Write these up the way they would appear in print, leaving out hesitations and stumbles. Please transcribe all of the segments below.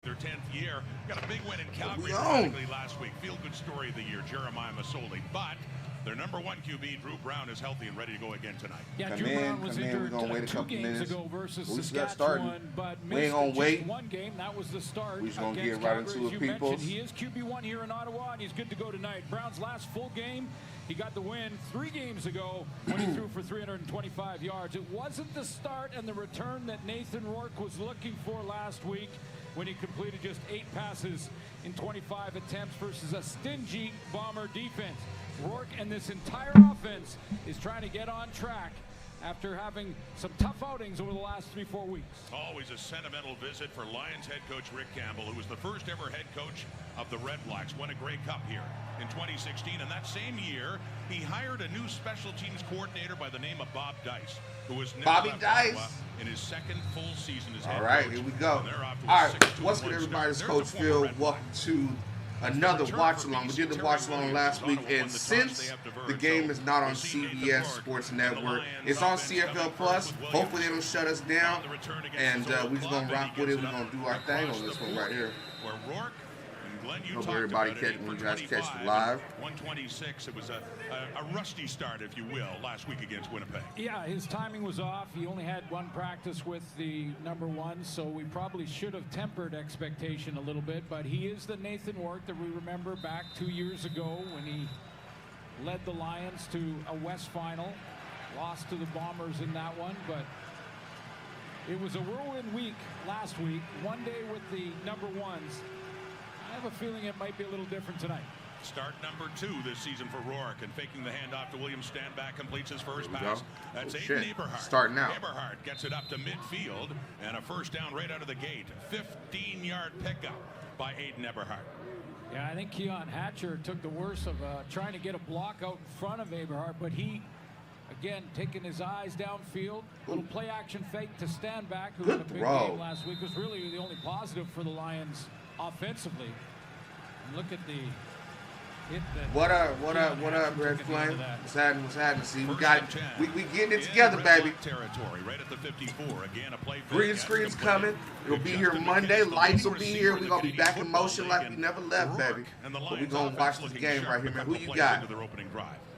Their 10th year, got a big win in Calgary practically last week. Feel-good story of the year, Jeremiah Masoli. But their number one QB, Drew Brown, is healthy and ready to go again tonight. Yeah, Drew Brown was injured 2 games ago versus Saskatchewan, but missed just 1 game. That was the start. We're just going to get right into it, people. He is QB1 here in Ottawa, and he's good to go tonight. Brown's last full game, he got the win 3 games ago when he threw for 325 yards. It wasn't the start and the return that Nathan Rourke was looking for last week, when he completed just 8 passes in 25 attempts versus a stingy Bomber defense. Rourke and this entire offense is trying to get on track after having some tough outings over the last 3-4 weeks. Always a sentimental visit for Lions head coach Rick Campbell, who was the first ever head coach of the Red Blacks, won a Grey Cup here in 2016. And that same year, he hired a new special teams coordinator by the name of Bob Dice, who was never left Ottawa in his second full season as head coach. All right, here we go. All right, what's good, everybody? It's Coach Phil. Welcome to another watch along. We did the watch along last week, and since the game is not on CBS Sports Network, it's on CFL Plus. Hopefully they don't shut us down, and we're just gonna rock with it. We're gonna do our thing on this one right here. Hope everybody when you guys catch it live. 126. It was a rusty start, if you will, last week against Winnipeg. Yeah, his timing was off. He only had 1 practice with the number 1, so we probably should have tempered expectation a little bit. But he is the Nathan Rourke that we remember back 2 years ago when he led the Lions to a West final, lost to the Bombers in that one. But it was a whirlwind week last week. 1 day with the number 1s. I have a feeling it might be a little different tonight. Start number 2 this season for Rourke, and faking the handoff to William Stanback completes his first pass. That's Aiden Eberhardt. Starting out. Eberhardt gets it up to midfield, and a first down right out of the gate. 15-yard pickup by Aiden Eberhardt. Yeah, I think Keon Hatcher took the worst of trying to get a block out in front of Eberhardt, but he, again, taking his eyes downfield. Little play-action fake to Stanback, who had a big game last week, was really the only positive for the Lions offensively. And look at the hit that. What up, Red Flame? What's happening? See, we getting it together, baby. Territory right at the 54. Again, a play. Green screen's coming. It'll be here Monday. Lights will be here. We're gonna be back in motion like we never left, baby. But we're gonna watch this game right here, man. Who you got?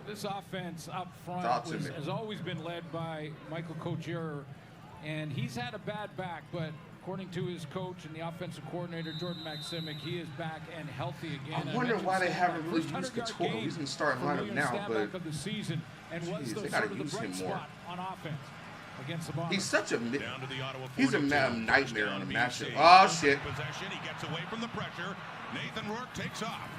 This offense up front has always been led by Michael Cochier, and he's had a bad back, but according to his coach and the offensive coordinator, Jordan Maksimic, he is back and healthy again. I'm wondering why they haven't really used Couture. He's in the starting lineup now, but of the season, and was they got to use him more. On offense against the Bombers. He's such a nightmare on the matchup. Oh shit! Possession. He gets away from the pressure. Nathan Rourke takes off,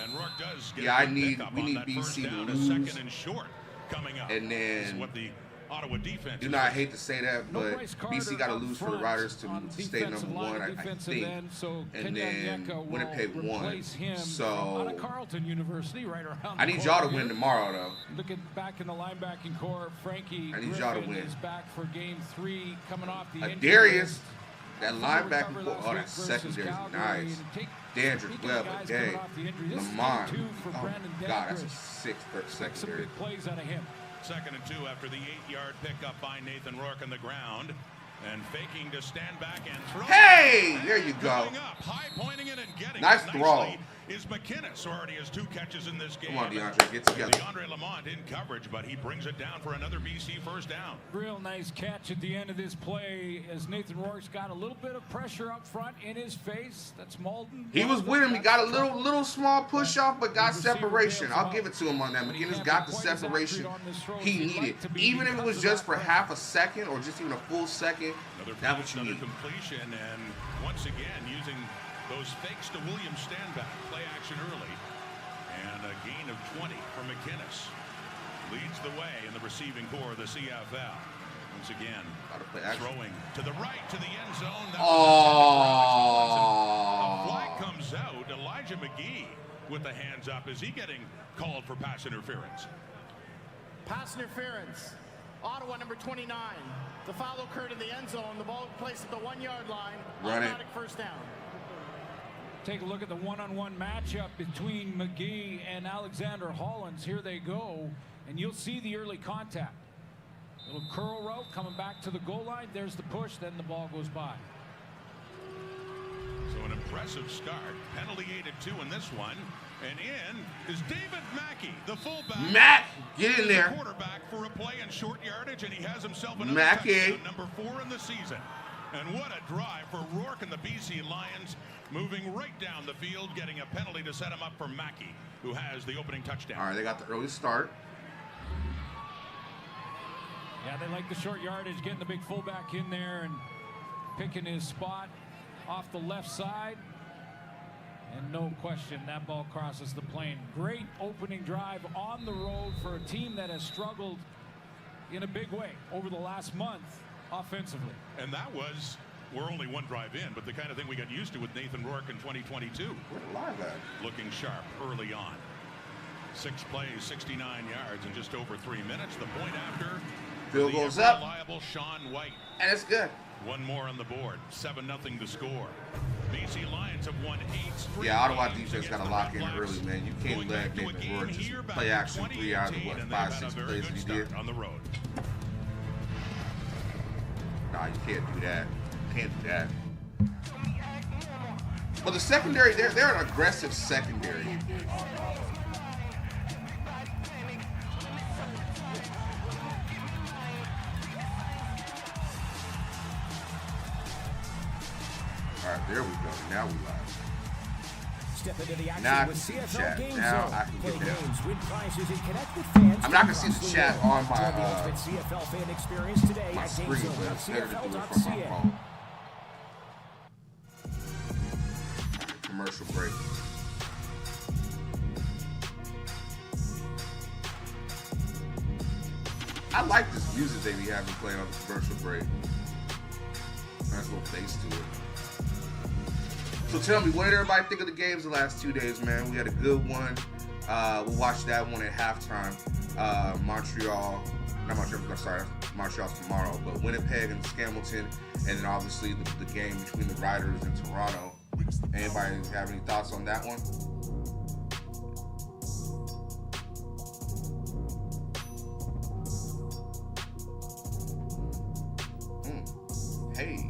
and Rourke does get we need BC to lose. Second and short coming up. And then what the Ottawa defense. You know, I hate to say that, but BC got to lose for the Riders to stay number 1, I think. And then Winnipeg won. So I need y'all to win tomorrow, though. Looking back in the linebacking core, Frankie I need y'all to win. Is back for game 3, coming off the injury. Darius, that linebacking core, oh, that secondary is nice. Dandridge, Weber, Day, Lamont. Oh, God, that's a 6th secondary. Plays out of him. 2nd and 2 after the 8-yard pickup by Nathan Rourke on the ground, and faking to stand back and throw. Hey, there you go. Up, high pointing it and getting nice it throw. Is McInnes, already has 2 catches in this game. Come on, DeAndre, get together. DeAndre Lamont in coverage, but he brings it down for another BC first down. Real nice catch at the end of this play as Nathan Rourke's got a little bit of pressure up front in his face. That's Malden. He was with him. He got a little small push off, but got separation. I'll give it to him on that. McInnes got the separation he needed. Even if it was just for half a second or just even a full second, that's what you need. Completion, and once again using those fakes to William Stanback, play action early, and a gain of 20 for McInnes. Leads the way in the receiving core of the CFL. Once again, throwing to the right to the end zone. That a flag comes out. Elijah McGee with the hands up. Is he getting called for pass interference? Pass interference. Ottawa number 29. The foul occurred in the end zone. The ball placed at the 1-yard line. Automatic first down. Take a look at the one-on-one matchup between McGee and Alexander Hollins. Here they go, and you'll see the early contact. Little curl route coming back to the goal line. There's the push, then the ball goes by. So an impressive start. Penalty 8-2 in this one. And in is David Mackey, the fullback. Mac, get in there. Quarterback for a play in short yardage, and he has himself another Mackey. touchdown, number 4 in the season. And what a drive for Rourke and the BC Lions, moving right down the field, getting a penalty to set him up for Mackey, who has the opening touchdown. All right, they got the early start. Yeah, they like the short yardage, getting the big fullback in there and picking his spot off the left side. And no question, that ball crosses the plane. Great opening drive on the road for a team that has struggled in a big way over the last month offensively. And that was, we're only one drive in, but the kind of thing we got used to with Nathan Rourke in 2022. Where the live at? Looking sharp early on. 6 plays, 69 yards in just over 3 minutes. The point after. Field goes up. Reliable Sean White. And it's good. One more on the board. 7-0 to score. BC Lions have won 8 straight. Yeah, Ottawa defense got to lock in early, man. You can't let Nathan Rourke just play action 3 out of what, 5, 6 plays that he did. On the road. Nah, you can't do that. Can't do that. But the secondary, they're an aggressive secondary. All right, there we go. Now we live. Step into the action Now I with can see the CFL chat. Game Now Zone. I can Play get down. games, win prizes, and connect with fans. I'm not gonna see across the the chat world. on my Join the ultimate CFL fan experience today my at screen, but it's better to do it from my GameZone.cfl.ca. phone. Commercial break. I like this music they be having playing on the commercial break. Nice little bass to it. So tell me, what did everybody think of the games the last 2 days, man? We had a good one. We'll watch that one at halftime. Montreal's tomorrow, but Winnipeg and Scamilton, and then obviously the game between the Riders and Toronto. Anybody have any thoughts on that one? Hey.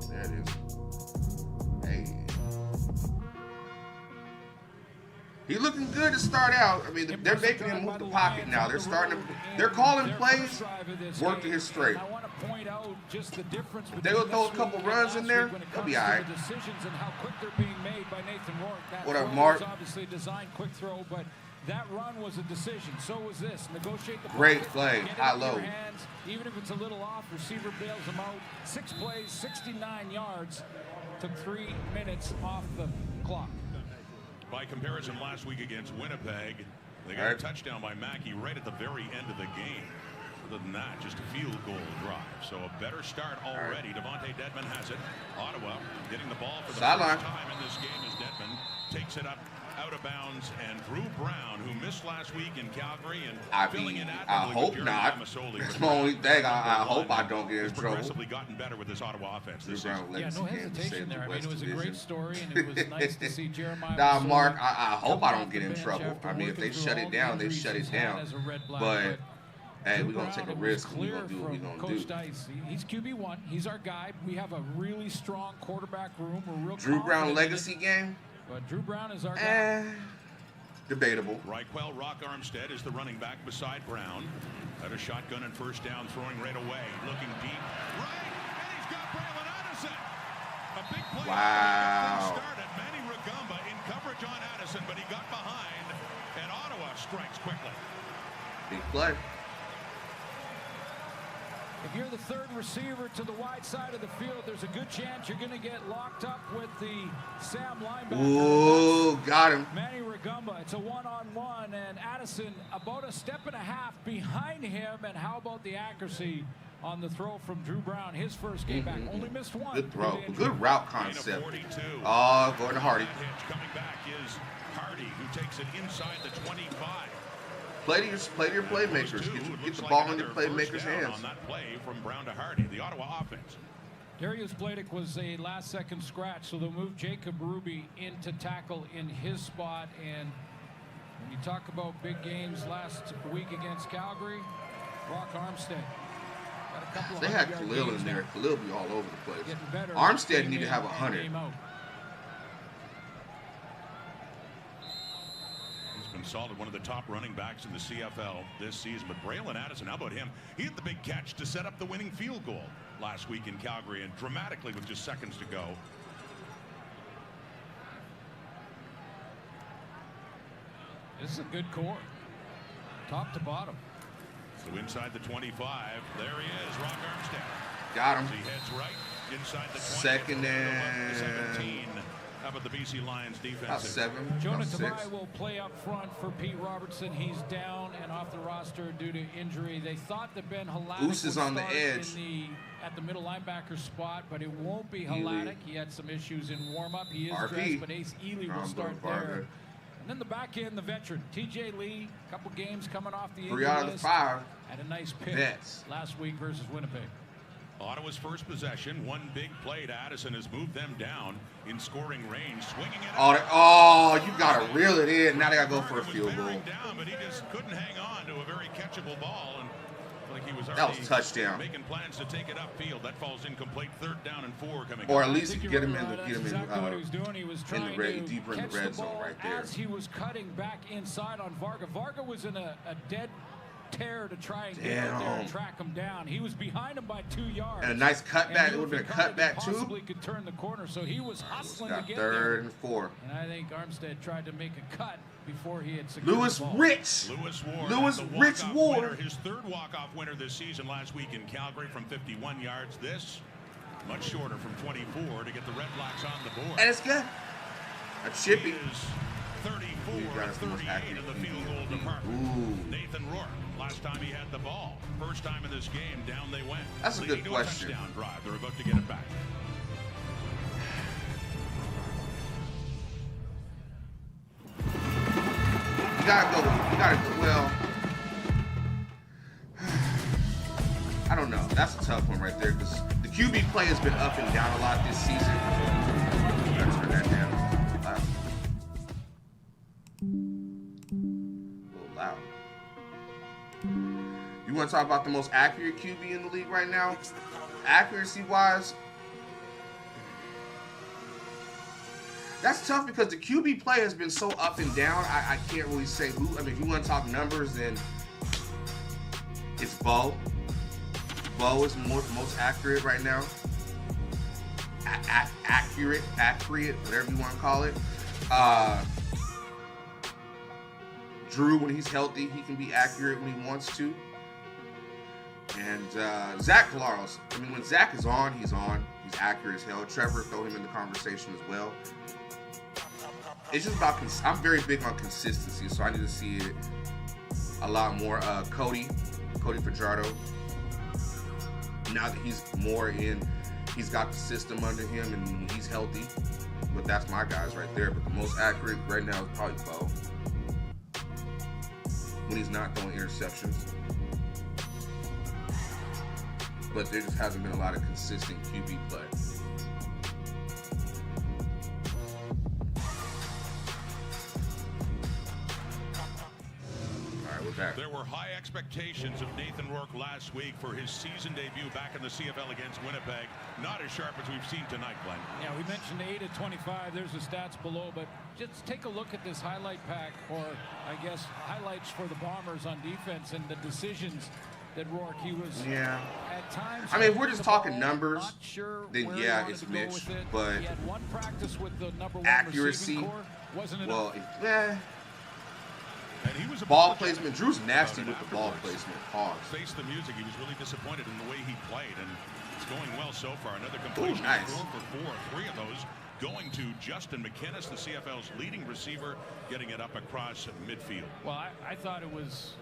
There it is. Hey. He's looking good to start out. I mean, they're making him move the pocket now. They're calling plays, work to his straight. I want to point out just the difference. They'll throw a couple runs in there. They'll be all right. The decisions and how quick they're being made by Nathan Rourke. That What up, throw Mark? was obviously designed quick throw, but that run was a decision. So was this. Negotiate the Great pocket, play. get it High in low. your hands, even if it's a little off. Receiver bails him out. 6 plays, 69 yards. Took 3 minutes off the clock. By comparison, last week against Winnipeg, they got a touchdown by Mackey right at the very end of the game. Other than that, just a field goal drive. So a better start already. Devontae Dedmon has it. Ottawa getting the ball for the first time in this game as Dedmon takes it up out of bounds, and Drew Brown, who missed last week in Calgary, and filling in I hope not. That's my only thing. I hope I don't get in trouble. Progressively gotten better with this Ottawa offense this season. Yeah, no hesitation there. I mean, it was a great story, and it was nice to see Jeremiah. Nah, Mark, I hope I don't get in trouble. I mean, if they shut it down, they shut it down. But hey, we're going to take a risk. We're going to do what we're going to do. Dice, he's QB1. He's our guy. We have a really strong quarterback room. We're real Drew Brown legacy game? But Drew Brown is our guy. Debatable. Reichwell Rock Armstead is the running back beside Brown. At a shotgun and first down, throwing right away. Looking deep. Right, and he's got Braylon Addison. A big play. Wow. Started Manny Rugamba in coverage on Addison, but he got behind, and Ottawa strikes quickly. Big play. If you're the third receiver to the wide side of the field, there's a good chance you're going to get locked up with the Sam linebacker. Ooh, got him. Manny Rugamba. It's a one-on-one, and Addison about a step and a half behind him. And how about the accuracy on the throw from Drew Brown? His first game back. Only missed one. Good throw. Good route concept. Oh, going to Hardy. Coming back is Hardy, who takes it inside the 25. Play to your playmakers. Get the ball in your playmakers' hands. On that play from Brown to Hardy, the Ottawa offense. Darius Blaydick was a last-second scratch, so they'll move Jacob Ruby into tackle in his spot. And when you talk about big games last week against Calgary, Rock Armstead. Got a couple of They had 100-yard Khalil games in there. now. Khalil be all over the place. Getting better. Armstead Game need to in have and 100. game out. He's been solid, one of the top running backs in the CFL this season. But Braylon Addison, how about him? He had the big catch to set up the winning field goal last week in Calgary, and dramatically with just seconds to go. This is a good core, top to bottom. So inside the 25, there he is, Rock Armstead. Got him. As he heads right inside the 20. Second and 17. How about the BC Lions defense? About 7. Jonah About 6. Tavai will play up front for Pete Robertson. He's down and off the roster due to injury. They thought that Ben Haladic Oos is would on the start edge. at the middle linebacker spot, but it won't be Haladic. He had some issues in warm-up. He is RP. dressed, but Ace Ely will start Varga. there. And then the back end, the veteran, TJ Lee, a couple games coming off the 3 injury out of the list. 5. Had a nice pick Vets. last week versus Winnipeg. Ottawa's first possession, one big play to Addison has moved them down in scoring range, swinging it out. Oh, you got to reel it in. Now they got to go for a Varga was field goal. bearing down, but he just couldn't hang on to a very catchable ball, and like he was That already was a touchdown. making plans to take it upfield. That falls incomplete. 3rd down and 4 coming Or up. at least I think get you're him right, in the That's get him in exactly what he was doing. He was trying red- to deeper in the catch red the zone ball right there. as he was cutting back inside on Varga. Varga was in a dead tear to try and get out there and Damn. track him down. He was behind him by 2 yards. And a nice cutback. And It would have been a if he caught it, he cutback too. Possibly could turn the corner, so he was hustling to Got get 3rd there. and 4. And I think Armstead tried to make a cut before he had secured Lewis the ball. Rich. Lewis Ward, Lewis the Rich walk-off Ward. winner, his 3rd walk-off winner this season last week in Calgary from 51 yards. This much shorter from 24 to get the Red Blacks on the board. And it's good. A chippy. He is 34 You and guys the most 38 accurate in the QB field goal in the league. department. Ooh. Nathan Rourke, last time he had the ball. First time in this game, down they went. That's a good Leading to question. A touchdown drive. They're about to get it back. You gotta go. You gotta go. Well, I don't know. That's a tough one right there because the QB play has been up and down a lot this season. You gotta turn that down. Loud. A little loud. You want to talk about the most accurate QB in the league right now? Accuracy-wise, that's tough because the QB play has been so up and down. I can't really say who. I mean, if you want to talk numbers, then it's Bo. Bo is most accurate right now. Accurate, whatever you want to call it. Drew, when he's healthy, he can be accurate when he wants to. And Zach Collaros, I mean, when Zach is on, he's on. He's accurate as hell. Trevor, throw him in the conversation as well. It's just about, I'm very big on consistency, so I need to see it a lot more. Cody Fajardo, now that he's more in, he's got the system under him and he's healthy. But that's my guys right there. But the most accurate right now is probably Bo. When he's not throwing interceptions. But there just hasn't been a lot of consistent QB play. All right, we're back. There were high expectations of Nathan Rourke last week for his season debut back in the CFL against Winnipeg. Not as sharp as we've seen tonight, Glenn. Yeah, we mentioned 8 of 25. There's the stats below, but just take a look at this highlight pack, or I guess highlights for the Bombers on defense and the decisions that Rourke, he was at times. I mean, if we're just talking ball, numbers, not sure then where he yeah, wanted it's to go Mitch, with it. but he had one practice with the number 1 accuracy, receiving core. Wasn't enough. well, And he was ball placement. Drew's nasty with the ball afterwards. placement. Pause. Face the music. He was really disappointed in the way he played, and it's going well so far. Another completion, nice. 4 for 4. 3 of those going to Justin McInnes, the CFL's leading receiver, getting it up across midfield. Well, I thought it was,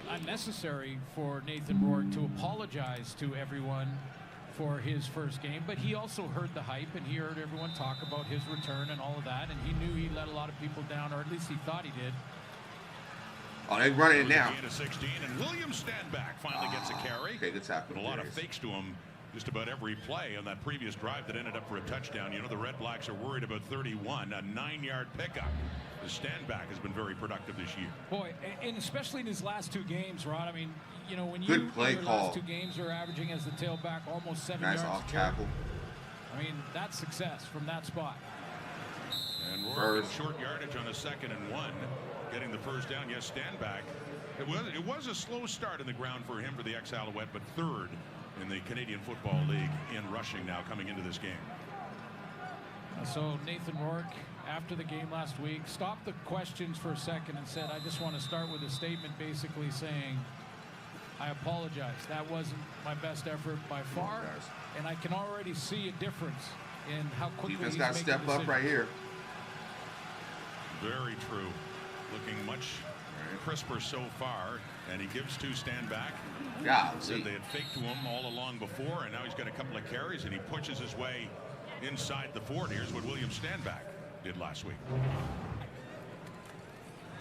unnecessary for Nathan Rourke to apologize to everyone for his first game, but he also heard the hype and he heard everyone talk about his return and all of that, and he knew he let a lot of people down, or at least he thought he did. Oh, they're running it now. Gain of 16, and William Stanback finally gets a carry. Okay, good tackle. But a lot of fakes to him just about every play on that previous drive that ended up for a touchdown. You know, the Red Blacks are worried about 31, a 9-yard pickup. The standback has been very productive this year. Boy, and especially in his last 2 games, Rod. I mean, you know, when Good play your call. last 2 games are averaging as the tailback almost 7 Nice yards. off tackle. I mean, that's success from that spot. And Rourke short yardage on a 2nd and 1, getting the first down. Yes, standback. It was a slow start in the ground for him for the ex-Alouette, but 3rd in the Canadian Football League in rushing now coming into this game. So Nathan Rourke, after the game last week, stopped the questions for a second and said, I just want to start with a statement basically saying, I apologize. That wasn't my best effort by far, and I can already see a difference in how quickly Defense he's got to making step up decisions. right here. Very true. Looking much crisper so far, and he gives 2 stand back. Yeah, Said they had faked to him all along before, and now he's got a couple of carries, and he pushes his way inside the 40. Here's what William Standback did last week.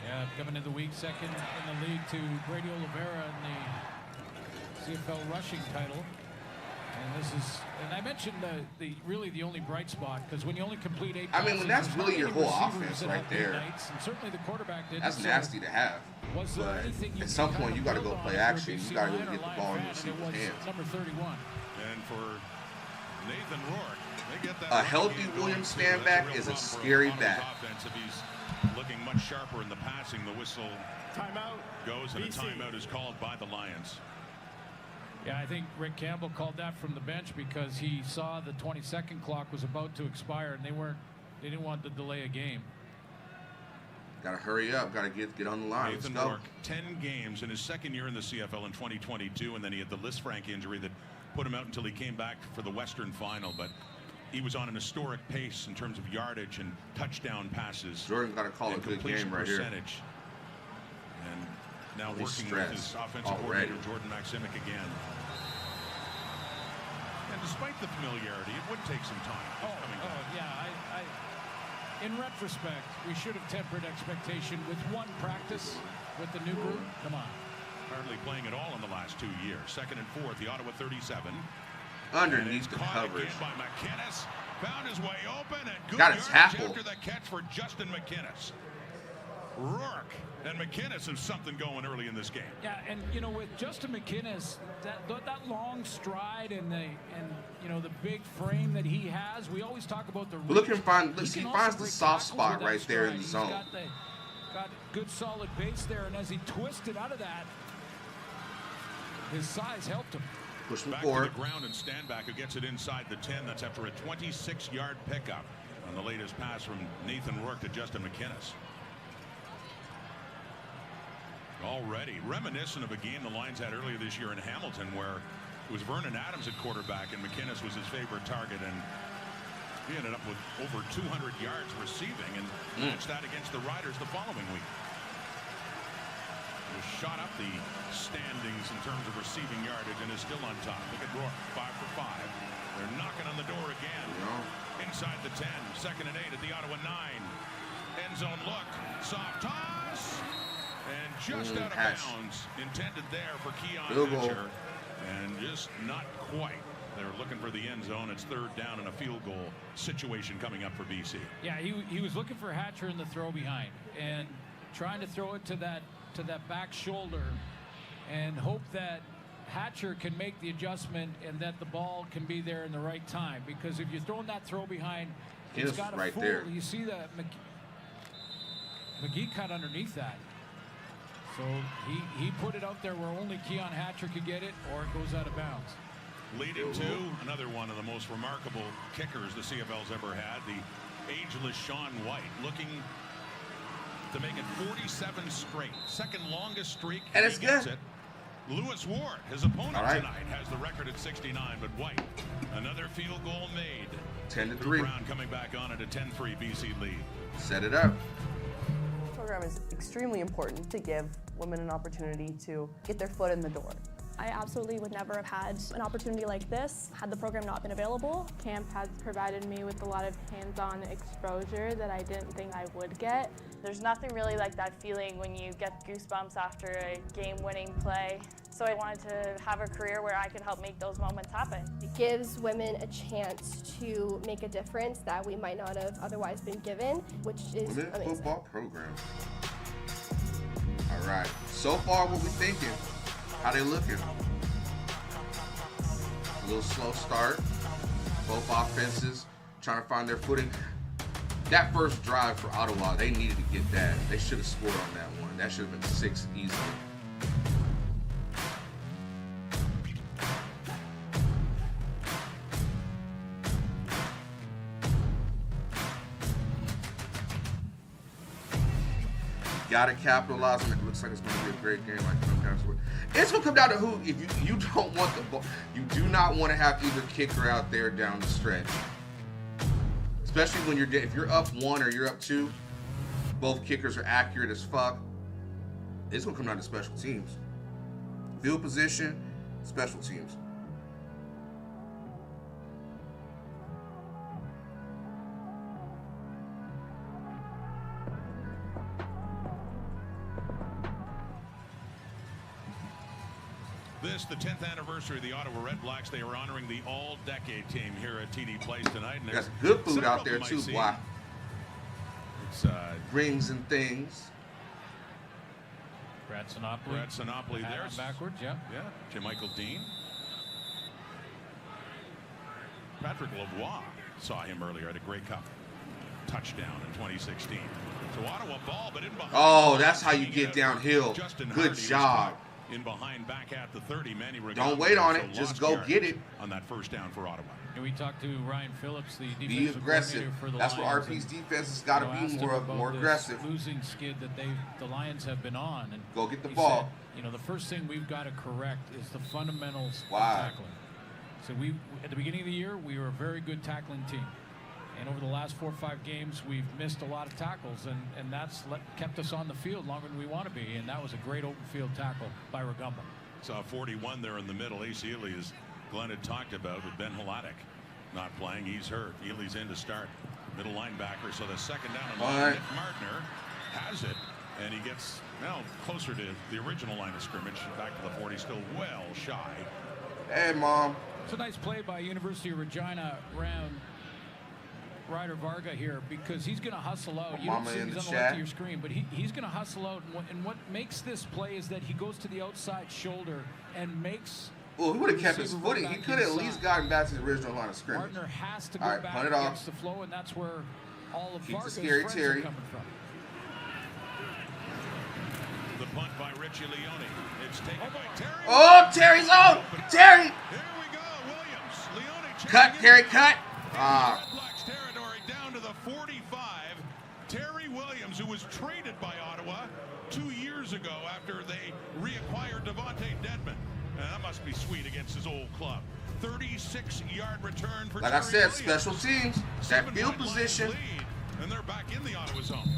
Yeah, coming into the week, 2nd in the league to Brady Oliveira in the CFL rushing title. And this is, and I mentioned really the only bright spot, because when you only complete 8 passes, when that's there's really not your many whole receivers offense that right have big there. nights, and certainly the quarterback didn't. That's So nasty to have. was there But anything you at some could point, kind you of got to build go on play if you're a action. BC You got to Lion go or get the Lion ball in fan, the and it receiver's was hands. number 31. And for Nathan Rourke, they get that A running healthy game William going, too. Standback That's is a real problem for scary Ottawa's back. offense. If he's looking much sharper in the passing, the whistle Timeout. goes, and a BC. timeout is called by the Lions. Yeah, I think Rick Campbell called that from the bench because he saw the 20-second clock was about to expire, and they didn't want to delay a game. Got to hurry up. Got to get on the line. Nathan Let's go. Rourke, 10 games in his 2nd year in the CFL in 2022, and then he had the Lisfranc injury that put him out until he came back for the Western Final. But he was on an historic pace in terms of yardage and touchdown passes. Jordan got to call a and good completion game right here. percentage. And now He's working with his stressed offensive already. coordinator, Jordan Maximic, again. And despite the familiarity, it would take some time. coming back. Yeah. In retrospect, we should have tempered expectation with 1 practice with the new group. Come on. Hardly playing at all in the last 2 years. 2nd and 4 at the Ottawa 37. Underneath the Caught coverage. again by McInnes. Found his way open, and good Got a yardage tackle. after the catch for Justin McInnes. Rourke and McInnes have something going early in this game. Yeah, and you know, with Justin McInnes, that long stride and the big frame that he has, we always talk about the. Look him find. He He can finds also the break soft tackles spot with that right there in the stride. zone. He's got good solid base there, and as he twisted out of that, his size helped him. Push him Back forward. to the ground and Standback, who gets it inside the 10. That's after a 26-yard pickup on the latest pass from Nathan Rourke to Justin McInnes. Already reminiscent of a game the Lions had earlier this year in Hamilton, where it was Vernon Adams at quarterback and McInnes was his favorite target, and he ended up with over 200 yards receiving and matched that against the Riders the following week. He shot up the standings in terms of receiving yardage and is still on top. Look at Rourke, 5 for 5. They're knocking on the door again. Inside the 10, 2nd and 8 at the Ottawa 9. End zone look, soft toss. And just out of bounds, intended there for Keon Hatcher, and just not quite. They're looking for the end zone. It's 3rd down and a field goal situation coming up for BC. Yeah, he was looking for Hatcher in the throw behind and trying to throw it to that back shoulder and hope that Hatcher can make the adjustment and that the ball can be there in the right time. Because if you're throwing that throw behind, it's got to fool. There. You see that McGee cut underneath that. So he put it out there where only Keon Hatcher could get it, or it goes out of bounds. Leading to another one of the most remarkable kickers the CFL's ever had, the ageless Sean White, looking to make it 47 straight. 2nd longest streak. And it's gets good. it. Lewis Ward, his opponent tonight, has the record at 69, but White, another field goal made. 10-3. Brown coming back on at a 10-3 BC lead. Set it up. The program is extremely important to give women an opportunity to get their foot in the door. I absolutely would never have had an opportunity like this had the program not been available. Camp has provided me with a lot of hands-on exposure that I didn't think I would get. There's nothing really like that feeling when you get goosebumps after a game-winning play. So I wanted to have a career where I could help make those moments happen. It gives women a chance to make a difference that we might not have otherwise been given, which is Women's amazing. football program. All right. So far, what we thinking? How they looking? A little slow start. Both offenses trying to find their footing. That first drive for Ottawa, they needed to get that. They should have scored on that one. That should have been 6 easily. Gotta capitalize on it. Looks like it's going to be a great game. It's going to come down to who. If you don't want the ball, you do not want to have either kicker out there down the stretch. Especially when if you're up 1 or you're up 2, both kickers are accurate as fuck. It's going to come down to special teams. Field position, special teams. This, the 10th anniversary of the Ottawa Red Blacks. They are honoring the all-decade team here at TD Place tonight. And there's good food out there too, boy. It's rings and things. Brad Sinopoli there. Backwards, yeah. Yeah, J. Michael Dean. Patrick Lavoie saw him earlier at a Grey Cup touchdown in 2016. So Ottawa ball, but in behind. Oh, that's how you get downhill. Good job. In behind, back at the 30, Manny Rigaud. Don't wait on it. Just go get it. On that first down for Ottawa. And we talked to Ryan Phillips, the defensive be aggressive. For the That's Lions, where RP's defense has got to be more aggressive. Losing skid that the Lions have been on. And go get the ball. Said, the first thing we've got to correct is the fundamentals of tackling. So at the beginning of the year, we were a very good tackling team. And over the last 4 or 5 games, we've missed a lot of tackles, and that's kept us on the field longer than we want to be. And that was a great open field tackle by Rugamba. Saw 41 there in the middle. Ace Ely, as Glenn had talked about, with Ben Hladek not playing. He's hurt. Ely's in to start. Middle linebacker. So the second down and long. Nick Martner has it, and he gets closer to the original line of scrimmage. Back to the 40, still well shy. Hey, Mom. It's a nice play by University of Regina Ryder Varga here, because he's going to hustle out. You don't see he's on the left of your screen, but he's going to hustle out. And what makes this play is that he goes to the outside shoulder and makes. Well, he would have kept his footing. He could have at least gotten back to the original line of scrimmage. Martner has to go back against the flow, and that's where all of Varga's friends are coming from. The punt by Richie Leone. It's taken by Terry. Oh, Terry's on! Terry! Here we go, Williams. Leone. Cut, Terry, cut! Territory down to the 45. Terry Williams, who was traded by Ottawa 2 years ago after they reacquired Devontae Dedmon. And that must be sweet against his old club. 36-yard return for Like Terry I said, Williams. special teams, that field position. Lead, and they're back in the Ottawa zone.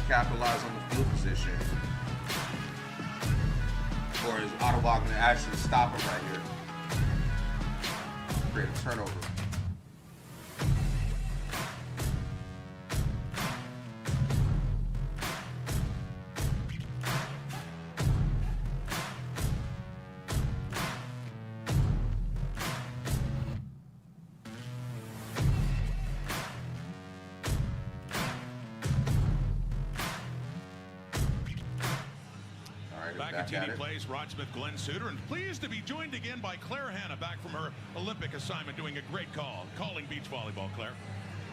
Capitalize on the field position, or is Ottawa going to actually stop him right here? Create a turnover. TD Place, Rod Smith, Glenn Suter, and pleased to be joined again by Claire Hanna, back from her Olympic assignment, doing a great calling beach volleyball. Claire.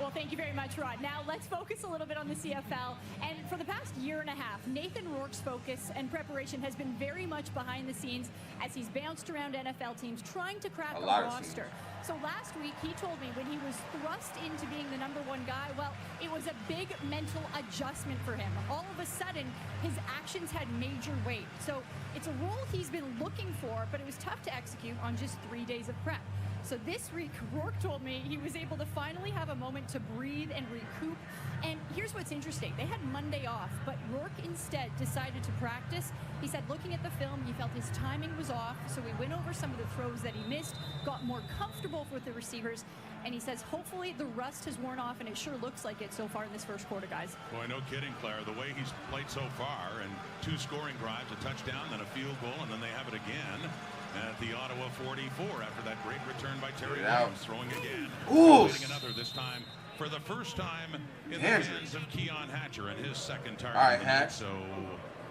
Well, thank you very much, Rod. Now let's focus a little bit on the CFL. And for the past year and a half, Nathan Rourke's focus and preparation has been very much behind the scenes as he's bounced around NFL teams trying to crack a roster. So last week, he told me when he was thrust into being the #1 guy, well, it was a big mental adjustment for him. All of a sudden, his actions had major weight. So it's a role he's been looking for, but it was tough to execute on just 3 days of prep. So this week, Rourke told me he was able to finally have a moment to breathe and recoup. And here's what's interesting. They had Monday off, but Rourke instead decided to practice. He said looking at the film, he felt his timing was off, so we went over some of the throws that he missed, got more comfortable with the receivers, and he says hopefully the rust has worn off, and it sure looks like it so far in this first quarter, guys. Boy, no kidding, Claire. The way he's played so far, and 2 scoring drives, a touchdown, then a field goal, and then they have it again at the Ottawa 44 after that great return by Terry Williams, throwing again. Leading another this time for the first time in the hands of Keon Hatcher and his second target. All right, Hatch. So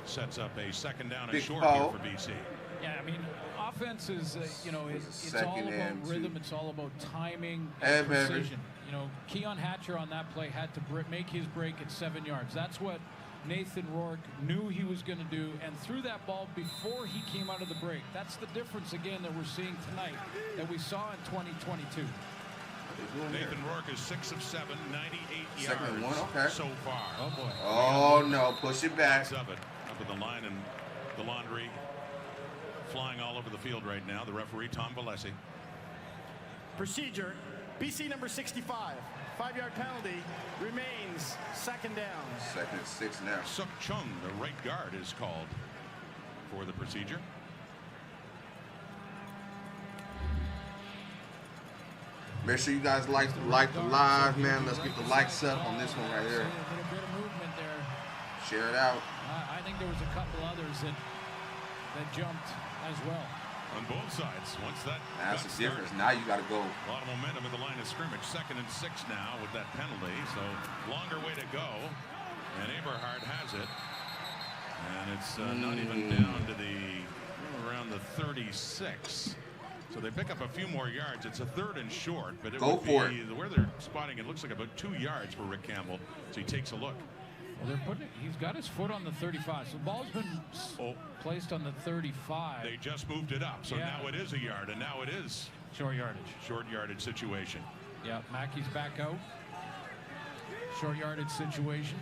sets up a second down and short here for BC. Yeah, I mean, offense is, you know, it's all about rhythm. It's all about timing and precision. You know, Keon Hatcher on that play had to make his break at 7 yards. That's what Nathan Rourke knew he was going to do, and threw that ball before he came out of the break. That's the difference, again, that we're seeing tonight that we saw in 2022. Nathan Rourke is 6 of 7, 98 Second yards one, okay. so far. Oh, boy. Oh, no. Push it back. Of it, up at the line, and the laundry flying all over the field right now. The referee, Tom Valesi. Procedure, BC number 65. 5-yard penalty, remains second down. Second and 6 now. Suk Chung, the right guard, is called for the procedure. Make sure you guys like the live, man. Let's get the likes up on this one right here. A little bit of movement there. Share it out. I think there was a couple others that jumped as well. On both sides. Once that's the difference. Now you got to go. A lot of momentum at the line of scrimmage. 2nd and 6 now with that penalty. So longer way to go. And Eberhard has it. And it's not even down to around the 36. So they pick up a few more yards. It's a 3rd and short, but it would be where they're spotting. It looks like about 2 yards for Rick Campbell. So he takes a look. Well, he's got his foot on the 35. So the ball's been placed on the 35. They just moved it up. So now it is a yard, and now it is short yardage. Short yardage situation. Yeah, Mackey's back out. Short yardage situation.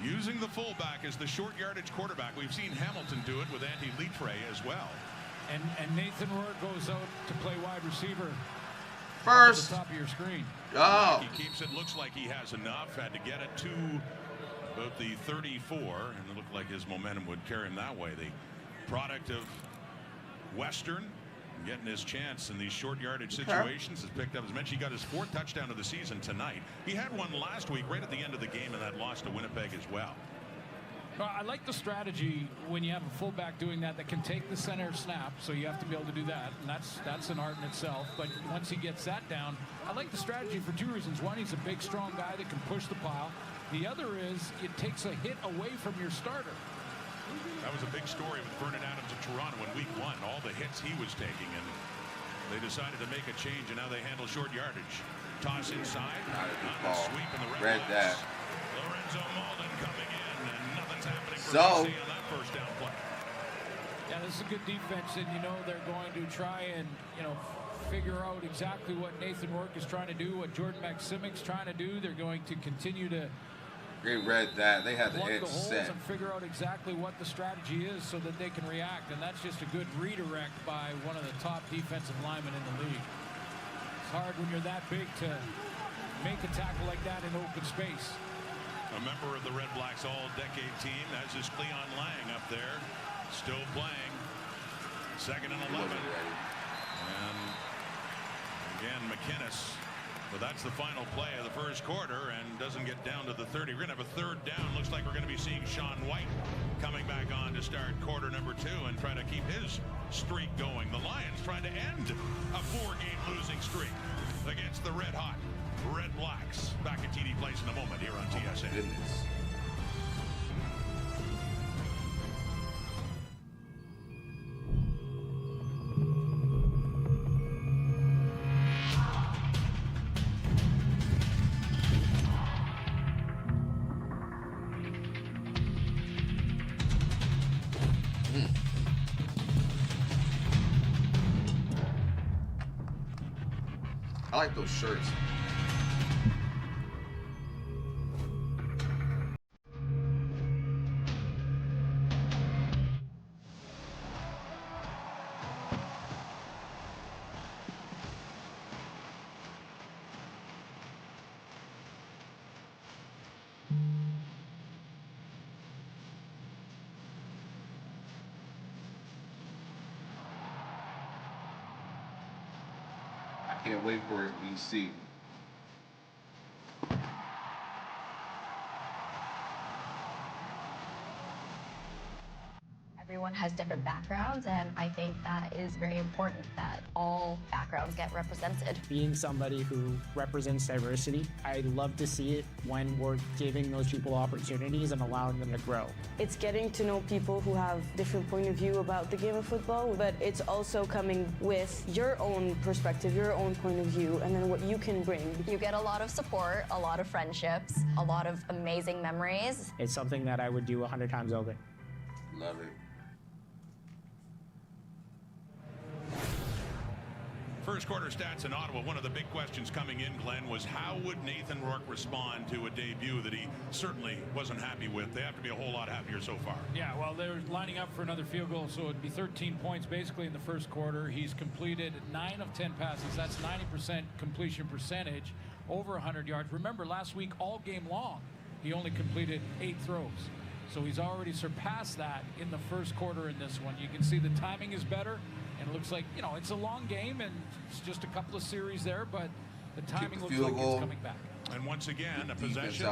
Using the fullback as the short yardage quarterback. We've seen Hamilton do it with Antti Litre as well. And Nathan Rourke goes out to play wide receiver. First. At the top of your screen. Oh. He keeps it. Looks like he has enough. Had to get it to about the 34, and it looked like his momentum would carry him that way. The product of Western getting his chance in these short yardage situations has picked up. As mentioned, he got his 4th touchdown of the season tonight. He had one last week right at the end of the game in that loss to Winnipeg as well. I like the strategy when you have a fullback doing that can take the center snap, so you have to be able to do that, and that's an art in itself. But once he gets that down, I like the strategy for 2 reasons. One, he's a big, strong guy that can push the pile. The other is it takes a hit away from your starter. That was a big story with Vernon Adams in Toronto in week 1, all the hits he was taking, and they decided to make a change, and now they handle short yardage. Toss inside, not a good ball. Sweep in the Read that. Lorenzo Malden coming in, and nothing's happening for BC on that first down play. Yeah, this is a good defense, and you know they're going to try and figure out exactly what Nathan Rourke is trying to do, what Jordan Maximic's trying to do. They're going to continue to They read that. They had the edge set. And figure out exactly what the strategy is so that they can react, and that's just a good redirect by one of the top defensive linemen in the league. It's hard when you're that big to make a tackle like that in open space. A member of the Red Blacks all-decade team, as is Cleon Lang up there, still playing. 2nd and 11. And again, McInnes. But that's the final play of the first quarter and doesn't get down to the 30. We're going to have a 3rd down. Looks like we're going to be seeing Sean White coming back on to start quarter number 2 and try to keep his streak going. The Lions trying to end a 4-game losing streak against the red-hot Red Blacks. Back at TD Place in a moment here on TSN. Goodness. I like those shirts. Can't wait for it, BC. Everyone has different backgrounds, and I think that is very important that all backgrounds get represented. Being somebody who represents diversity, I love to see it when we're giving those people opportunities and allowing them to grow. It's getting to know people who have different point of view about the game of football, but it's also coming with your own perspective, your own point of view, and then what you can bring. You get a lot of support, a lot of friendships, a lot of amazing memories. It's something that I would do 100 times over. Love it. First quarter stats in Ottawa. One of the big questions coming in, Glenn, was how would Nathan Rourke respond to a debut that he certainly wasn't happy with? They have to be a whole lot happier so far. Yeah, well, they're lining up for another field goal, so it'd be 13 points basically in the first quarter. He's completed 9 of 10 passes. That's 90% completion percentage, over 100 yards. Remember, last week, all game long, he only completed 8 throws. So he's already surpassed that in the first quarter in this one. You can see the timing is better. And it looks like, you know, it's a long game and it's just a couple of series there, but the timing looks like it's coming back. And once again, a possession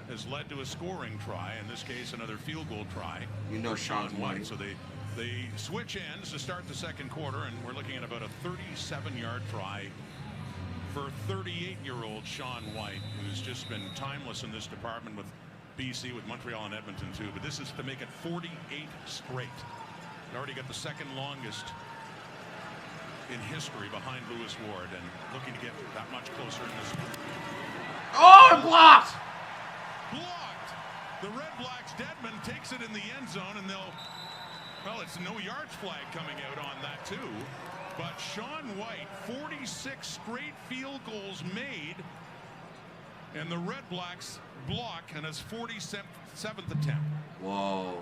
has led to a scoring try. In this case, another field goal try. You know Sean White. So they switch ends to start the second quarter, and we're looking at about a 37-yard try for 38-year-old Sean White, who's just been timeless in this department with BC, with Montreal and Edmonton too. But this is to make it 48 straight. They already got the second longest in history behind Lewis Ward, and looking to get that much closer in this one. Oh, blocked! Blocked! The Red Blacks, Dedman takes it in the end zone, and they'll, well, it's no yards flag coming out on that too. But Sean White, 46 straight field goals made, and the Red Blacks block in his 47th attempt. Whoa.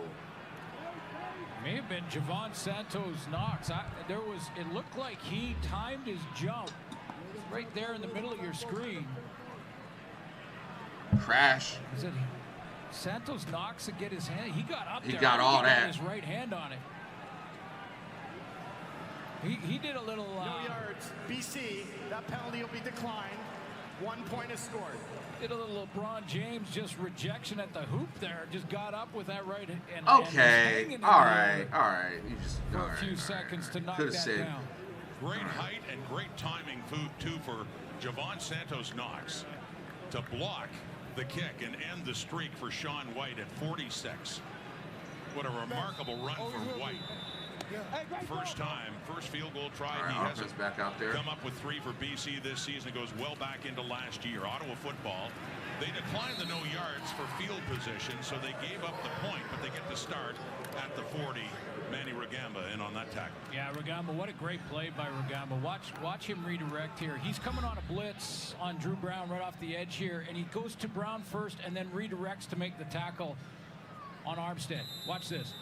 May have been Javon Santos-Knox. It looked like he timed his jump right there in the middle of your screen. Crash. Is it Santos-Knox to get his hand? He got up there. He got all that. His right hand on it. He did a little. No yards. BC. That penalty will be declined. 1 point is scored. Did a little LeBron James just rejection at the hoop there. Just got up with that right and okay. And all right. You just for a few seconds to knock that down. Great height and great timing too for Javon Santos-Knox to block the kick and end the streak for Sean White at 46. What a remarkable run for White. First time, first field goal try. Right, he hasn't back out there. Come up with 3 for BC this season. It goes well back into last year. Ottawa football, they declined the no yards for field position, so they gave up the point, but they get to start at the 40. Manny Rugamba in on that tackle. Yeah, Rugamba, what a great play by Rugamba. Watch him redirect here. He's coming on a blitz on Drew Brown right off the edge here, and he goes to Brown first and then redirects to make the tackle on Armstead. Watch this.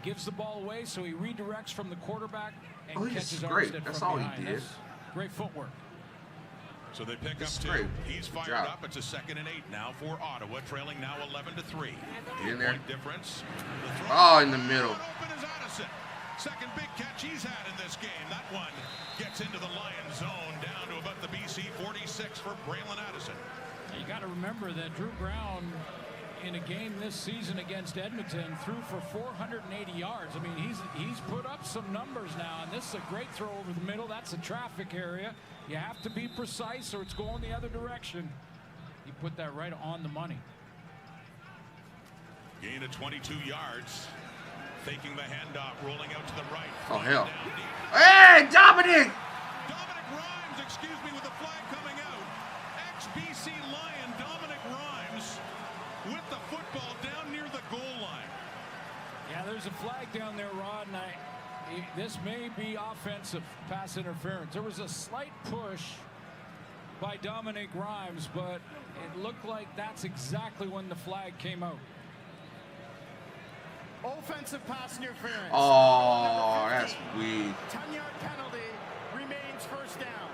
Gives the ball away, so he redirects from the quarterback and catches Armstead That's from all behind. he did. That's great footwork. So they pick up 2. He's fired up. It's a 2nd and 8 now for Ottawa, trailing now 11-3. In there. Point difference. Oh, in the middle. Open is Addison. Second big catch he's had in this game. That one gets into the Lion zone down to about the BC 46 for Braylon Addison. You got to remember that Drew Brown, in a game this season against Edmonton, threw for 480 yards. I mean, he's put up some numbers now, and this is a great throw over the middle. That's a traffic area. You have to be precise or it's going the other direction. He put that right on the money. Gain of 22 yards. Faking the handoff, rolling out to the right. Oh, hell. Hey, Dominic! Dominic Rhymes, excuse me, with the flag coming out. Ex-BC Lion Dominic Rhymes with the football down near the goal line. Yeah, there's a flag down there, Rod, and this may be offensive pass interference. There was a slight push by Dominic Rhymes, but it looked like that's exactly when the flag came out. Offensive pass interference. Oh, that's weak. 10-yard penalty, remains first down.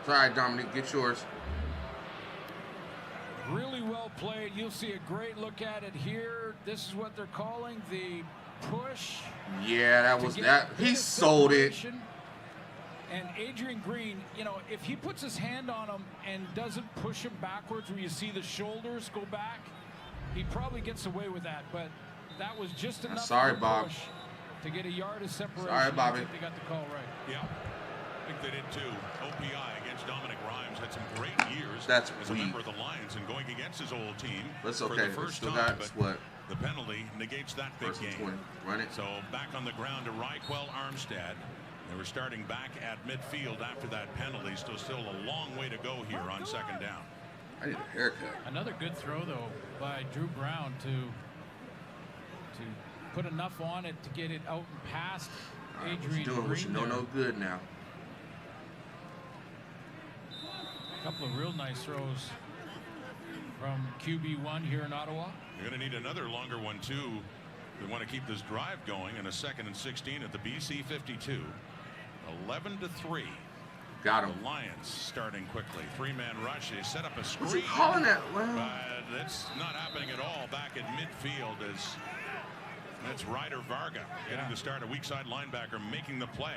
It's all right, Dominic, get yours. Really well played. You'll see a great look at it here. This is what they're calling the push. Yeah, that was that. He sold it. And Adrian Green, you know, if he puts his hand on him and doesn't push him backwards where you see the shoulders go back, he probably gets away with that. But that was just enough sorry, of a Bob. push to get a yard of separation. Sorry, Bobby. I think they got the call right. Yeah, I think they did too. OPI against Dominic Rhymes had some great years That's as a member of the Lions and going against his old team. That's for okay. the first Still time, got but what? The penalty negates that big First and game. 20. Run it. So back on the ground to Ryquell Armstead. They were starting back at midfield after that penalty. Still a long way to go here on second down. I need a haircut. Another good throw though by Drew Brown to put enough on it to get it out and past Adrian Doing what you know no good now. A couple of real nice throws from QB1 here in Ottawa. You're going to need another longer one too. They want to keep this drive going in a 2nd and 16 at the BC 52. 11-3. Got him. The Lions starting quickly. 3-man rush. They set up a screen. What's he calling that? Well, but that's not happening at all back at midfield as that's Ryder Varga getting the start. A weak side linebacker making the play.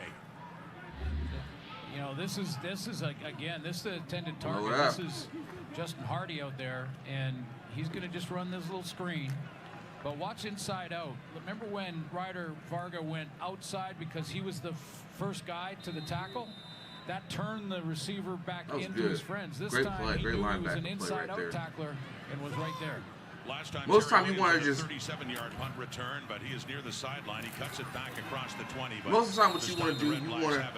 You know, this is again, this is the intended target. This is Justin Hardy out there, and he's going to just run this little screen. But watch inside out. Remember when Ryder Varga went outside because he was the first guy to the tackle? That turned the receiver back into his friends. This time he knew he was an inside-out tackler and was right there. Last time most time you want to just 37-yard punt return, but he is near the sideline. He cuts it back across the 20. But most of the time, what you want to do, you want to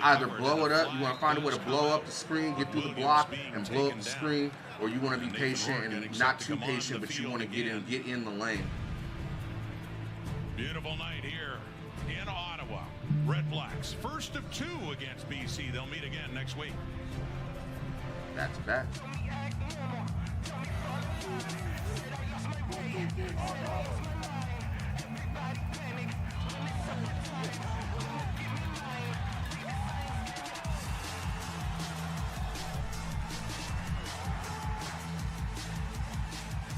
either blow it up. You want to find a way to blow up the screen, get through the block, and blow up the screen, or you want to be patient and not too patient, but you want to get in the lane. Beautiful night here in Ottawa. Red Blacks, first of 2 against BC. They'll meet again next week. That's back.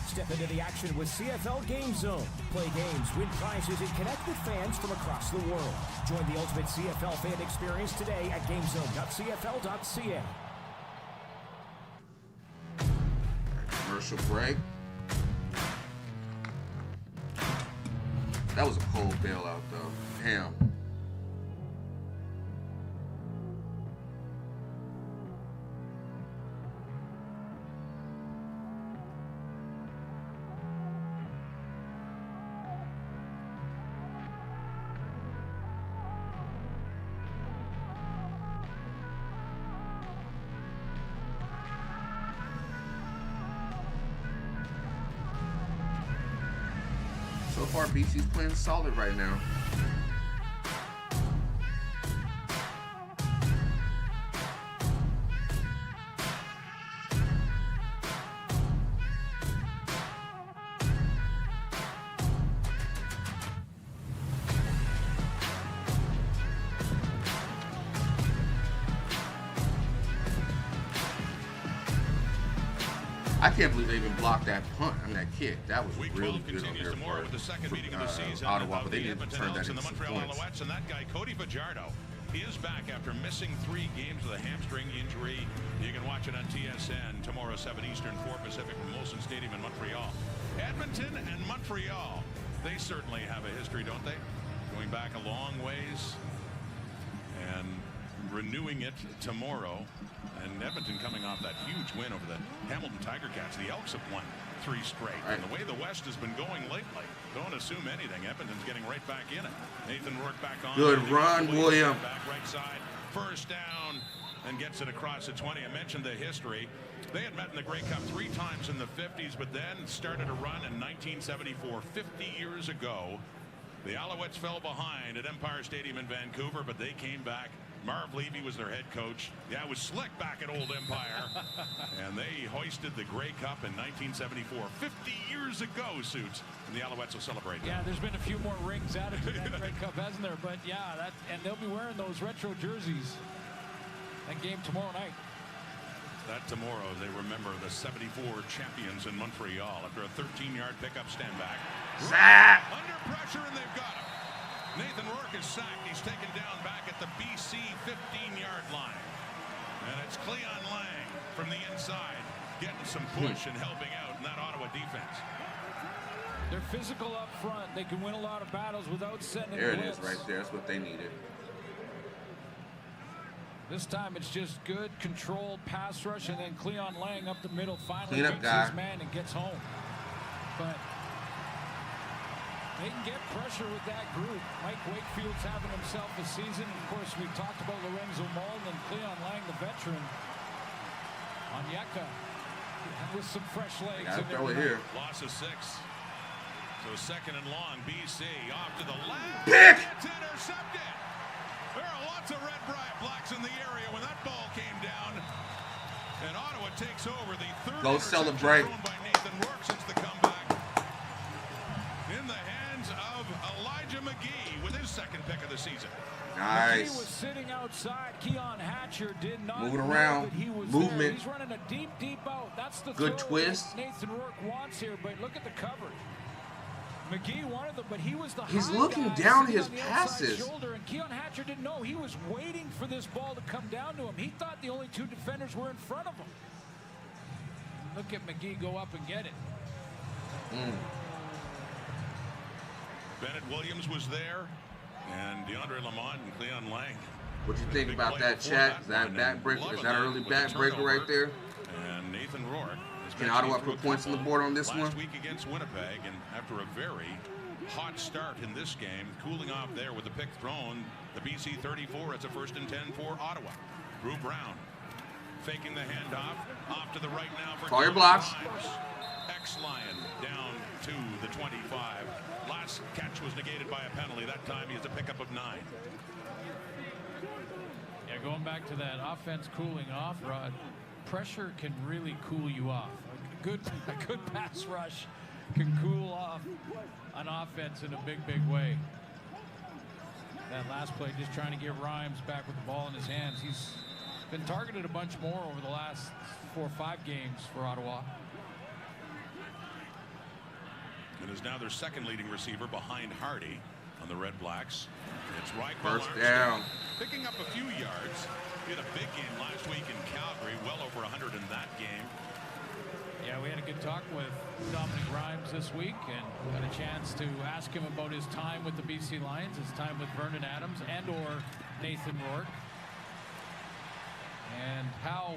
Step into the action with CFL Game Zone. Play games, win prizes, and connect with fans from across the world. Join the ultimate CFL fan experience today at gamezone.cfl.ca. Commercial break. That was a cold bailout, though. Damn. So far, BC's playing solid right now. I can't believe they even blocked that punt. I mean, that kick. That was really good on their part for Ottawa, but they didn't turn that into some points. And that guy, Cody Fajardo, he is back after missing 3 games with a hamstring injury. You can watch it on TSN tomorrow, 7 Eastern, 4 Pacific from Molson Stadium in Montreal. Edmonton and Montreal, they certainly have a history, don't they? Going back a long ways and renewing it tomorrow. And Edmonton coming off that huge win over the Hamilton Tiger Cats. The Elks have won 3 straight. And the way the West has been going lately, don't assume anything. Edmonton's getting right back in it. Nathan Rourke back on. Good run, William. Back right side. First down and gets it across the 20. I mentioned the history. They had met in the Grey Cup 3 times in the 50s, but then started a run in 1974, 50 years ago. The Alouettes fell behind at Empire Stadium in Vancouver, but they came back Marv Levy was their head coach. Yeah, it was slick back at Old Empire. And they hoisted the Grey Cup in 1974. 50 years ago, Suits. And the Alouettes will celebrate. Yeah, there's been a few more rings added to that Grey Cup, hasn't there? But yeah, and they'll be wearing those retro jerseys. That game tomorrow night. That tomorrow, they remember the 74 champions in Montreal after a 13-yard pickup stand back. Sack! Under pressure, and they've got him. Nathan Rourke is sacked. He's taken down back at the BC 15-yard line. And it's Cleon Lang from the inside getting some push and helping out in that Ottawa defense. They're physical up front. They can win a lot of battles without sending There it blitz. is right there. That's what they needed. This time it's just good control pass rush, and then Cleon Lang up the middle finally Clean up beats guy. his man and gets home. But they can get pressure with that group. Mike Wakefield's having himself a season. Of course, we talked about Lorenzo Malden and Cleon Lang, the veteran. Onyeka with some fresh legs. Gotta throw it here. Loss of 6. So second and long, BC off to the left. Pick! It's intercepted. There are lots of red blacks in the area when that ball came down. And Ottawa takes over the third Go interception celebrate. thrown by Nathan Rourke since the comeback. In the hands of Elijah McGee with his second pick of the season. McGee was Nice. sitting outside. Keon Hatcher did not Moving know around. that he was Movement. there. He's running a deep out. That's the Good throw twist. that Nathan Rourke wants here, but look at the coverage. McGee wanted them, but he was the He's high looking guy down sitting his on the outside passes. shoulder, and Keon Hatcher didn't know. He was waiting for this ball to come down to him. He thought the only 2 defenders were in front of him. Look at McGee go up and get it. Bennett Williams was there, and DeAndre Lamont and Cleon Lang. What you think about that, chat? Is that backbreaker? Is that an early backbreaker right there? And Nathan Rourke. Can Ottawa put points on the board on this one? Last week against Winnipeg, and after a very hot start in this game, cooling off there with the pick thrown, the BC 34. It's a 1st and 10 for Ottawa. Drew Brown faking the handoff off to the right now for Call your blocks. X-Lion down to the 25. Last catch was negated by a penalty. That time he has a pickup of 9. Yeah, going back to that offense cooling off, Rod, pressure can really cool you off. A good pass rush can cool off an offense in a big way. That last play, just trying to get Rhymes back with the ball in his hands. He's been targeted a bunch more over the last 4 or 5 games for Ottawa. It is now their second leading receiver behind Hardy on the Red Blacks. It's Reichel First down. picking up a few yards. He had a big game last week in Calgary, well over 100 in that game. Yeah, we had a good talk with Dominic Rhymes this week and got a chance to ask him about his time with the BC Lions, his time with Vernon Adams and/or Nathan Rourke, and how,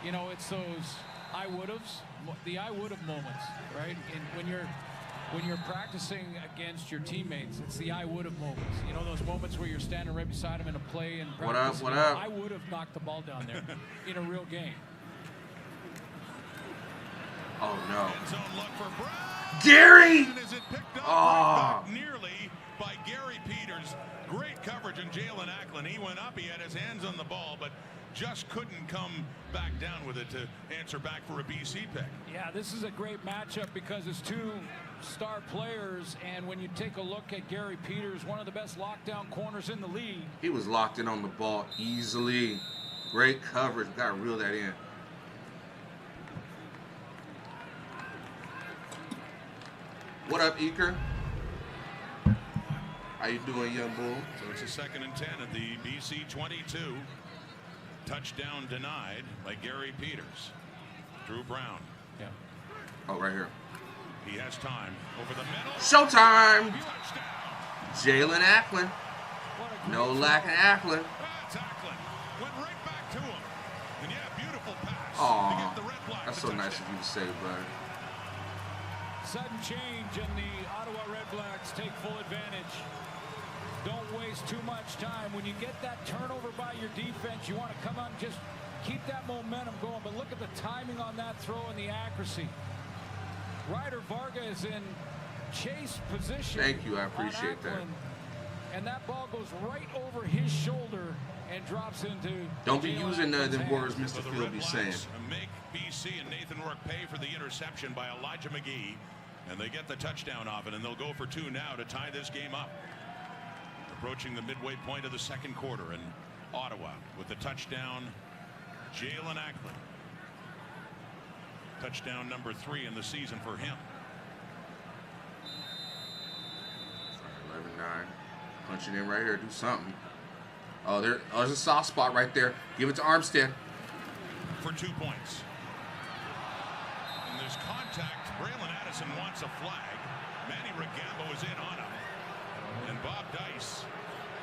you know, it's those I would'ves, the I would've moments, right? And when you're practicing against your teammates, it's the I would've moments. You know, those moments where you're standing right beside them in a play and practice. What up? I would have knocked the ball down there in a real game. Oh no. End zone look for Brown. Gary! And is it picked up Oh. nearly by Gary Peters? Great coverage on Jalen Acklin. He went up, he had his hands on the ball, but just couldn't come back down with it to answer back for a BC pick. Yeah, this is a great matchup because it's 2 star players, and when you take a look at Gary Peters, one of the best lockdown corners in the league. He was locked in on the ball easily. Great coverage. Got to reel that in. What up, Eker? How you doing, young bull? So it's a 2nd and 10 at the BC 22. Touchdown denied by Gary Peters. Drew Brown. Yeah. Oh, right here. He has time over the middle. Showtime! Touchdown. Jalen Acklin. No lack of Acklin. That's Acklin. Went right back to him. And yeah, beautiful pass. Aw, to get the Red Blacks that's a so nice touchdown. of you to say, bud. Sudden change, and the Ottawa Red Blacks take full advantage. Don't waste too much time. When you get that turnover by your defense, you want to come out and just keep that momentum going. But look at the timing on that throw and the accuracy. Ryder Varga is in chase position. Thank you, I appreciate that. and that ball goes right over his shoulder and drops into. Don't be using the words Mr. Field be saying. Make BC and Nathan Rourke pay for the interception by Elijah McGee, and they get the touchdown off it, and they'll go for 2 now to tie this game up. Approaching the midway point of the second quarter, and Ottawa with the touchdown, Jalen Acklin. Touchdown number 3 in the season for him. 11-9. Punch it in right here. Do something. Oh, there's a soft spot right there. Give it to Armstead. For 2 points. And there's contact. Braylon Addison wants a flag. Manny Rigambo is in on him. And Bob Dice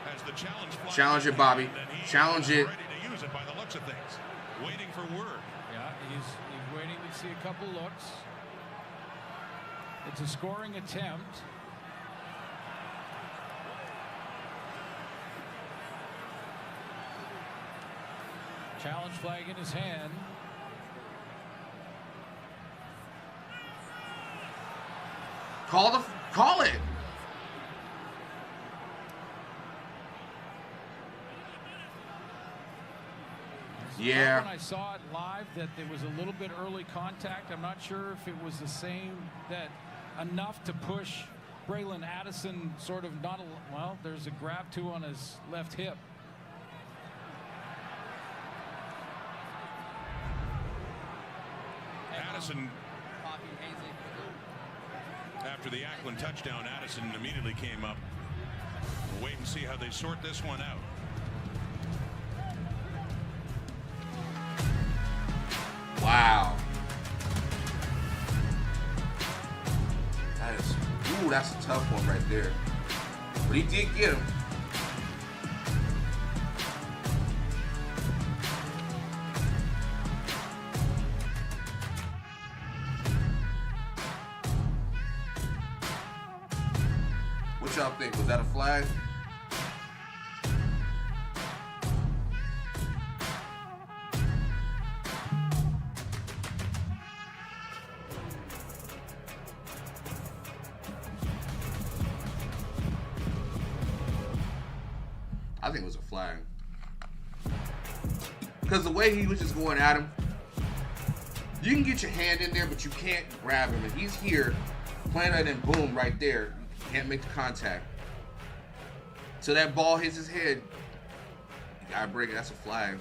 has the challenge flag. Challenge it, Bobby. Challenge it. Ready to use it by the looks of things. Waiting for word. Yeah, he's waiting to see a couple looks. It's a scoring attempt. Challenge flag in his hand. Call it. Yeah. When I saw it live, that there was a little bit early contact. I'm not sure if it was the same, that enough to push Braylon Addison sort of not. Well, there's a grab too on his left hip. Addison, after the Acklin touchdown, Addison immediately came up. We'll wait and see how they sort this one out. Wow. That's a tough one right there. But he did get him. What y'all think? Was that a flag? I think it was a flag. Because the way he was just going at him, you can get your hand in there, but you can't grab him. If he's here, playing it and boom, right there, you can't make the contact. So that ball hits his head, you gotta break it. That's a flag.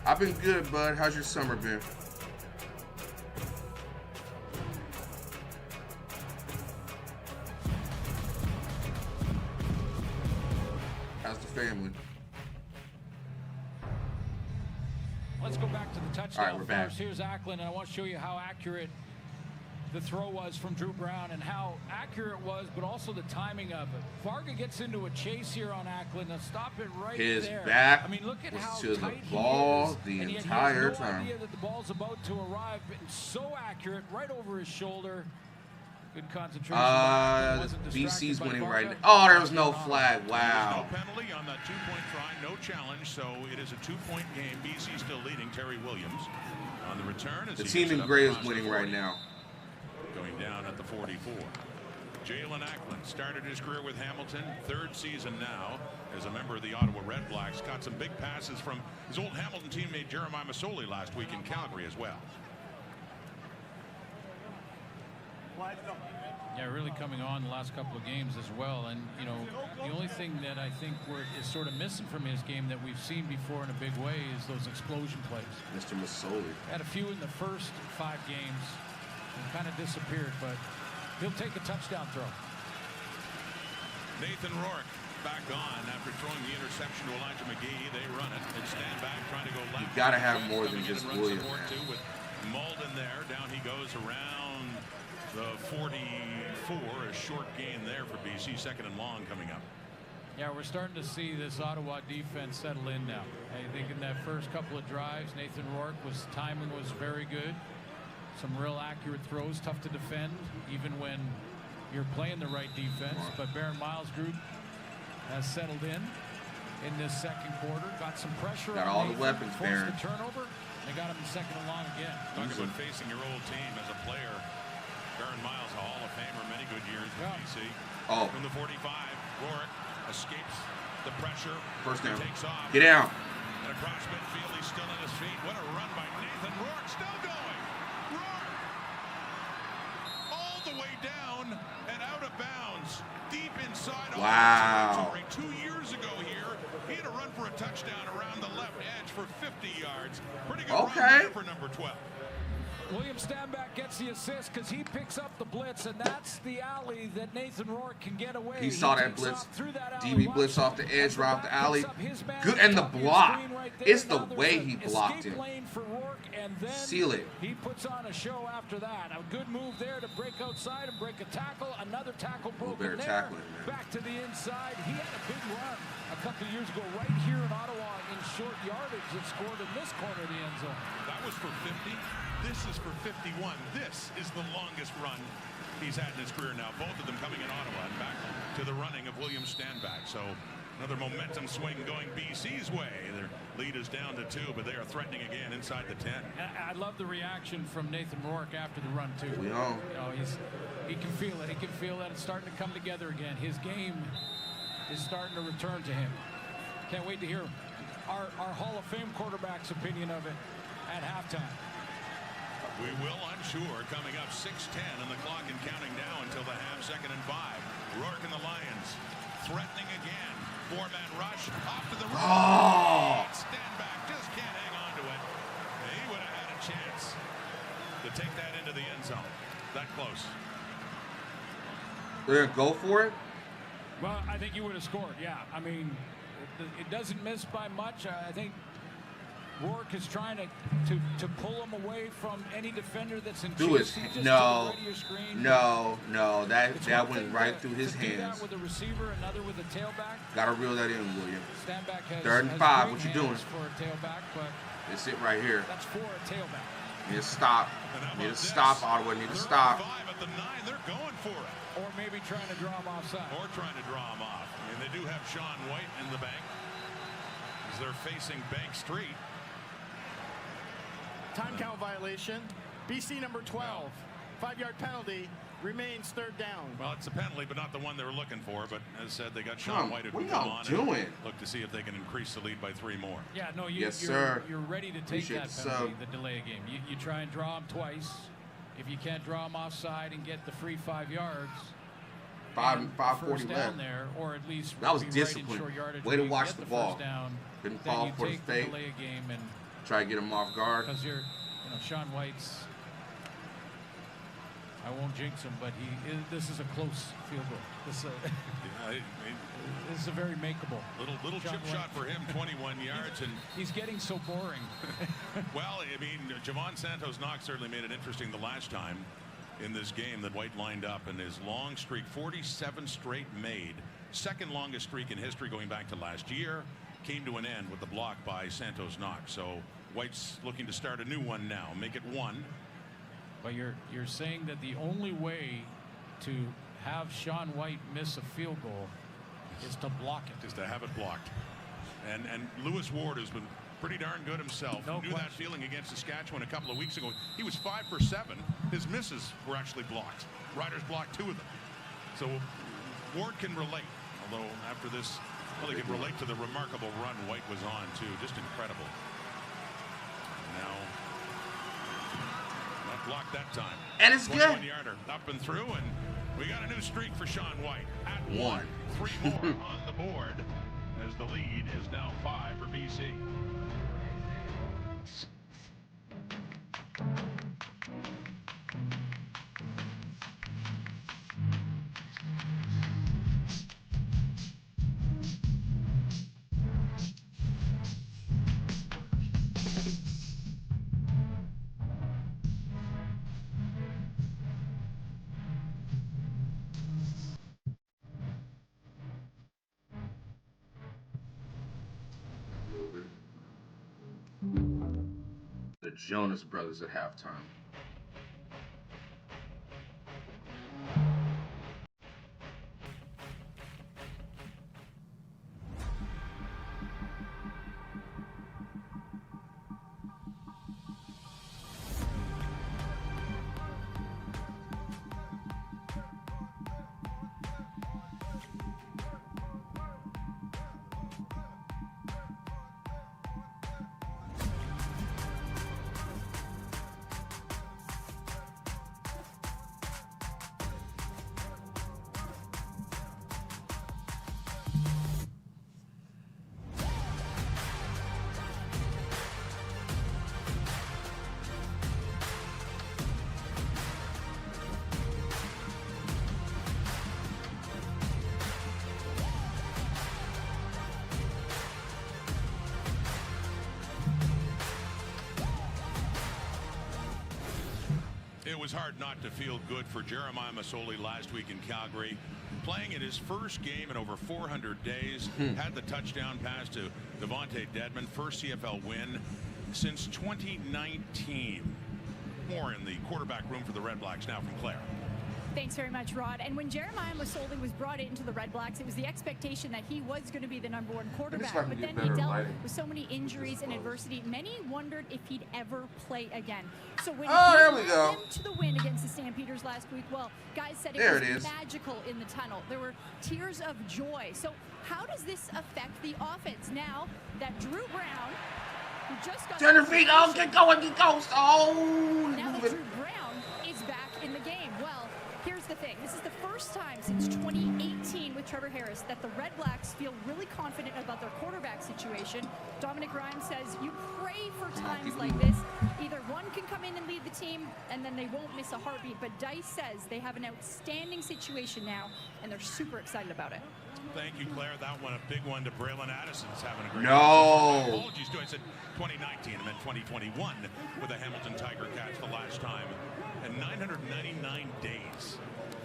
I've been good, bud. How's your summer been? How's the family? Let's go back to the touchdown. All right, we're back. First. Here's Acklin, and I want to show you how accurate the throw was from Drew Brown and how accurate it was, but also the timing of it. Varga gets into a chase here on Acklin. Now stop it right there. His back I mean, look at how to the tight ball he is, the and entire he has no time. idea that the ball's about to arrive, and so accurate, right over his shoulder. Good concentration. BC's winning right now. Oh, there was no flag. Wow. No penalty on that 2-point try, no challenge, so it is a 2-point game. BC still leading. Terry Williams on the return. The team in gray is winning right now. Going down at the 44. Jalen Acklin started his career with Hamilton, 3rd season now as a member of the Ottawa Red Blacks. Got some big passes from his old Hamilton teammate Jeremiah Masoli last week in Calgary as well. Yeah, really coming on the last couple of games as well. And, you know, the only thing that I think is sort of missing from his game that we've seen before in a big way is those explosion plays. Mr. Masoli. Had a few in the first 5 games and kind of disappeared, but he'll take a touchdown throw. Nathan Rourke back on after throwing the interception to Elijah McGee. They run it and stand back trying to go left. You got to have more than just Williams. With Malden there. Down he goes around the 44. A short gain there for BC. 2nd and long coming up. Yeah, we're starting to see this Ottawa defense settle in now. I think in that first couple of drives, Nathan Rourke timing was very good. Some real accurate throws, tough to defend, even when you're playing the right defense. But Baron Miles' group has settled in this second quarter. Got some pressure. Got all the weapons, Baron. The turnover. They got him in second and long again. Talk about facing your old team as a player. Baron Miles, a Hall of Famer, many good years in BC. Oh. From the 45, Rourke escapes the pressure. First down. Takes off. Get down. And across midfield, he's still on his feet. What a run by Nathan Rourke. Still going. Rourke. All the way down and out of bounds. Deep inside all territory. 2 years ago here, he had a run for a touchdown around the left edge for 50 yards. Pretty good run there for number 12. William Stanback gets the assist because he picks up the blitz, and that's the alley that Nathan Rourke can get away. He saw that blitz. DB blitz off the edge, right off the alley. Good, and the block. It's the way he blocked him. Seal it. He puts on a show after that. A good move there to break outside and break a tackle. Another tackle broken there. Back to the inside. He had a big run a couple of years ago right here in Ottawa in short yardage that scored in this corner of the end zone. That was for 50. This is for 51. This is the longest run he's had in his career now. Both of them coming in Ottawa and back to the running of William Stanback. So another momentum swing going BC's way. Their lead is down to 2, but they are threatening again inside the 10. I love the reaction from Nathan Rourke after the run too. We know. You know, he can feel it. He can feel that it's starting to come together again. His game is starting to return to him. Can't wait to hear our Hall of Fame quarterback's opinion of it at halftime. We will, I'm sure, coming up 6:10 on the clock and counting down until the half, 2nd and 5. Rourke and the Lions threatening again. 4-man rush off to the right. Stanback just can't hang on to it. He would have had a chance to take that into the end zone. That close. They're going to go for it? Well, I think you would have scored, yeah. I mean, it doesn't miss by much. I think Rourke is trying to pull him away from any defender that's in chase. No, that went right through his hands. With a receiver, another with a tailback. Gotta reel that in, William. Stanback has 3rd and 5. What you doing? For a tailback, but it's it right here. That's for a tailback. Need to stop. Need to stop, Ottawa. Need to stop. 5 at the 9. They're going for it. Or maybe trying to draw him offside. Or trying to draw him off. I mean, they do have Sean White in the bank as they're facing Bank Street. Time count violation. BC number 12. 5-yard penalty. Remains 3rd down. Well, it's a penalty, but not the one they were looking for. But as said, they got Sean White who what can are come y'all on doing? and look to see if they can increase the lead by 3 more. Yeah, no, yes, sir. You're ready to take that penalty, the delay game. You try and draw him twice. If you can't draw him offside and get the free 5 yards, 5:40 left. There, or at least that was right discipline. Way to watch the ball. Didn't fall for the fake. Game and try to get him off guard. Because Sean White's. I won't jinx him, but this is a close field goal. This is a very makeable. Little chip shot for him, 21 yards, and he's getting so boring. Well, I mean, Javon Santos-Knox certainly made it interesting the last time in this game that White lined up, and his long streak, 47 straight made, 2nd longest streak in history going back to last year, came to an end with the block by Santos-Knox. So White's looking to start a new one now, make it 1. But you're saying that the only way to have Sean White miss a field goal is to block it. Is to have it blocked. And Lewis Ward has been pretty darn good himself. Knew that feeling against Saskatchewan a couple of weeks ago. He was 5 for 7. His misses were actually blocked. Riders blocked 2 of them. So Ward can relate. Although after this, well, he can relate to the remarkable run White was on too. Just incredible. Now, not blocked that time. And it's good. 21-yarder up and through, and we got a new streak for Sean White at 1. 3 more on the board as the lead is now 5 for BC. The Jonas Brothers at halftime. It was hard not to feel good for Jeremiah Masoli last week in Calgary. Playing in his first game in over 400 days. Had the touchdown pass to Devontae Dedmon. First CFL win since 2019. More in the quarterback room for the Red Blacks now from Claire. Thanks very much, Rod. And when Jeremiah Masoli was brought into the Red Blacks, it was the expectation that he was going to be the #1 quarterback. But then he dealt with so many injuries and adversity. Many wondered if he'd ever play again. So when he led them to the win against the Stampeders last week, well, guys said it was magical in the tunnel. There were tears of joy. So how does this affect the offense now that Drew Brown, who just got... Turn your feet, oh, get going, get going. Oh, now that Drew Brown is back in the game. Well, here's the thing. This is the first time since 2018 with Trevor Harris that the Red Blacks feel really confident about their quarterback situation. Dominic Rhymes says you pray for times like this. Either one can come in and lead the team, and then they won't miss a heartbeat. But Dice says they have an outstanding situation now, and they're super excited about it. Thank you, Claire. That one, a big one to Braylon Addison's having a great No. Apologies to I said 2019. I meant 2021 with the Hamilton Tiger Cats the last time. And 999 days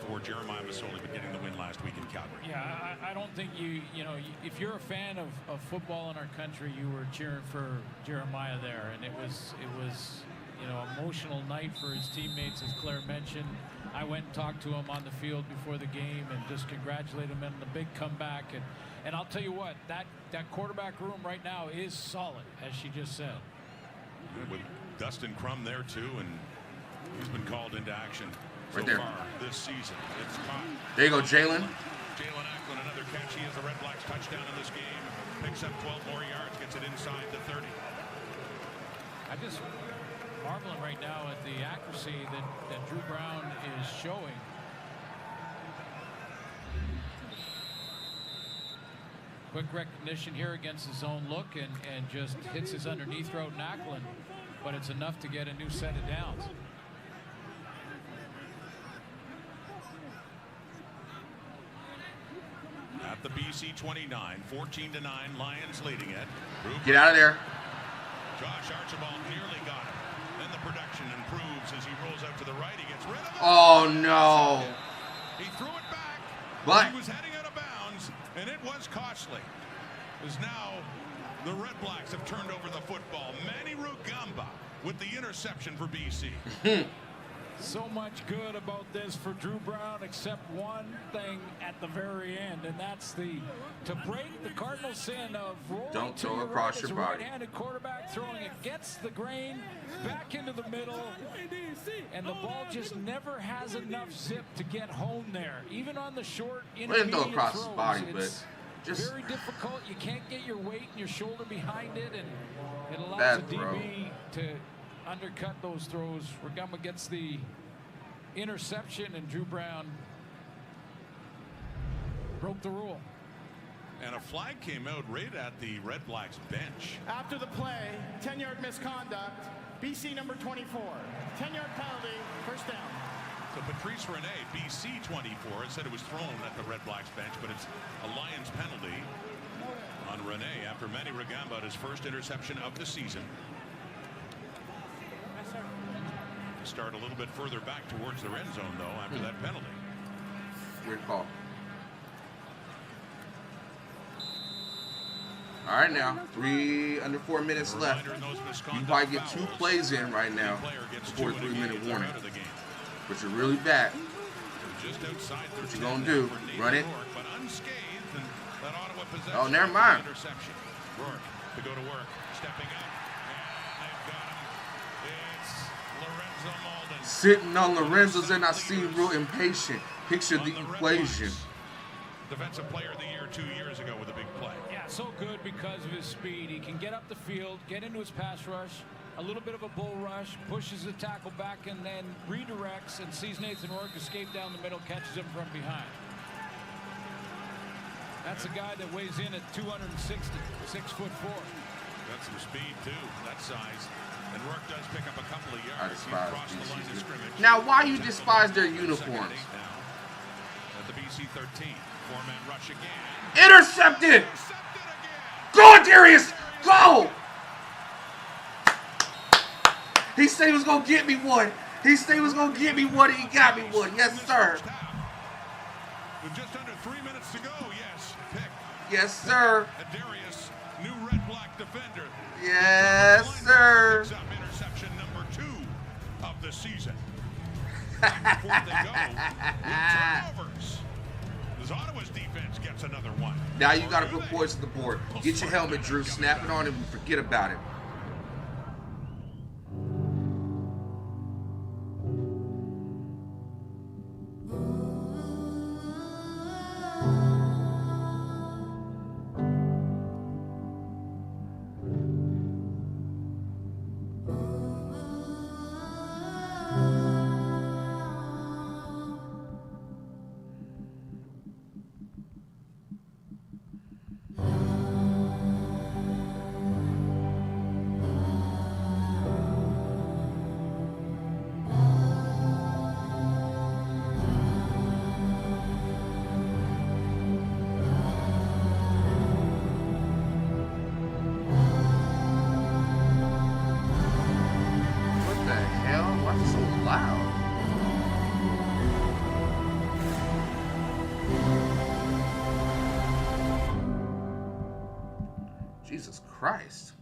for Jeremiah Masoli getting the win last week in Calgary. Yeah, I don't think you know, if you're a fan of football in our country, you were cheering for Jeremiah there. And it was you know, emotional night for his teammates, as Claire mentioned. I went and talked to him on the field before the game and just congratulated him on the big comeback. And I'll tell you what, that quarterback room right now is solid, as she just said. With Dustin Crum there too, and he's been called into action so far this season. It's caught. There you go, Jalen. Jalen Acklin, another catch. He has the Red Blacks touchdown in this game. Picks up 12 more yards, gets it inside the 30. I just marveling right now at the accuracy that Drew Brown is showing. Quick recognition here against his own look and just hits his underneath route Acklin, but it's enough to get a new set of downs. At the BC 29, 14-9, Lions leading it. Get out of there. Josh Archibald nearly got him. Then the production improves as he rolls out to the right. He gets rid of it. Oh, no. He threw it back. But he was heading out of bounds, and it was costly. As now the Red Blacks have turned over the football. Manny Rugamba with the interception for BC. So much good about this for Drew Brown, except one thing at the very end, and that's to break the cardinal sin of rolling to your right as a right-handed quarterback, throwing it gets the grain back into the middle, and the ball just never has enough zip to get home there. Even on the short intermediate throws, across his body, it's just very difficult. You can't get your weight and your shoulder behind it, and it allows the DB to undercut those throws. Rugamba gets the interception, and Drew Brown broke the rule. And a flag came out right at the Red Blacks bench. After the play, 10-yard misconduct, BC number 24. 10-yard penalty, first down. So Patrice Rene, BC 24, said it was thrown at the Red Blacks bench, but it's a Lions penalty on Rene after Manny Rugamba had his first interception of the season. Start a little bit further back towards the red zone, though, after that penalty. Weird call. All right, now, under 4 minutes left. You probably get 2 plays in right now before the 3-minute warning, which are really bad. What you gonna do? Run it? Oh, never mind. Rourke to go to work, stepping up. Sitting on Lorenzo's, and I seem real impatient. Picture the equation. Defensive player of the year 2 years ago with a big play. Yeah, so good because of his speed. He can get up the field, get into his pass rush, a little bit of a bull rush, pushes the tackle back, and then redirects and sees Nathan Rourke escape down the middle, catches him from behind. That's a guy that weighs in at 260, 6'4". Got some speed too, that size. And Rourke does pick up a couple of yards. I despise the line of scrimmage. Now, why you despise their uniforms? At the BC 13, 4-man rush again. Intercepted! Go, Darius! Go! He said he was going to get me one. He said he was going to give me one. He got me one. Yes, sir. With just under 3 minutes to go, yes, pick. Yes, sir. Darius, new red-black defender. Yes, sir. Interception number 2 of the season. Back and forth they go with turnovers. As Ottawa's defense gets another one. Now you got to put points on the board. Get your helmet, Drew. Snap it on and forget about it. Jesus Christ.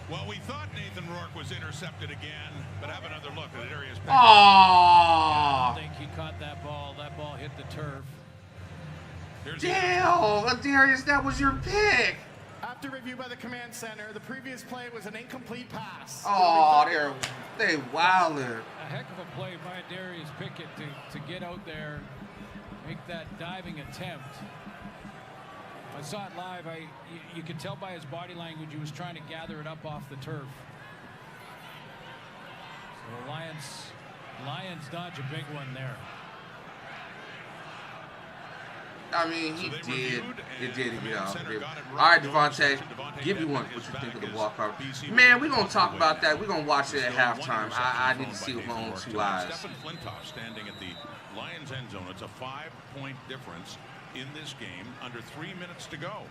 Well, we thought Nathan Rourke was intercepted again, but have another look at Darius. Oh! I don't think he caught that ball. That ball hit the turf. Damn, Darius, that was your pick. After review by the command center, the previous play was an incomplete pass. Oh, they wilded. A heck of a play by Darius Pickett to get out there, make that diving attempt. I saw it live. You could tell by his body language he was trying to gather it up off the turf. So the Lions dodge a big one there. I mean, he did. It did, you know. All right, Devontae, give me one. What you think of the walk-off? Man, we're going to talk about that. We're going to watch it at halftime. I need to see it with my own 2 eyes. Stephen Flintoff standing at the Lions end zone. It's a 5-point difference in this game. Under 3 minutes to go.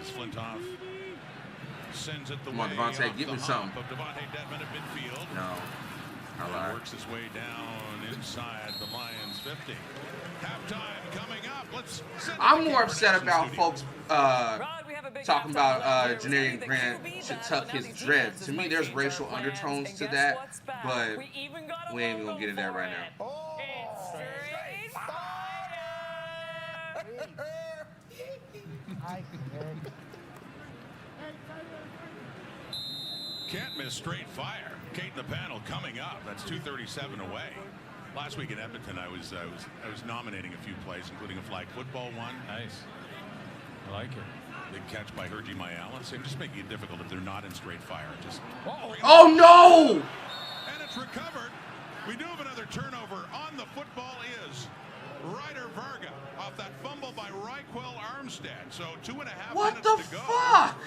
As Flintoff sends it the way. Come on, Devontae, give me something. Of Devontae Dedmon at midfield. No. All right. Works his way down inside the Lions 50. Halftime coming up. I'm more upset about folks talking about Janarian Grant should tuck his dreads. To me, there's racial undertones to that, but we ain't even gonna get into that right now. Can't miss straight fire. Kate in the panel coming up. That's 2:37 away. Last week in Edmonton, I was nominating a few plays, including a flag football one. Nice. I like it. Big catch by Hergy Mayala. So just making it difficult if they're not in straight fire. Just oh no! And it's recovered. We do have another turnover on the football is Ryder Varga off that fumble by Ryquell Armstead. So 2.5 what minutes the to go. Fuck?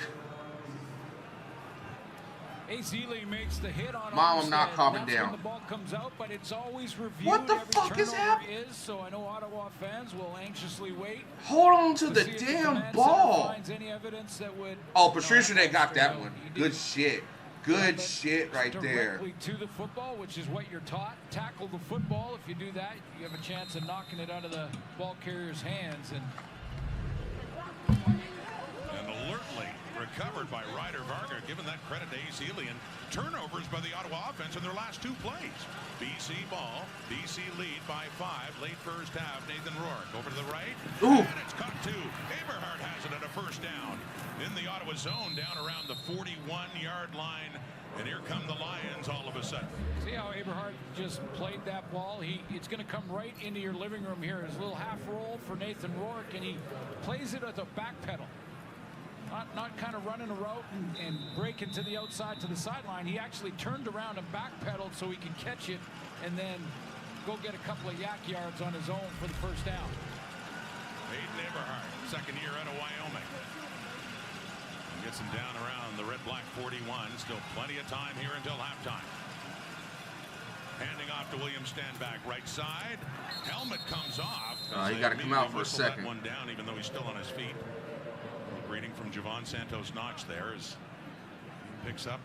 Azili makes the hit on Mom, I'm not Armstead. calming That's down. when the ball comes out, but it's always reviewed. What the every fuck is happening? So I know Ottawa fans will anxiously wait. Hold on to the damn ball. Any evidence that would, oh, Patricia, they got that one. Good shit. Good shit right there. Directly to the football, which is what you're taught. Tackle the football. If you do that, you have a chance of knocking it out of the ball carrier's hands. And alertly recovered by Ryder Varga, giving that credit to Ace Ely. And turnovers by the Ottawa offense in their last 2 plays. BC ball. BC lead by 5. Late first half. Nathan Rourke over to the right. Ooh. And it's caught to Eberhardt has it at a first down in the Ottawa zone down around the 41-yard line. And here come the Lions all of a sudden. See how Eberhardt just played that ball? It's going to come right into your living room here. His little half roll for Nathan Rourke, and he plays it at the back pedal. Not kind of running a route and breaking to the outside to the sideline. He actually turned around and backpedaled so he could catch it and then go get a couple of yak yards on his own for the first down. Hayden Eberhardt, second year out of Wyoming. Gets him down around the red-black 41. Still plenty of time here until halftime. Handing off to William Stanback, right side. Helmet comes off. He got to come out for a second. That one down, even though he's still on his feet. A greeting from Javon Santos-Knox there as he picks up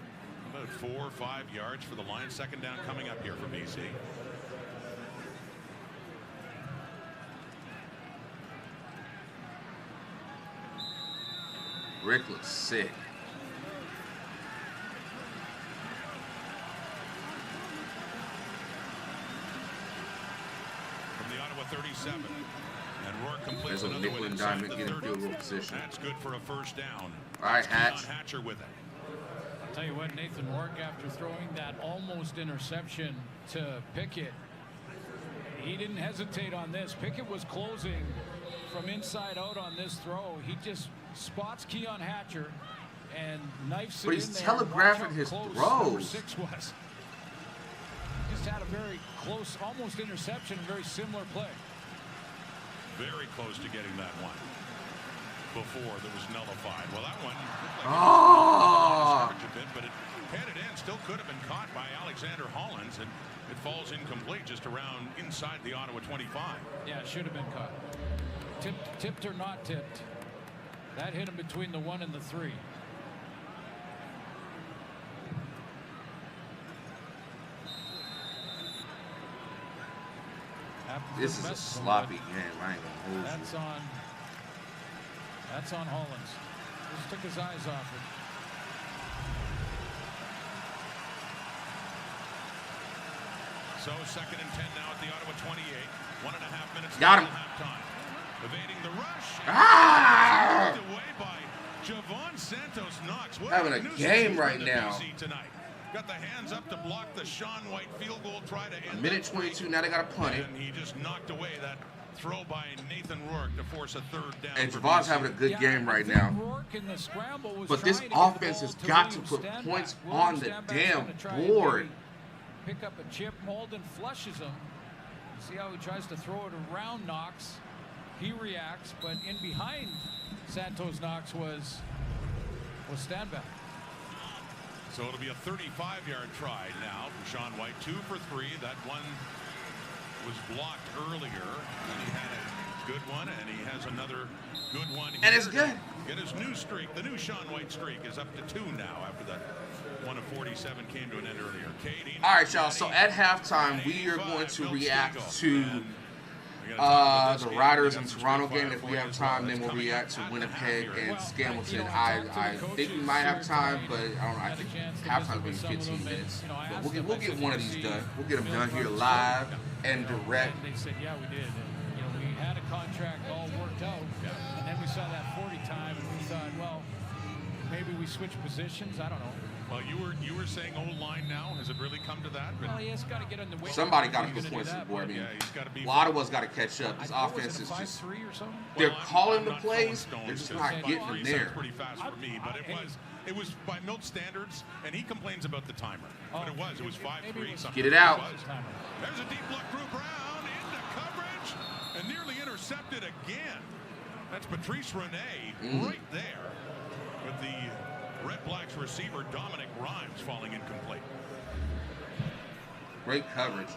about 4 or 5 yards for the Lions. Second down coming up here for BC. Rick looks sick. From the Ottawa 37. And Rourke completes There's a another nickel one and inside diamond the getting 30. field goal position. That's good for a first down. All right, Hatch. Hatcher with it. I'll tell you what, Nathan Rourke, after throwing that almost interception to Pickett, he didn't hesitate on this. Pickett was closing from inside out on this throw. He just spots Keon Hatcher and knifes it in there. But he's telegraphing his Number throws. 6 was. Just had a very close, almost interception, very similar play. Very close to getting that one before that was nullified. Well, that one looked like a bit, but it headed in. Still could have been caught by Alexander Hollins, and it falls incomplete just around inside the Ottawa 25. Yeah, it should have been caught. Tipped or not tipped. That hit him between the 1 and the 3. This is a sloppy game. I ain't gonna hold you. That's on Hollins. Just took his eyes off it. So 2nd and 10 now at the Ottawa 28. 1.5 minutes Got him. Halftime. Evading the rush. Ah! Away by Javon Santos-Knox. Having a game right now. Tonight. Got the hands up to block the Sean White field goal. Try to end. 1:22. Now they got to punt it. And he just knocked away that throw by Nathan Rourke to force a 3rd down. And Javon's having a good game right now. But this offense has got to put points on the damn board. Pick up a chip. Molden flushes him. See how he tries to throw it around Knox. He reacts, but in behind Santos-Knox was Stanback. So it'll be a 35-yard try now for Sean White. 2 for 3. That one was blocked earlier, and he had a good one, and he has another good one here. And it's good. Get his new streak. The new Sean White streak is up to 2 now after that one of 47 came to an end earlier. Katie, all right, y'all. So at halftime, we are going to react to the Riders and Toronto game. If we have time, then we'll react to Winnipeg and Scamilton. I think we might have time, but I don't know. I think halftime will be 15 minutes. But we'll get one of these done. We'll get them done here live and direct. And they said, yeah, we did. And, we had a contract all worked out, and then we saw that 40 time, and we thought, well, maybe we switch positions. I don't know. Well, you were saying O-line now. Has it really come to that? Well, he has got to get on the way. Somebody got to put points on the board. I mean, Ottawa's got to catch up. This offense is just. They're calling the plays. They're just not getting them there. Pretty fast for me, but it was by Milt standards, and he complains about the timer. But it was 5-3. Get it out. There's a deep look through Brown into coverage and nearly intercepted again. That's Patrice Rene right there with the Red Blacks receiver Dominic Rhymes falling incomplete. Great coverage.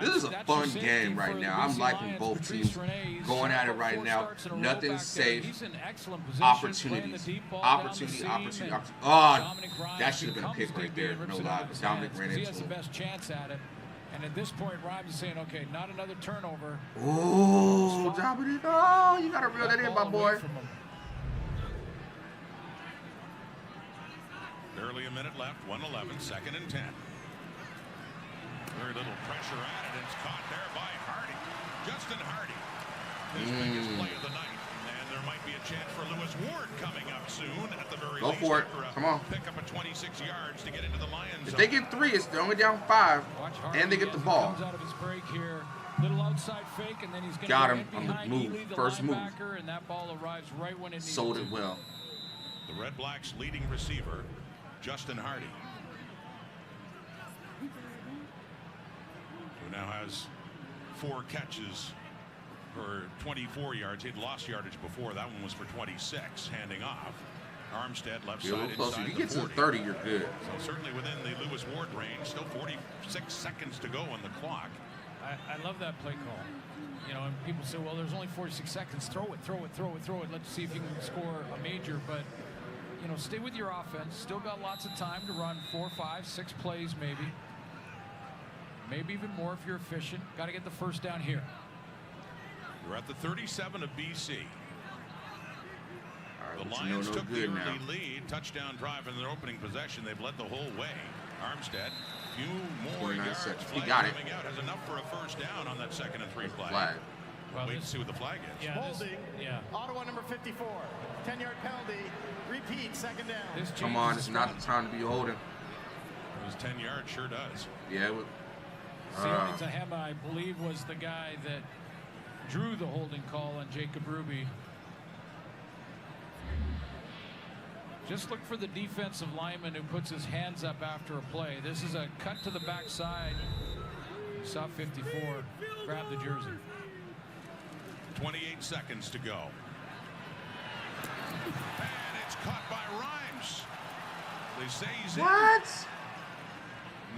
This is a fun game right now. I'm liking both teams going at it right now. Nothing's safe. Opportunities. Opportunity. Oh, that should have been a pick right there. No lie. Dominic ran into him. Best chance at it. And at this point, Rhymes is saying, okay, not another turnover. Oh, Dominic. Oh, you got to reel that in, my boy. Barely a minute left. 1:11. 2nd and 10. Very little pressure at it. It's caught there by Hardy. Justin Hardy. His biggest play of the night. And there might be a chance for Lewis Ward coming up soon at the very least. Go for it. Come on. Pick up a 26 yards to get into the Lions. If they get 3, it's they're only down 5. And they get the ball. Comes out of his break here. Little outside fake, and then he's going to got get him on behind the move. Ely, the First move. And that ball arrives right when it needs Sold it to. well. The Red Blacks' leading receiver, Justin Hardy, who now has 4 catches for 24 yards. He'd lost yardage before. That one was for 26. Handing off. Armstead left You're a side little closer. inside If you get the to 40. the 30, you're good. So certainly within the Lewis Ward range. Still 46 seconds to go on the clock. I love that play call. You know, and people say, well, there's only 46 seconds. Throw it, throw it, throw it, throw it. Let's see if you can score a major. But, you know, stay with your offense. Still got lots of time to run 4, 5, 6 plays maybe. Maybe even more if you're efficient. Got to get the first down here. We're at the 37 of BC. Right, the Lions took the early now. lead. Touchdown drive in their opening possession. They've led the whole way. Armstead, few more 29 yards. seconds. He Flag got it. coming out has enough for a first down on that 2nd and 3 play. Flag. Well, Wait to see what the flag is. Yeah, Holding. yeah. Ottawa number 54. 10-yard penalty. Repeat. 2nd down. Come on, it's not the time to be holding. It was 10 yards. Sure does. Yeah. It was, Sione Tahema, I believe, was the guy that drew the holding call on Jacob Ruby. Just look for the defensive lineman who puts his hands up after a play. This is a cut to the backside. Saw 54. Grab the jersey. 28 seconds to go. And it's caught by Rhymes. They say he's in. what?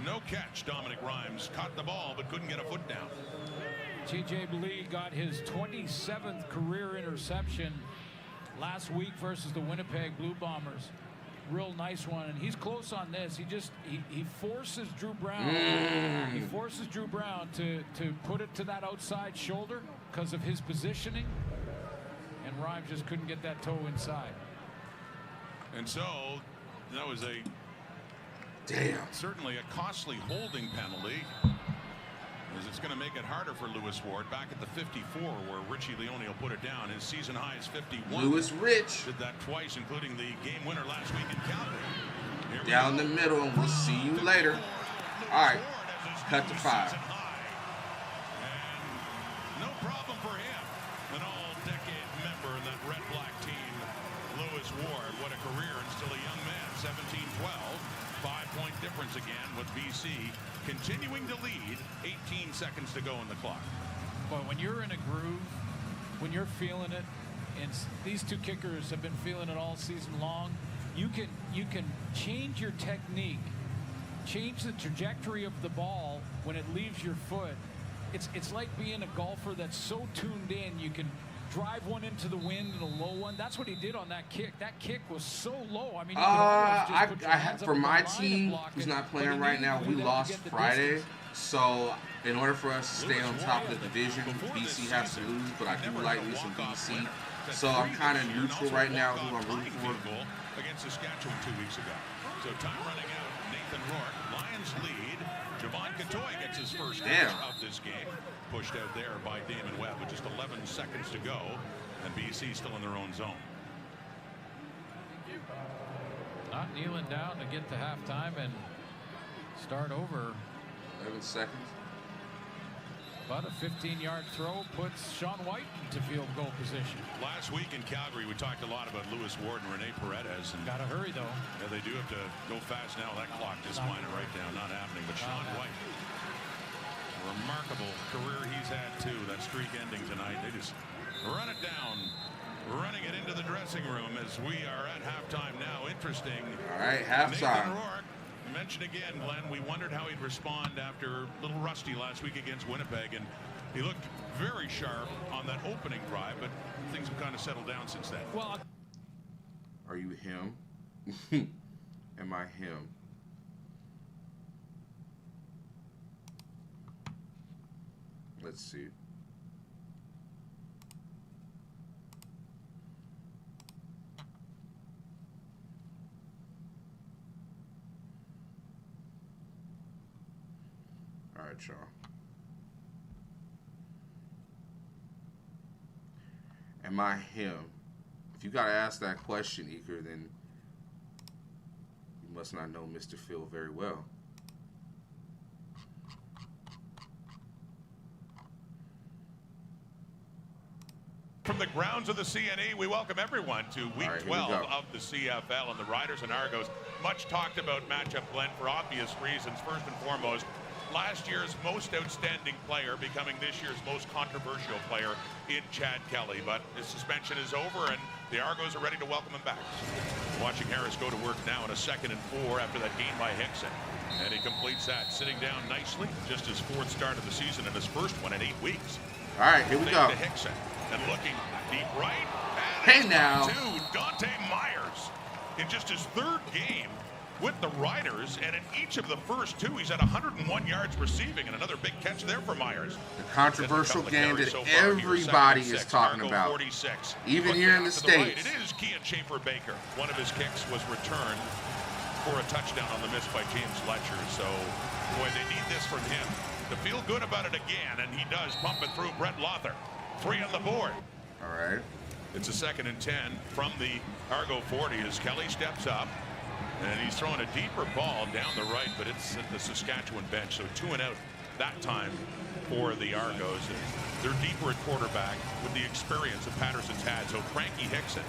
No catch. Dominic Rhymes caught the ball but couldn't get a foot down. TJ Lee got his 27th career interception last week versus the Winnipeg Blue Bombers. Real nice one, and he's close on this. He forces Drew Brown. He forces Drew Brown to put it to that outside shoulder because of his positioning, and Rhymes just couldn't get that toe inside. And so that was certainly a costly holding penalty, as it's going to make it harder for Lewis Ward back at the 54, where Richie Leone will put it down. His season high is 51. Lewis Rich did that twice, including the game winner last week in Calgary. down the middle, and we'll see you later. All right, cut to 5. No problem for him. An all-decade member in that red-black team, Lewis Ward. What a career, and still a young man. 17-12, 5-point difference again with BC continuing to lead. 18 seconds to go on the clock. But when you're in a groove, when you're feeling it, and these two kickers have been feeling it all season long, you can change your technique, change the trajectory of the ball when it leaves your foot. It's like being a golfer that's so tuned in, you can drive one into the wind and a low one. That's what he did on that kick. That kick was so low. I mean, you could almost just put your hands up for on the my line and team block who's it, not but playing you right need now, to we do that to lost get the Friday. distance. So in order for us to stay on top of the division, BC has to lose, but I do like losing BC. So I'm kind of neutral right now who I'm rooting for. Against Saskatchewan 2 weeks ago. So time running out. Nathan Rourke, Lions lead. Javon Catoy gets his first catch of this game. Pushed out there by Damon Webb with just 11 seconds to go. And BC still in their own zone. Not kneeling down to get to halftime and start over. 11 seconds. But a 15-yard throw puts Sean White into field goal position. Last week in Calgary, we talked a lot about Lewis Ward and Rene Paredes. And got to hurry, though. Yeah, they do have to go fast now. That clock just wind it right down. Not happening. But Sean White, remarkable career he's had, too. That streak ending tonight. They just run it down, running it into the dressing room as we are at halftime now. Interesting. All right, halftime. Nathan Rourke, mentioned again, Glenn, we wondered how he'd respond after a little rusty last week against Winnipeg, and he looked very sharp on that opening drive, but things have kind of settled down since then. Well, are you him? Am I him? Let's see. All right, y'all. Am I him? If you gotta ask that question, Eker, then you must not know Mr. Phil very well. From the grounds of the CNE, we welcome everyone to Week 12 of the CFL, and the Riders and Argos. Much talked about matchup, Glenn, for obvious reasons. First and foremost, last year's most outstanding player becoming this year's most controversial player in Chad Kelly. But his suspension is over, and the Argos are ready to welcome him back. Watching Harris go to work now in a 2nd and 4 after that gain by Hickson. And he completes that, sitting down nicely. Just his 4th start of the season and his first one in 8 weeks. All right, here we go. To Hickson. And looking deep right. And hey now. To Dante Myers in just his 3rd game with the Riders, and in each of the first 2, he's at 101 yards receiving, and another big catch there for Myers. The controversial game that everybody is talking about, 46. even here in the States. It is Kian Schaefer-Baker. One of his kicks was returned for a touchdown on the miss by James Letcher. So, boy, they need this from him to feel good about it again, and he does pump it through. Brett Lothar. 3 on the board. All right. It's a 2nd and 10 from the Argo 40 as Kelly steps up. And he's throwing a deeper ball down the right, but it's at the Saskatchewan bench. So 2 and out that time for the Argos. And they're deeper at quarterback with the experience that Patterson's had. So Frankie Hickson.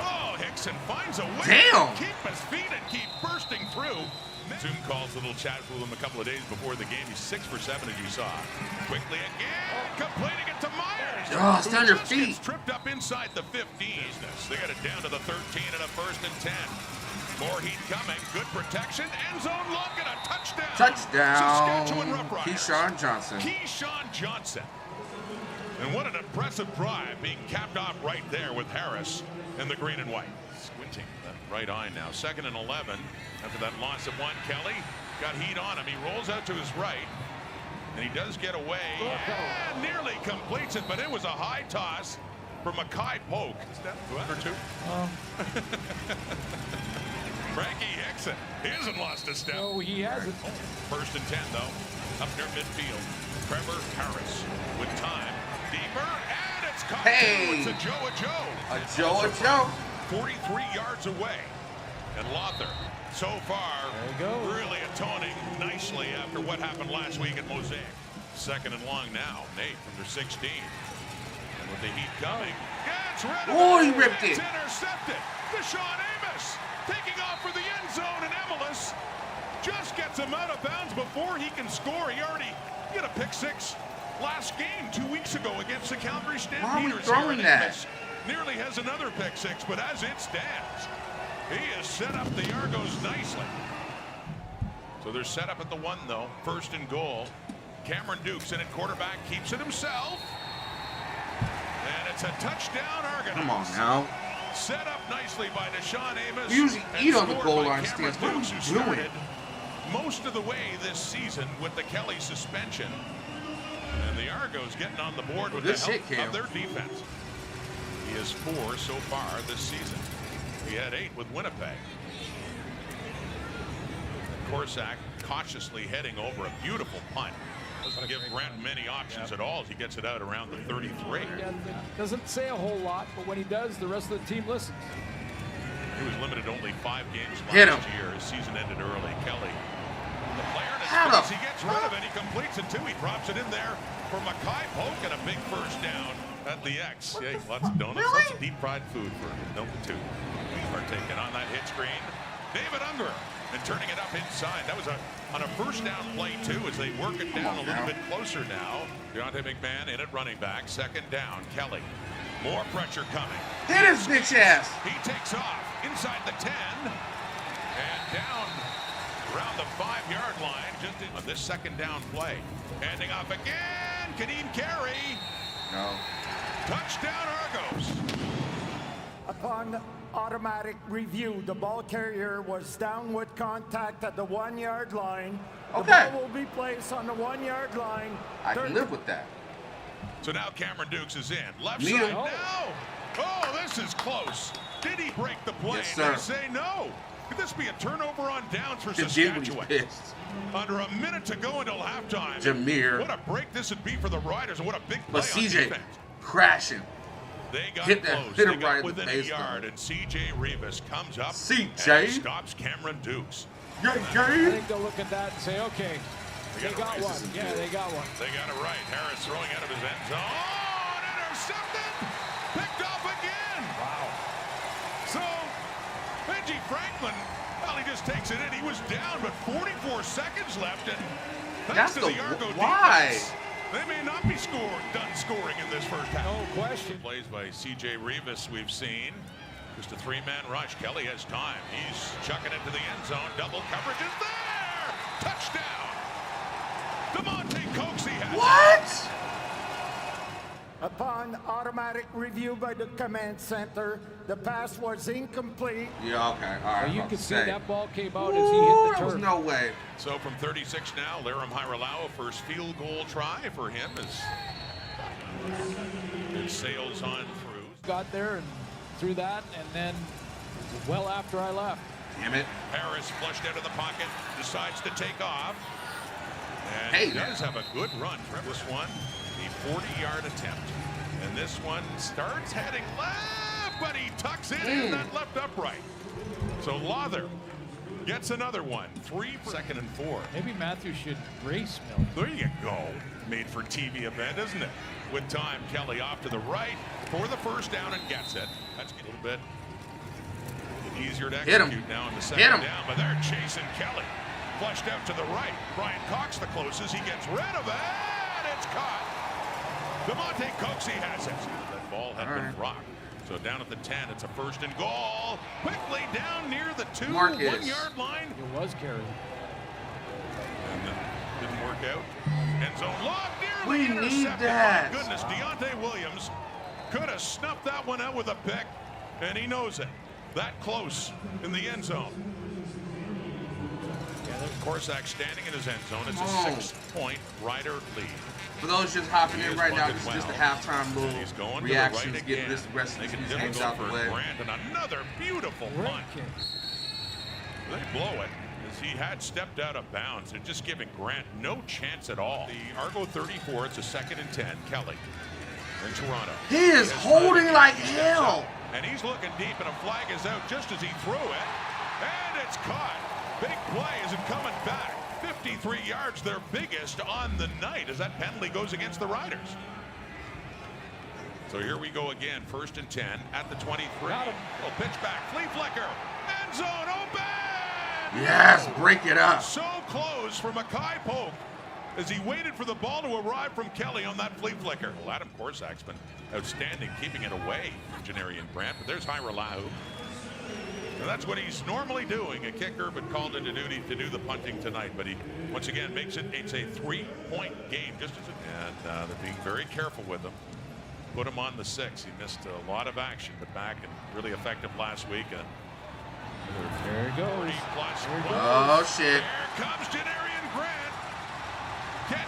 Oh, Hickson finds a way to keep his feet and keep bursting through. Zoom calls, a little chat with him a couple of days before the game. He's 6 for 7, as you saw. Quickly again, completing it to Myers. Oh, it's down your feet. Tripped up inside the 15. They got it down to the 13 and a 1st and 10. More heat coming. Good protection. End zone look and a touchdown. Saskatchewan Roughriders. Keyshawn Johnson. Keyshawn Johnson. And what an impressive drive being capped off right there with Harris in the green and white. Squinting that right eye now. 2nd and 11. After that loss of 1, Kelly got heat on him. He rolls out to his right. And he does get away. And nearly completes it, but it was a high toss for Mackay Polk. Step 1 or 2. Frankie Hickson. He hasn't lost a step. No, he hasn't. 1st and 10, though. Up near midfield. Trevor Harris with time. Deeper, and it's caught. It's a Joe. 43 yards away. And Lothar, so far, really atoning nicely after what happened last week at Mosaic. 2nd and long now. Nate from their 16. And with the heat coming, gets rid of it. Oh, he ripped it. It's intercepted. Deshaun Amos taking off for the end zone, and Emelis just gets him out of bounds before he can score. He already got a pick 6 last game 2 weeks ago against the Calgary Stampeders. Why are we throwing that? Nearly has another pick 6, but as it stands, he has set up the Argos nicely. So they're set up at the 1, though. 1st and goal. Cameron Dukes in at quarterback, keeps it himself. And it's a touchdown, Argonauts. Come on now. Set up nicely by Deshaun Amos. We usually eat on the goal line stance. What are you doing? Most of the way this season with the Kelly suspension. And the Argos getting on the board with the help of their defense. He has 4 so far this season. He had 8 with Winnipeg. Corsack cautiously heading over a beautiful punt. Doesn't give Grant many options at all as he gets it out around the 33. Yeah, doesn't say a whole lot, but when he does, the rest of the team listens. He was limited to only 5 games last year. His season ended early. Kelly, the player in his face, he gets rid of it. He completes it too. He drops it in there for Mackay Polk and a big 1st down at the X. Yeah, lots of donuts, lots of deep fried food for number 2. Partaking on that hit screen. David Unger and turning it up inside. That was on a 1st down play too as they work it down a little bit closer now. Deontay McMahon in at running back. 2nd down. Kelly. More pressure coming. Hit his bitch ass. He takes off inside the 10 and down around the 5-yard line just on this 2nd down play. Handing off again. Kadeem Carey. No. Touchdown Argos. Upon automatic review, the ball carrier was down with contact at the 1-yard line. The ball will be placed on the 1-yard line. I can live with that. So now Cameron Dukes is in. Left side now. Oh, this is close. Did he break the play? Yes, sir. They say no. Could this be a turnover on downs for Saskatchewan? Under a minute to go until halftime. Jameer. What a break this would be for the Riders, and what a big play But on CJ defense. crashing. They got Hit close. him They got right in the within a face, yard, though. and CJ Rivas comes up CJ? and stops Cameron Dukes. I think they'll look at that and say, okay, they got one. Yeah, they got one. They got it right. Harris throwing out of his end zone. Oh, and intercepted. Picked off again. Wow. So, Benji Franklin, well, he just takes it in. He was down, but 44 seconds left, and thanks to the Argo defense, they may not be done scoring in this first half. No question. Plays by CJ Rivas we've seen. Just a three-man rush. Kelly has time. He's chucking it to the end zone. Double coverage is there. Touchdown. DeMonte Coxie has What? Upon automatic review by the command center, the pass was incomplete. Yeah, okay. All right. Well, you can see say. that ball came out as he hit the turf. There was no way. So from 36 now, Laram Hiralawa, first field goal try for him as it sails on through. Got there and threw that, and then well after I left. Damn it. Harris flushed out of the pocket, decides to take off. And Hey, he does have a good run. This one, the 40-yard attempt. And this one starts heading left, but he tucks it in that left upright. So Lawther gets another one. 3 for 2nd and 4. Maybe Matthew should race Mill. There you go. Made for TV event, isn't it? With time, Kelly off to the right for the first down and gets it. That's a little bit easier to execute now in the second down, but they're chasing Kelly. Flushed out to the right. Brian Cox the closest. He gets rid of it. It's caught. DeMonte Coxie has it. That ball had been rocked. So down at the 10, it's a 1st and goal. Quickly down near the 1-yard line. It was carried. And didn't work out. End zone lock, We nearly need intercepted. that. My goodness, Deontay Williams could have snuffed that one out with a pick, and he knows it. That close in the end zone. Corsack standing in his end zone. It's a 6-point Rider lead. For those just hopping in right now, this is just a halftime little He's going reactions, to the right getting again. this rest of Making these games difficult out the for way. Grant, and another beautiful punt. They blow it as he had stepped out of bounds. They're just giving Grant no chance at all. The Argo 34, it's a 2nd and 10. Kelly in Toronto. He is holding like hell. And he's looking deep, and a flag is out just as he threw it. And it's caught. Big play as it coming back. 53 yards, their biggest on the night, as that penalty goes against the Riders. So here we go again, 1st and 10 at the 23. Little pitch back, flea flicker, end zone open! Yes, break it up. So close for Makai Polk as he waited for the ball to arrive from Kelly on that flea flicker. Well, Adam Corsack's been outstanding, keeping it away from Janarian Brandt, but there's Hiralawa. And that's what he's normally doing, a kicker, but called into duty to do the punting tonight. But he, once again, makes it, it's a 3-point game. Just as and they're being very careful with him. Put him on the 6. He missed a lot of action, but back and really effective last week. There it goes. 40 plus. Oh, shit. There comes Janarian Grant.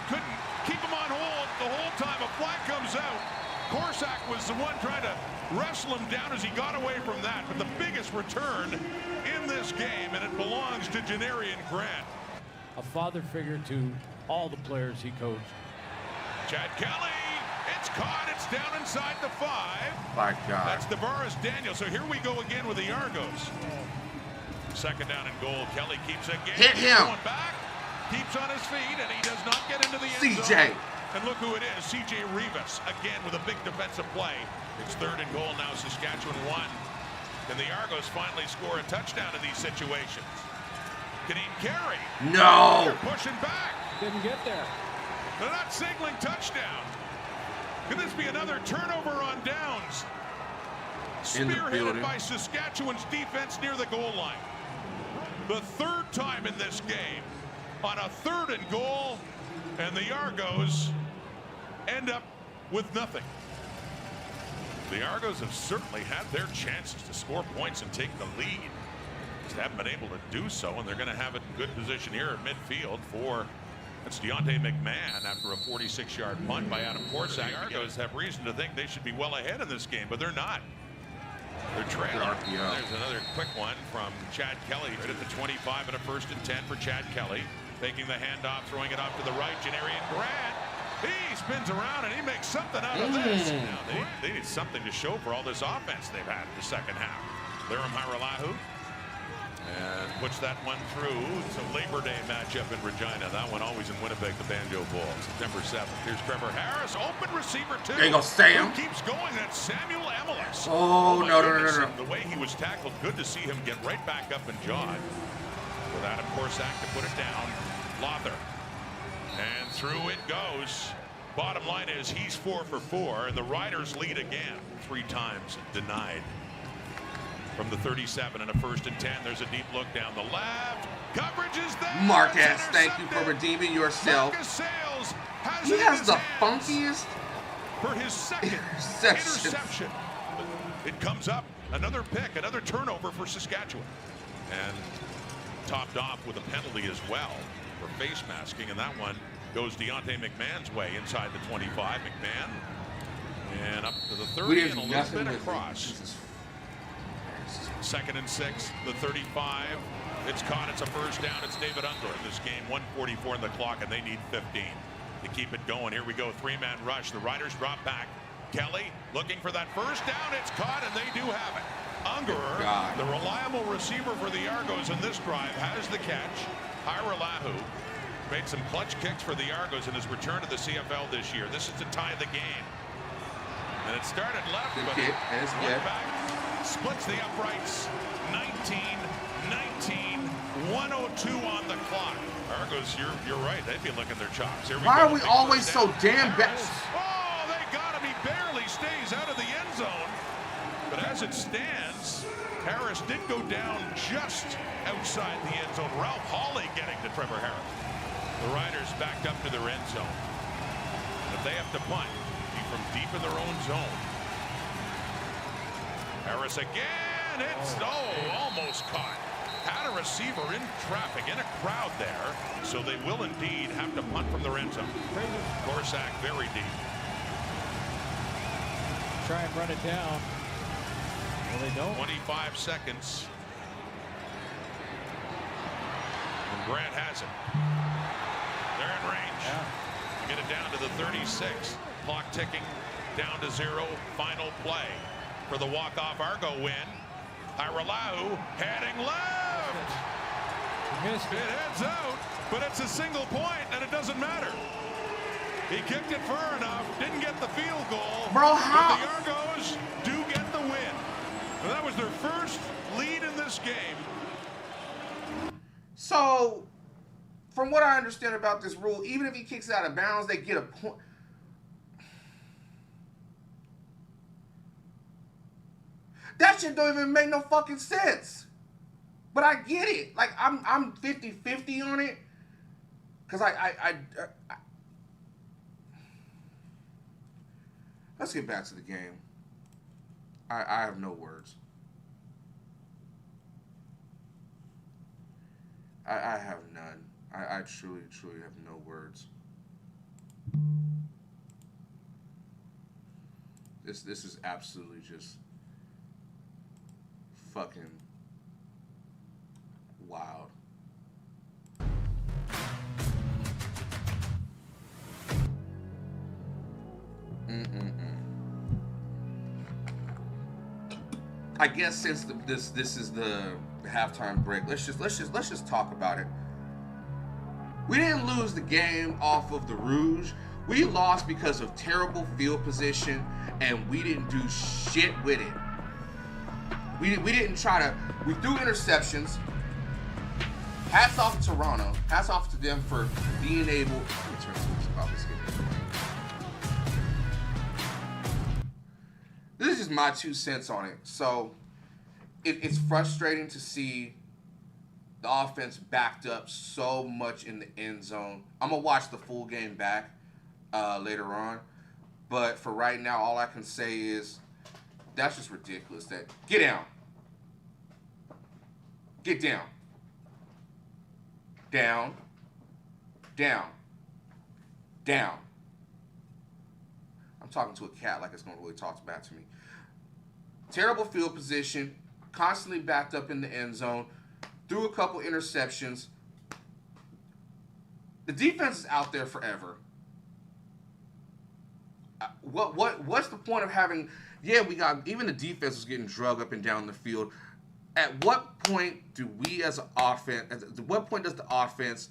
Couldn't keep him on hold the whole time. A flag comes out. Corsack was the one trying to wrestle him down as he got away from that. But the biggest return in this game, and it belongs to Janarian Grant. A father figure to all the players he coached. Chad Kelly, it's caught. It's down inside the 5. My God. That's Tavares Daniel. So here we go again with the Argos. 2nd down and goal. Kelly keeps it. Hit him. Going back. Keeps on his feet, and he does not get into the end CJ. zone. And look who it is, CJ Rivas, again with a big defensive play. It's 3rd and goal now, Saskatchewan 1. And the Argos finally score a touchdown in these situations. Can he carry? No. They're pushing back. Didn't get there. They're not signaling touchdown. Could this be another turnover on downs? Spearheaded by Saskatchewan's defense near the goal line. The 3rd time in this game on a 3rd and goal, and the Argos end up with nothing. The Argos have certainly had their chances to score points and take the lead. Just haven't been able to do so, and they're going to have it in good position here at midfield for, that's Deontay McMahon after a 46-yard punt by Adam Corsack. The Argos have reason to think they should be well ahead in this game, but they're not. They're trailing. There's another quick one from Chad Kelly right at the 25 and a 1st and 10 for Chad Kelly. Taking the handoff, throwing it off to the right. Janarian Grant. He spins around and he makes something out of this. Now they need something to show for all this offense they've had in the second half. Liram Hajrullahu. And puts that one through. It's a Labor Day matchup in Regina. That one always in Winnipeg, the Banjo Bowl. September 7th. Here's Trevor Harris. Open receiver, too. There you go, Sam. Who keeps going? That's Samuel Amelis. Oh, no. The way he was tackled, good to see him get right back up and jawed. With Adam Korsak to put it down. Lother. And through it goes. Bottom line is he's 4 for 4, and the Riders lead again. 3 times denied. From the 37 and a 1st and 10. There's a deep look down the left. Coverage is there. Marquez, thank you for redeeming yourself. He has the funkiest for his second interception. It comes up. Another pick, another turnover for Saskatchewan. And topped off with a penalty as well for face masking. And that one goes Deontay McMahon's way inside the 25. McMahon. And up to the 30 and a little bit across. 2nd and 6, the 35. It's caught. It's a first down. It's David Unger in this game. 1:44 on the clock, and they need 15 to keep it going. Here we go. 3-man rush. The Riders drop back. Kelly looking for that first down. It's caught, and they do have it. Unger, the reliable receiver for the Argos in this drive, has the catch. Hajrullahu made some clutch kicks for the Argos in his return to the CFL this year. This is to tie the game. And it started left, but it went back. Splits the uprights. 19-19, 1:02 on the clock. Argos, you're right. They'd be licking their chops. Why are we always so damn bad? Oh, they got him. He barely stays out of the end zone. But as it stands, Harris did go down just outside the end zone. Ralph Hawley getting to Trevor Harris. The Riders backed up to their end zone. If they have to punt, be from deep in their own zone. Harris again. It's almost caught. Had a receiver in traffic, in a crowd there, so they will indeed have to punt from their end zone. Korsak very deep. Try and run it down. Well, they don't. 25 seconds. And Grant has it. They're in range. Get it down to the 36. Clock ticking down to 0. Final play for the walk-off Argo win. Hajrullahu heading left. Missed it. It heads out, but it's a single point, and it doesn't matter. He kicked it far enough, didn't get the field goal. Bro, how? But the Argos do get the win. And that was their first lead in this game. So, from what I understand about this rule, even if he kicks it out of bounds, they get a point. That shit don't even make no fucking sense. But I get it. Like, I'm 50-50 on it. Because I let's get back to the game. I have no words. I have none. I truly have no words. This is absolutely just fucking wild. I guess since this is the halftime break, let's just talk about it. We didn't lose the game off of the Rouge. We lost because of terrible field position, and we didn't do shit with it. We didn't try to. We threw interceptions. Hats off to Toronto. Hats off to them for being able. This is just my 2 cents on it. So it's frustrating to see the offense backed up so much in the end zone. I'm gonna watch the full game back later on, but for right now, all I can say is that's just ridiculous. That get down. Get down. Down. Down. Down. I'm talking to a cat like it's going to really talk back to me. Terrible field position. Constantly backed up in the end zone. Threw a couple interceptions. The defense is out there forever. What's the point of having? Yeah, we got even the defense was getting drug up and down the field. At what point do we as an offense? At what point does the offense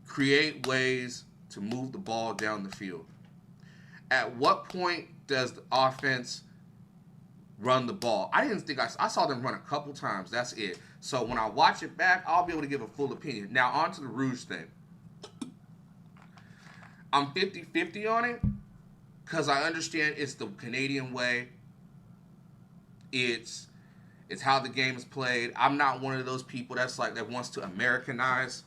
create ways to move the ball down the field? At what point does the offense run the ball? I didn't think I saw them run a couple times. That's it. So when I watch it back, I'll be able to give a full opinion. Now on to the Rouge thing. I'm 50-50 on it because I understand it's the Canadian way. It's how the game is played. I'm not one of those people that wants to Americanize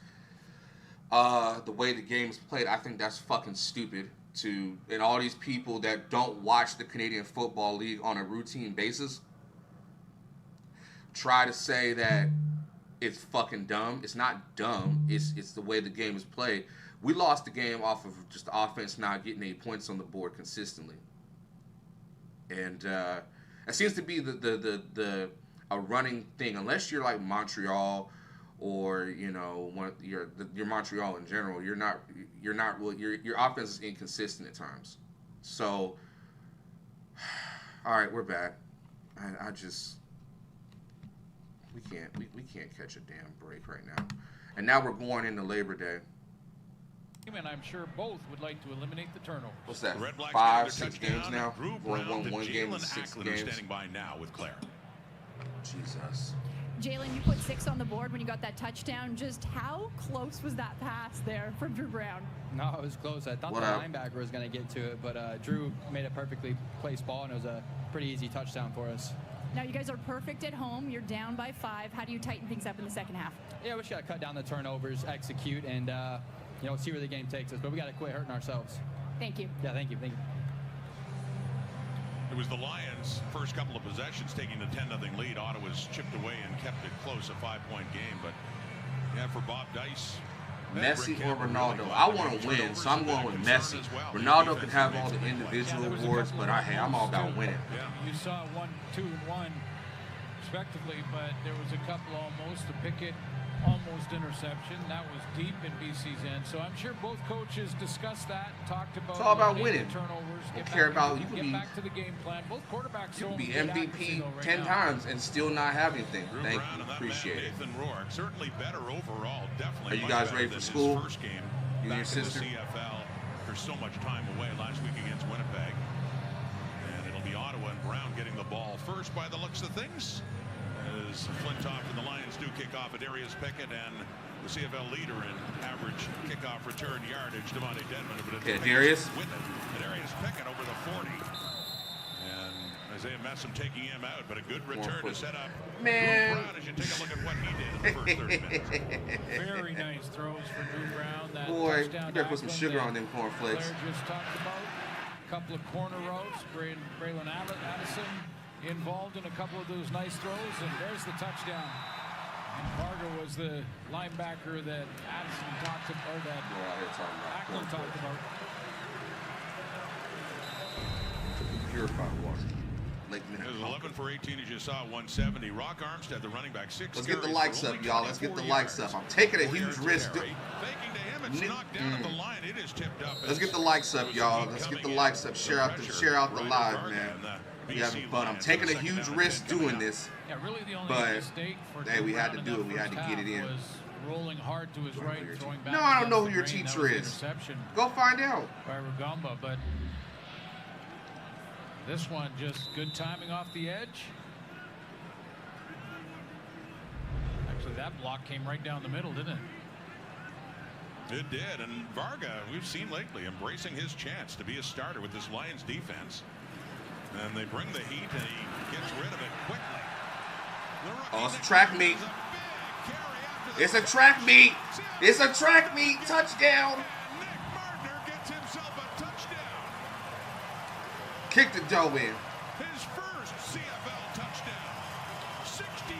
the way the game is played. I think that's fucking stupid. And all these people that don't watch the Canadian Football League on a routine basis try to say that it's fucking dumb. It's not dumb. It's the way the game is played. We lost the game off of just the offense not getting any points on the board consistently, and it seems to be a running thing. Unless you're like Montreal, or you're Montreal in general, your offense is inconsistent at times. So, all right, we're back. We can't catch a damn break right now, and now we're going into Labor Day. And I'm sure both would like to eliminate the turnover. What's that? Red Blacks 5, 6 games now. One game in 6 games. Standing by now with Claire. Jesus. Jalen, you put 6 on the board when you got that touchdown. Just how close was that pass there from Drew Brown? No, it was close. I thought the linebacker was going to get to it, but Drew made a perfectly placed ball, and it was a pretty easy touchdown for us. Now, you guys are perfect at home. You're down by 5. How do you tighten things up in the second half? Yeah, we just got to cut down the turnovers, execute, and see where the game takes us. But we got to quit hurting ourselves. Thank you. Yeah, thank you. It was the Lions' first couple of possessions taking the 10-0 lead. Ottawa's chipped away and kept it close, a 5-point game. But yeah, for Bob Dice, Messi or Ronaldo? I want to win, so I'm going with Messi. Ronaldo can have all the individual awards, but I'm all about winning. You saw 1, 2, and 1 respectively, but there was a couple almost. A Pickett almost interception. That was deep in BC's end. So I'm sure both coaches discussed that, talked about. It's all about winning. Turnovers. Don't care about you can get be back to the game plan. Both quarterbacks. You can be MVP 10 times and still not have anything. Thank you, appreciate it. Nathan Rourke, certainly better overall. Definitely. Are you guys ready for school? First game you and your sister? In the CFL. There's so much time away last week against Winnipeg, and it'll be Ottawa and Brown getting the ball first by the looks of things. As Flintoff and the Lions do kick off at Darius Pickett, and the CFL leader in average kickoff return yardage, Devontae Dedmon. Yeah, Darius. With it. Darius Pickett over the 40. And Isaiah Messam taking him out, but a good return to set up. Man. Drew Brown, as you take a look at what he did in the first 30 minutes. Very nice throws for Drew Brown. That boy, you better put some sugar on them cornflakes. Claire just talked about a couple of corner routes. Braylon Addison involved in a couple of those nice throws, and there's the touchdown. And Varga was the linebacker that Addison talked about, or that Ackland talked about. Purified water. Lake It was 11 for 18, as you saw, 170. Rock Armstead, the running back, 6 Let's get the likes up, y'all. Let's get the likes up. I'm taking a huge risk. Faking to him, it's knocked down at the line. It is tipped up. Let's get the likes up, y'all. Let's get the likes up. Share out the live, man. We having fun. I'm taking a huge risk doing this, but hey, we had to do it. We had to get it in. Rolling hard to his right, throwing back. No, I don't know who your teacher is. Go find out. By Rugamba, but this one just good timing off the edge. Actually, that block came right down the middle, didn't it? It did, and Varga, we've seen lately, embracing his chance to be a starter with this Lions defense. And they bring the heat, and he gets rid of it quickly. Oh, it's a track meet. It's a track meet. It's a track meet. Touchdown. Nick Martner gets himself a touchdown. Kick the dough in. His first CFL touchdown. 64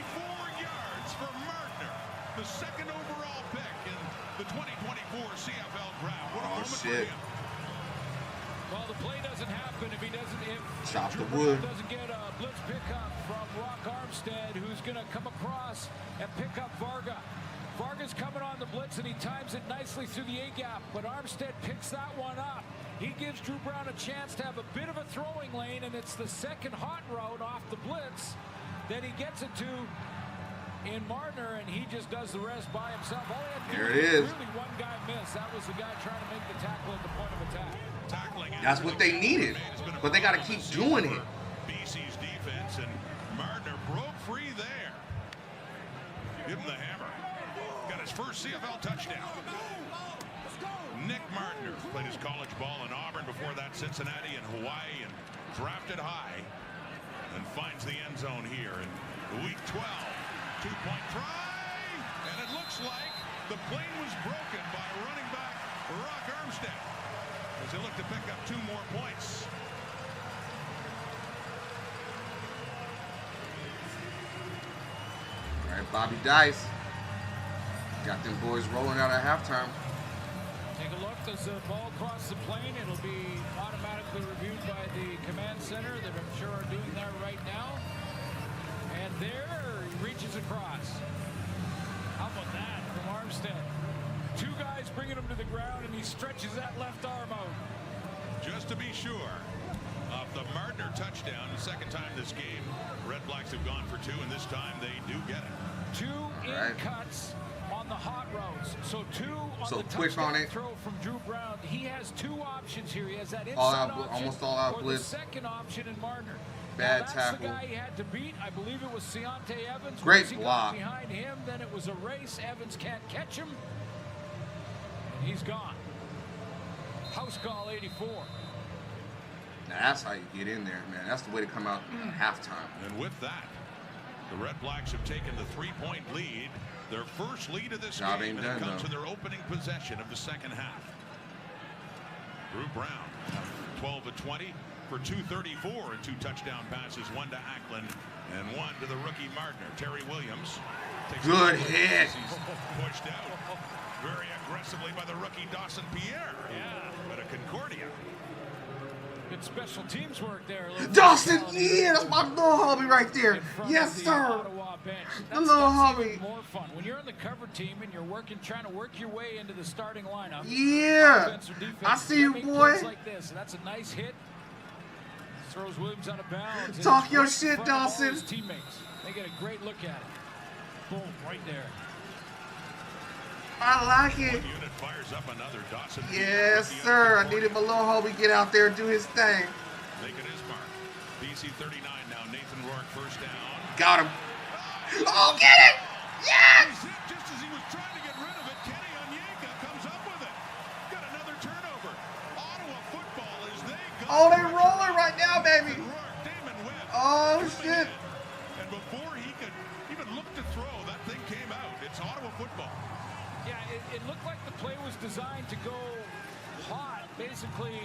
yards for Martner, the second overall pick in the 2024 CFL draft. What a moment for him. Well, the play doesn't happen if he doesn't. If Chop the wood. Doesn't get a blitz pickup from Rock Armstead, who's going to come across and pick up Varga. Vargas coming on the blitz, and he times it nicely through the A-gap, but Armstead picks that one up. He gives Drew Brown a chance to have a bit of a throwing lane, and it's the second hot route off the blitz that he gets it to in Martner, and he just does the rest by himself. All he had to there do it is. Really one guy missed. That was the guy trying to make the tackle at the point of attack. That's what they needed, but they got to keep doing it. BC's defense, and Martner broke free there. Give him the hammer. Got his first CFL touchdown. Nick Martner played his college ball in Auburn, before that Cincinnati and Hawaii, and drafted high, and finds the end zone here in week 12. 2-point try, and it looks like the plane was broken by running back Rock Armstead as they look to pick up 2 more points. All right, Bobby Dice got them boys rolling out at halftime. Take a look. Does the ball cross the plane? It'll be automatically reviewed by the command center that I'm sure are doing that right now. And there he reaches across. How about that from Armstead? 2 guys bringing him to the ground, and he stretches that left arm out. Just to be sure, off the Martner touchdown, the second time this game, Red Blacks have gone for 2, and this time they do get it. 2 in cuts on the hot routes. So 2 on So the quick touchdown on it. throw from Drew Brown. He has 2 options here. He has that inside option, almost all out or blitz. the second option in Martner. Bad That's tackle. the guy he had to beat. I believe it was Seontae Evans. Great Once he block. got behind him, then it was a race. Evans can't catch him, and he's gone. House call 84. Now that's how you get in there, man. That's the way to come out at halftime. And with that, the Red Blacks have taken the 3-point lead, their first lead of this Job game, ain't and it done, comes though. to their opening possession of the second half. Drew Brown, 12 of 20 for 234 and 2 touchdown passes, 1 to Ackland and 1 to the rookie Martner. Terry Williams takes Good a hit. He's pushed out very aggressively by the rookie Dawson Pierre. Yeah, but a Concordia. Good special teams work there. Dawson, yeah, that's my little hobby right there. Yes, sir. Ottawa bench. The little hobby. More fun when you're on the cover team and you're trying to work your way into the starting lineup. Yeah, Offense or defense, I see you, make boy. plays like this. And that's a nice hit. Throws Williams out of bounds. Talk It's your right in shit, front of all Dawson. his teammates. They get a great look at it. Boom, right there. I like it. Unit fires up another. Dawson. Yes, sir. I needed my little hobby get out there and do his thing. Making his mark. BC 39 now. Nathan Rourke first down. Got him. Oh, get it! Yes! Just as he was trying to get rid of it, Kenny Onyeka comes up with it. Got another turnover. Ottawa football as they go. Oh, they rolling right now, baby. Oh, shit. And before he could even look to throw, that thing came out. It's Ottawa football. Yeah, it looked like the play was designed to go hot. Basically,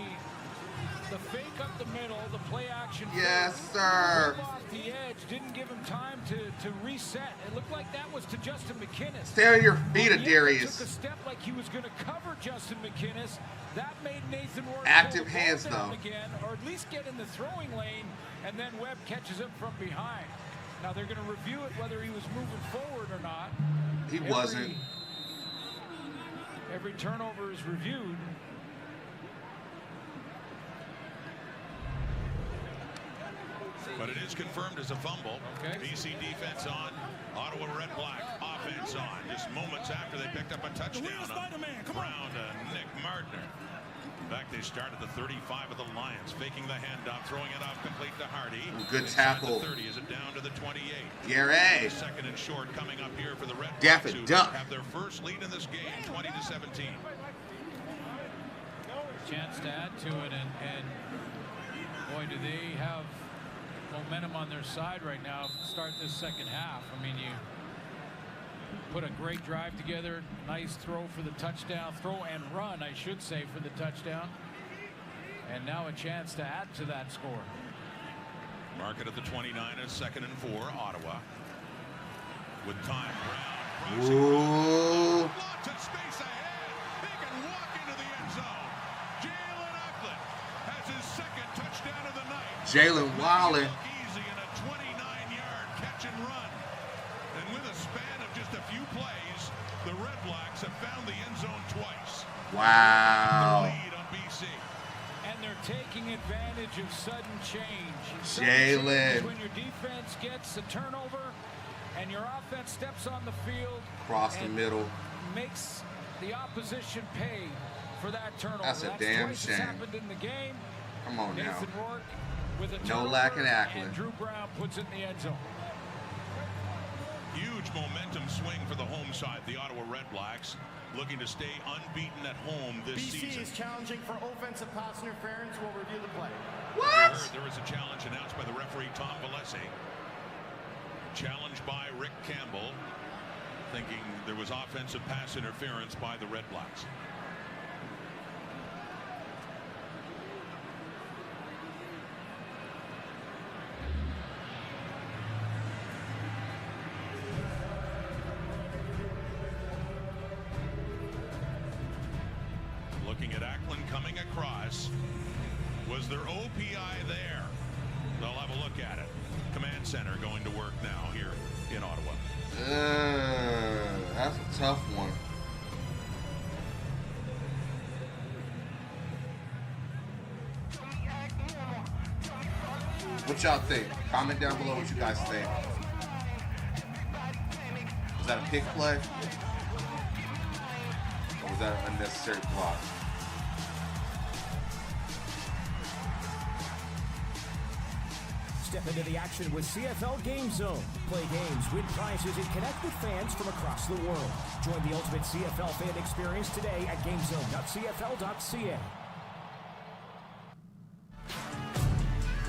the fake up the middle, the play action. Yes, sir. Off the edge, didn't give him time to reset. It looked like that was to Justin McInnes. Stay on your feet, Onyeka Darius. took a step like he was going to cover Justin McInnes. That made Nathan Rourke Active pull the ball hands, down though. again, or at least get in the throwing lane, and then Webb catches him from behind. Now they're going to review it whether he was moving forward or not. He wasn't. Every turnover is reviewed. But it is confirmed as a fumble. Okay. BC defense on. Ottawa Red Black offense on. Just moments after they picked up a touchdown on Brown to Nick Martner. In fact, they start at the 35 of the Lions, faking the handoff, throwing it off complete to Hardy. Good Inside tackle. The 30 is it down to the 28. Gary. Second and short coming up here for the Red Daff Blacks, it, who duck. have their first lead in this game, 20-17. Chance to add to it, and boy, do they have momentum on their side right now to start this second half. I mean, you put a great drive together, nice throw for the touchdown, throw and run, I should say, for the touchdown. And now a chance to add to that score. Mark it at the 29 as 2nd and 4, Ottawa. With time, Brown. Ooh. Lots of space ahead. He can walk into the end zone. Jalen Ackland has his second touchdown of the night. Jalen Wiley. Easy in a 29-yard catch and run. And with a span of just a few plays, the Wow. And they're taking advantage of sudden change. Jalen. When your defense gets a turnover and your offense steps on the field. Across the middle. Makes the opposition pay for that turnover. That's a damn twice shame. It's happened in the game. Come on now. Nathan Rourke with a No turnover, lack in Ackland. and Drew Brown puts it in the end zone. Huge momentum swing for the home side. The Ottawa Red Blacks looking to stay unbeaten at home this BC season. is challenging for offensive pass interference. We'll review the play. What? There is a challenge announced by the referee, Tom Valesi. Challenged by Rick Campbell, thinking there was offensive pass interference by the Red Blacks. Looking at Ackland coming across. Was there OPI there? They'll have a look at it. Command center going to work now here in Ottawa. That's a tough one. What y'all think? Comment down below what you guys think. Was that a pick play? Or was that an unnecessary block? Step into the action with CFL Game Zone. Play games, win prizes, and connect with fans from across the world. Join the ultimate CFL fan experience today at gamezone.cfl.ca.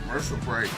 Commercial break.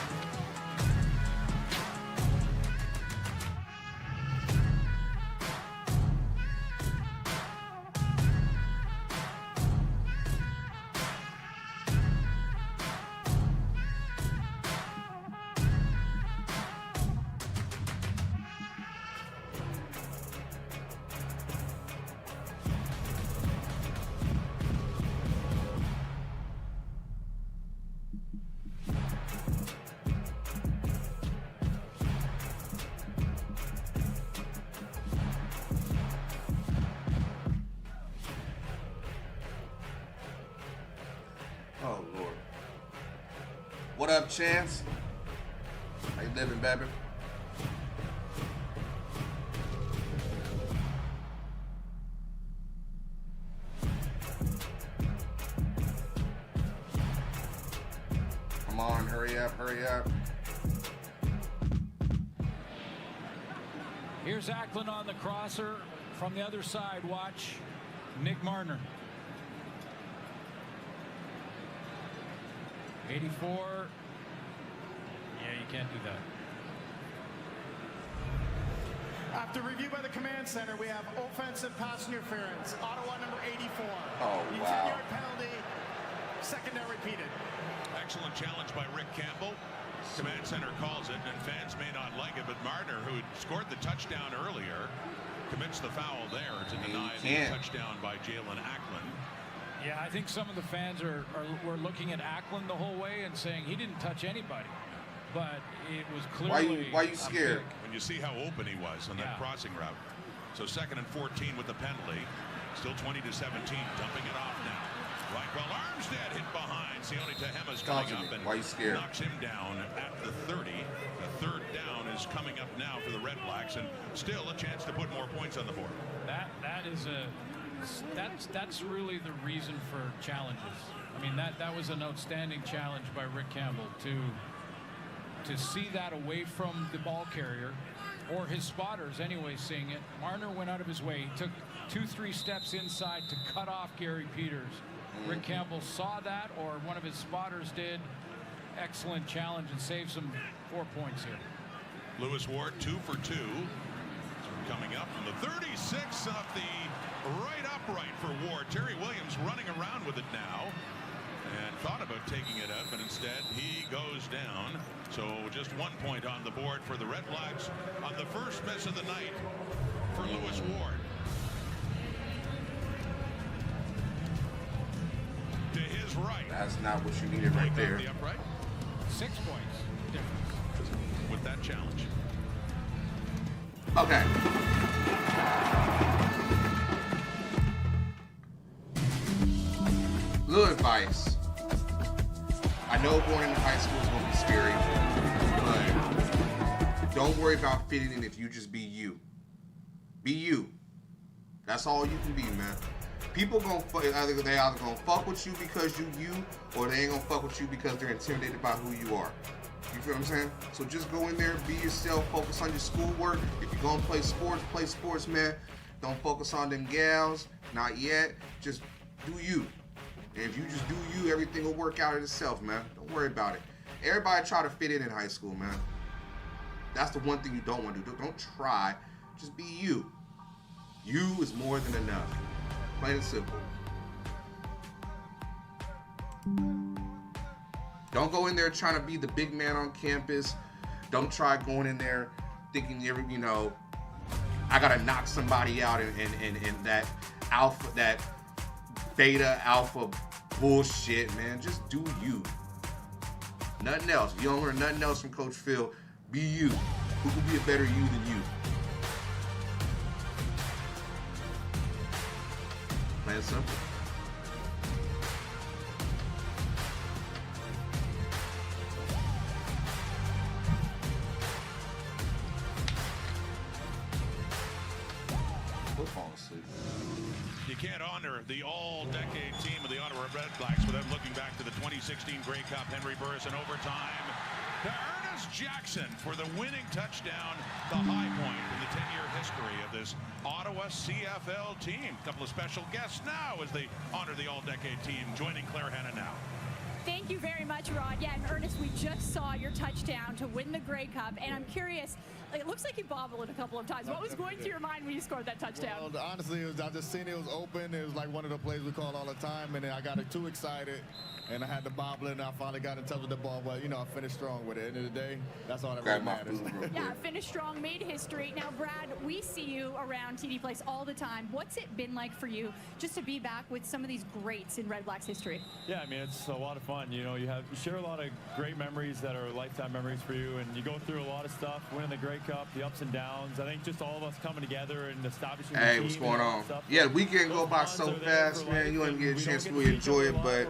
Oh, Lord. What up, Chance? How you living, baby? Come on, hurry up, hurry up. Here's Ackland on the crosser. From the other side, watch Nick Marner. 84. Yeah, you can't do that. After review by the command center, we have offensive pass interference. Ottawa number 84. Oh, The wow. 10-yard penalty. Second down repeated. Excellent challenge by Rick Campbell. Command center calls it, and fans may not like it, but Marner, who had scored the touchdown earlier, commits the foul there to deny the touchdown by Jalen Ackland. Yeah, I think some of the fans were looking at Ackland the whole way and saying he didn't touch anybody, but it was clearly. Why you scared? When you see how open he was on that crossing route. So 2nd and 14 with the penalty. Still 20-17, dumping it off now. Right, well, Armstead hit behind. Sione Tehema's coming up and why you scared? Knocks him down at the 30. The third down is coming up now for the Red Blacks, and still a chance to put more points on the board. That's really the reason for challenges. I mean, that was an outstanding challenge by Rick Campbell to see that away from the ball carrier or his spotters anyway seeing it. Marner went out of his way. He took 2-3 steps inside to cut off Gary Peters. Rick Campbell saw that, or one of his spotters did. Excellent challenge and saves him 4 points here. Lewis Ward 2 for 2. Coming up from the 36 off the right upright for Ward. Terry Williams running around with it now and thought about taking it up, and instead he goes down. So just 1 point on the board for the Red Blacks on the first miss of the night for Lewis Ward. To his right. That's not what you needed right there. The upright. 6 points difference with that challenge. Okay. Little advice. I know going into high school is going to be scary, but don't worry about fitting in if you just be you. Be you. That's all you can be, man. People they either gonna fuck with you because you, or they ain't gonna fuck with you because they're intimidated by who you are. You feel what I'm saying? So just go in there, be yourself, focus on your schoolwork. If you're gonna play sports, man. Don't focus on them gals, not yet. Just do you. And if you just do you, everything will work out of itself, man. Don't worry about it. Everybody try to fit in high school, man. That's the one thing you don't want to do. Don't try. Just be you. You is more than enough. Plain and simple. Don't go in there trying to be the big man on campus. Don't try going in there thinking, you know, I gotta knock somebody out and that alpha, that beta alpha bullshit, man. Just do you. Nothing else. You don't learn nothing else from Coach Phil. Be you. Who can be a better you than you? Plain and simple. We'll fall asleep. You can't honor the all-decade team of the Ottawa Red Blacks without looking back to the 2016 Grey Cup. Henry Burris in overtime to Ernest Jackson for the winning touchdown, the high point in the 10-year history of this Ottawa CFL team. A couple of special guests now as they honor the all-decade team, joining Claire Hanna now. Thank you very much, Rod. Yeah, and Ernest, we just saw your touchdown to win the Grey Cup, and I'm curious, it looks like you bobbled it a couple of times. What was going through your mind when you scored that touchdown? Well, honestly, I just seen it was open. It was like one of the plays we call all the time, and then I got too excited, and I had to bobble it, and I finally got in touch with the ball. But, you know, I finished strong with it. At the end of the day, that's all that really matters. Yeah, finished strong, made history. Now, Brad, we see you around TD Place all the time. What's it been like for you just to be back with some of these greats in Red Blacks history? Yeah, I mean, it's a lot of fun. You know, you share a lot of great memories that are lifetime memories for you, and you go through a lot of stuff, winning the Grey Cup, the ups and downs. I think just all of us coming together and establishing the team. What's going on? Yeah, the weekend go by so fast, man. You don't get a chance to really enjoy it, but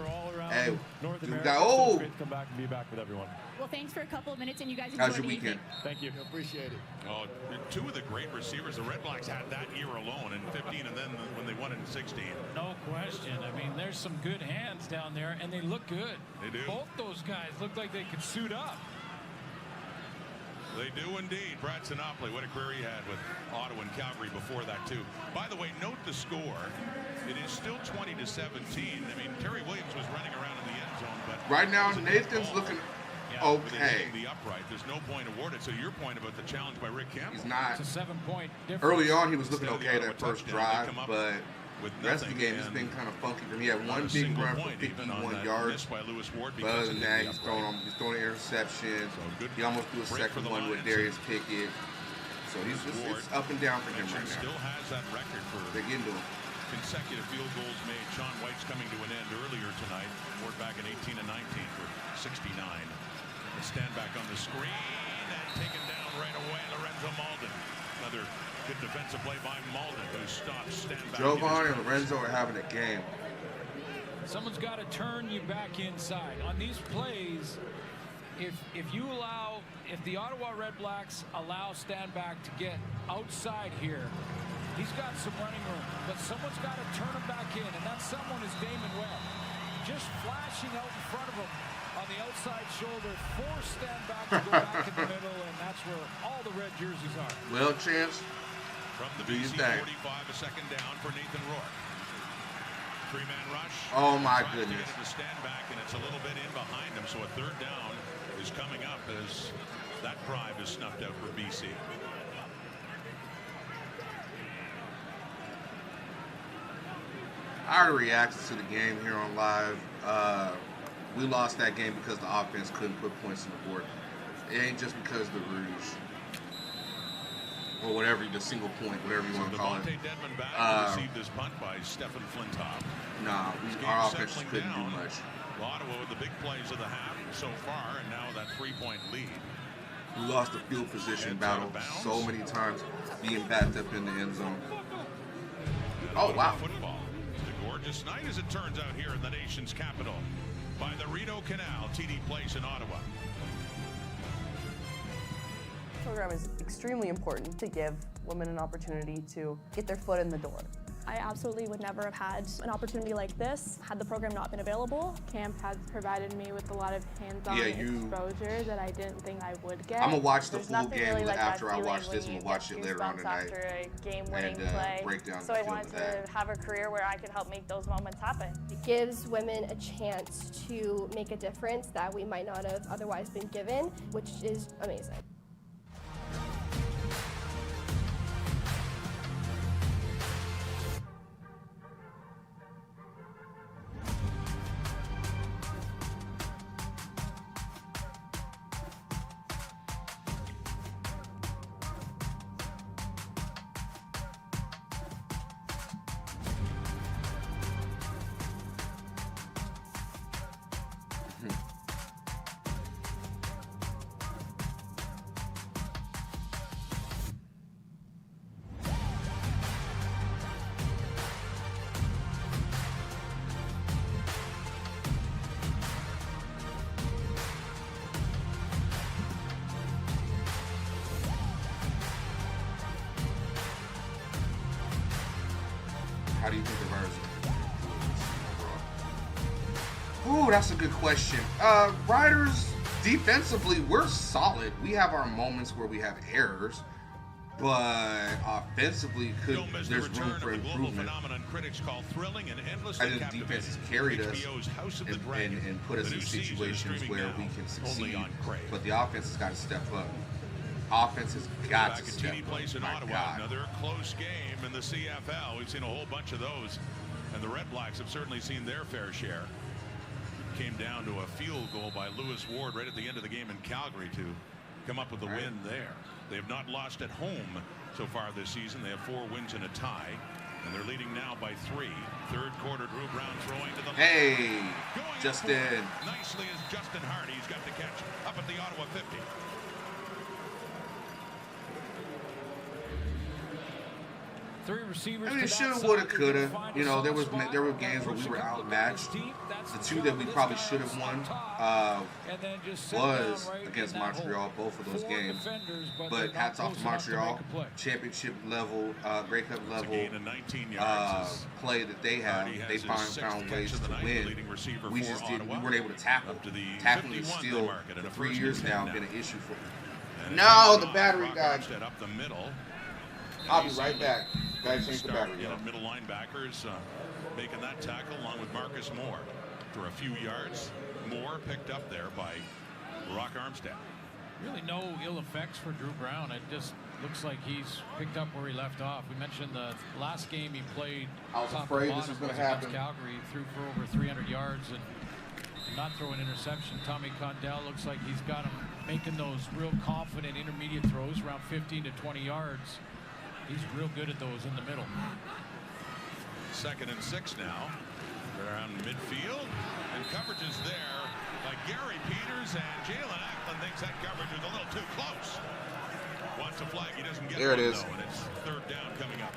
hey, North you America, got so it's great to come back and be back with everyone. Well, thanks for a couple of minutes, and you guys enjoy how's your weekend? Thank you. Appreciate it. Oh, two of the great receivers the Red Blacks had that year alone in 15 and then when they won it in 16. No question. I mean, there's some good hands down there, and they look good. They do. Both those guys look like they could suit up. They do indeed. Brad Sinopoli, what a career he had with Ottawa and Calgary before that, too. By the way, note the score. It is still 20-17. I mean, Terry Williams was running around in the end zone, but right now Nathan's looking okay. The upright. There's no point awarded. So your point about the challenge by Rick Campbell. He's not. It's a 7-point difference. Early on, he was looking okay that first drive, but the rest of the game has been kind of funky. He had one big run for 51 yards. But other than that, he's throwing interceptions. He almost threw a second one with Darius Pickett. So it's up and down for him right now. Still has that record for they're getting to him. Consecutive field goals made. Sean White's coming to an end earlier tonight. Ward back in 18 and 19 for 69. The stand back on the screen and taken down right away. Lorenzo Malden. Another good defensive play by Malden, who stops stand back. Jovan and Lorenzo are having a game. Someone's got to turn you back inside. On these plays, if the Ottawa Red Blacks allow Standback to get outside here, he's got some running room, but someone's got to turn him back in, and that someone is Damon Webb. Just flashing out in front of him on the outside shoulder, force Standback to go back in the middle, and that's where all the red jerseys are. Well, Chance, from the BC 45, a second down for Nathan Rourke. Three-man rush. Oh my goodness. To get it to Standback, and it's a little bit in behind him, so a third down is coming up as that drive is snuffed out for BC. Our reactions to the game here on live, we lost that game because the offense couldn't put points on the board. It ain't just because of the Rouge. Or whatever, the single point, whatever you want to call it. Dedman back received his punt by Stephen Flintoff. Nah, our offense just couldn't do much. Ottawa with the big plays of the half so far, and now that 3-point lead. We lost the field position battle so many times, being backed up in the end zone. Oh, wow. Football to Gordon. gorgeous night, as it turns out, here in the nation's capital by the Rideau Canal, TD Place in Ottawa. The program is extremely important to give women an opportunity to get their foot in the door. I absolutely would never have had an opportunity like this had the program not been available. Camp has provided me with a lot of hands-on exposure that I didn't think I would get. I'm gonna watch the There's full nothing game really like after that I watch feeling this. I'm when gonna watch you it get later on goosebumps tonight. after a game-winning and play. break down So the I film wanted of that. to have a career where I could help make those moments happen. It gives women a chance to make a difference that we might not have otherwise been given, which is amazing. How do you think the Riders are? Ooh, that's a good question. Riders, defensively, we're solid. We have our moments where we have errors, but offensively, there's room for improvement. I think defense has carried us and put us in situations where we can succeed, but the offense has got to step up. Offense has got to step up. My God. Another close game in the CFL. We've seen a whole bunch of those, and the Red Blacks have certainly seen their fair share. Came down to a field goal by Lewis Ward right at the end of the game in Calgary to come up with the win there. They have not lost at home so far this season. They have 4 wins and a tie, and they're leading now by 3. Third quarter, Drew Brown throwing to the Hey, Justin. Nicely as Justin Hardy's got the catch up at the Ottawa 50. Three receivers. I mean, shoulda, woulda, coulda. You know, there were games where we were outmatched. The 2 that we probably should have won was against Montreal, both of those games. But hats off to Montreal, championship level, Grey Cup level play that they have. They found ways to win. We just didn't. We weren't able to tackle. Tackling is still, for 3 years now, been an issue for. No, the battery died. I'll be right back. Gotta change the battery. Middle linebackers making that tackle along with Marcus Moore for a few yards. Moore picked up there by Rock Armstead. Really no ill effects for Drew Brown. It just looks like he's picked up where he left off. We mentioned the last game he played. I was afraid this was going to happen. Calgary, threw for over 300 yards and not throw an interception. Tommy Condell looks like he's got him making those real confident intermediate throws around 15 to 20 yards. He's real good at those in the middle. 2nd and 6 now. They're around midfield, and coverage is there by Gary Peters, and Jalen Ackland thinks that coverage is a little too close. Wants a flag, he doesn't get there one, it is. though, and it's 3rd down coming up.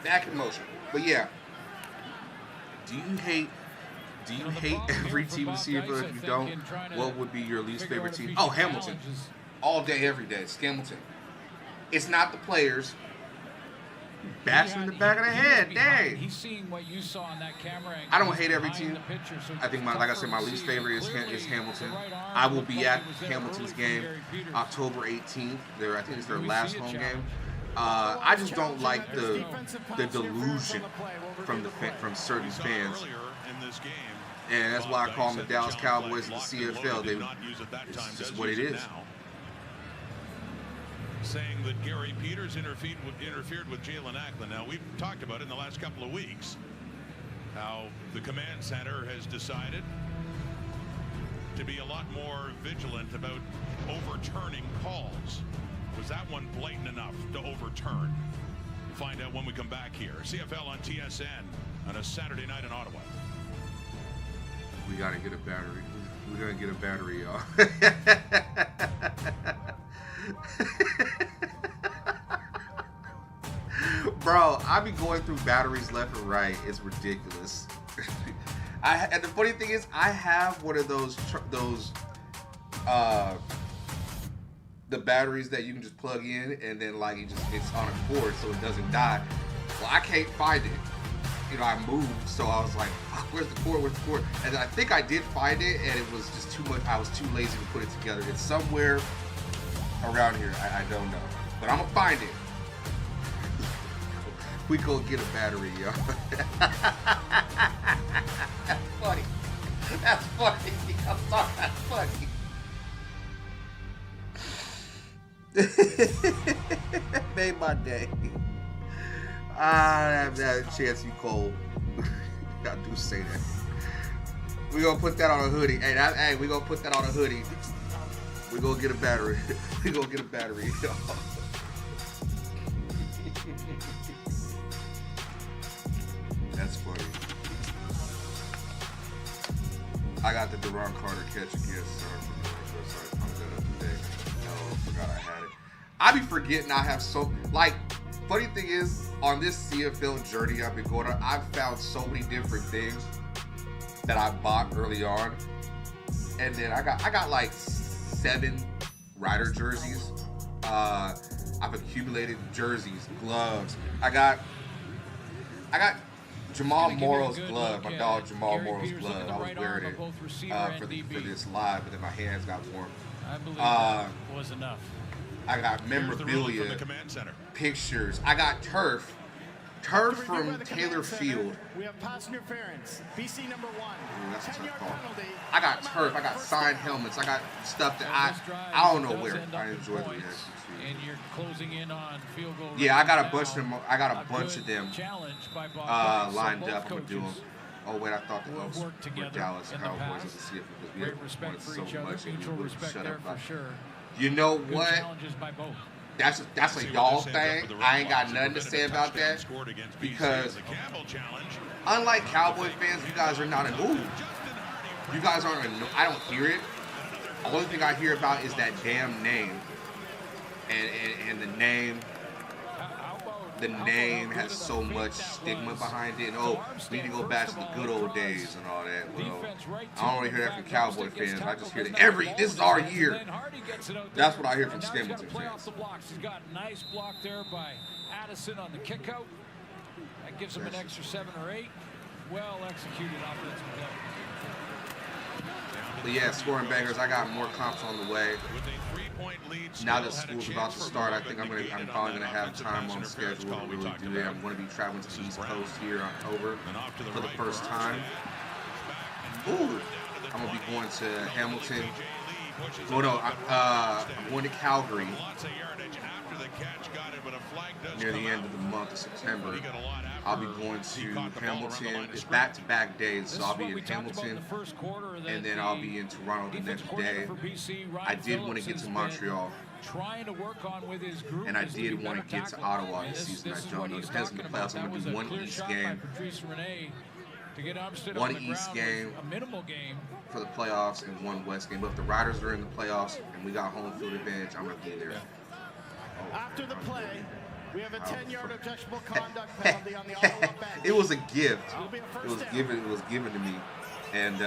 Back in motion. But yeah, do you hate every team receiver? If you don't, what would be your least favorite team? Oh, Hamilton. All day, every day. It's Hamilton. It's not the players. Bats in the back of the head. Dang. He's seeing what you saw on that camera. I don't hate every team. I think, like I said, my least favorite is Hamilton. I will be at Hamilton's game October 18th. I think it's their last home game. I just don't like the delusion from certain fans. And that's why I call them the Dallas Cowboys of the CFL. It's just what it is. Saying that Gary Peters interfered with Jalen Ackland. Now, we've talked about it in the last couple of weeks, how the command center has decided to be a lot more vigilant about overturning calls. Was that one blatant enough to overturn? Find out when we come back here. CFL on TSN on a Saturday night in Ottawa. We got to get a battery. We're going to get a battery, y'all. Bro, I be going through batteries left and right. It's ridiculous. And the funny thing is, I have one of those the batteries that you can just plug in and then like it's on a cord so it doesn't die. Well, I can't find it. You know, I moved, so I was like, where's the cord? Where's the cord? And I think I did find it, and it was just too much. I was too lazy to put it together. It's somewhere around here. I don't know, but I'm gonna find it. We go get a battery, y'all. That's funny. That's funny. I'm sorry, that's funny. Made my day. That chance you cold. I do say that. We gonna put that on a hoodie. Hey, we gonna put that on a hoodie. We gonna get a battery. We gonna get a battery, y'all. That's funny. I got the Deron Carter catch again. Sorry, I pumped that up today. Oh, I forgot I had it. I be forgetting I have so, like, funny thing is, on this CFL journey I've been going on, I've found so many different things that I bought early on. And then I got like 7 Rider jerseys. I've accumulated jerseys, gloves. I got Jamal Morrow's glove, my dog Jamal Morrow's glove. I was wearing it for this live, but then my hands got warm. I believe that was enough. I got memorabilia, pictures. I got turf from Taylor Field. We have pass interference. BC number 1. Ooh, that's a tough 10-yard call. penalty. I got turf. I got signed helmets. I got stuff that I don't know where. I enjoy the reaction too. And you're closing in on field goal. Yeah, I got a bunch of them. I got a bunch of them lined up. I'm gonna do them. Oh wait, I thought that was for Dallas Cowboys to see if we had wanted so much and you would shut up. You know what? That's a y'all thing. I ain't got nothing to say about that because unlike Cowboy fans, you guys are not a ooh. You guys aren't a, I don't hear it. The only thing I hear about is that damn name. And the name has so much stigma behind it. And oh, we need to go back to the good old days and all that. Well, I don't really hear that from Cowboy fans. I just hear that this is our year. That's what I hear from Stemington fans. He's got a nice block there by Addison on the kick out. That gives him an extra 7 or 8. Well executed offensive play. But yeah, scoring bangers. I got more comps on the way. Now that school's about to start, I think I'm probably gonna have time on schedule to really do that. I'm gonna be traveling to the East Coast here in October for the first time. Ooh, I'm gonna be going to Hamilton. Oh no, I'm going to Calgary near the end of the month of September. I'll be going to Hamilton. It's back-to-back days, so I'll be in Hamilton, and then I'll be in Toronto the next day. I did want to get to Montreal, and I did want to get to Ottawa this season. I don't know. It depends on the playoffs. I'm going to do one East game. One East game for the playoffs and one West game. But if the Riders are in the playoffs and we got home field advantage, I'm going to be there. After the play, we have a 10-yard objectionable conduct penalty on the Ottawa bench. It was a gift. It was given to me, and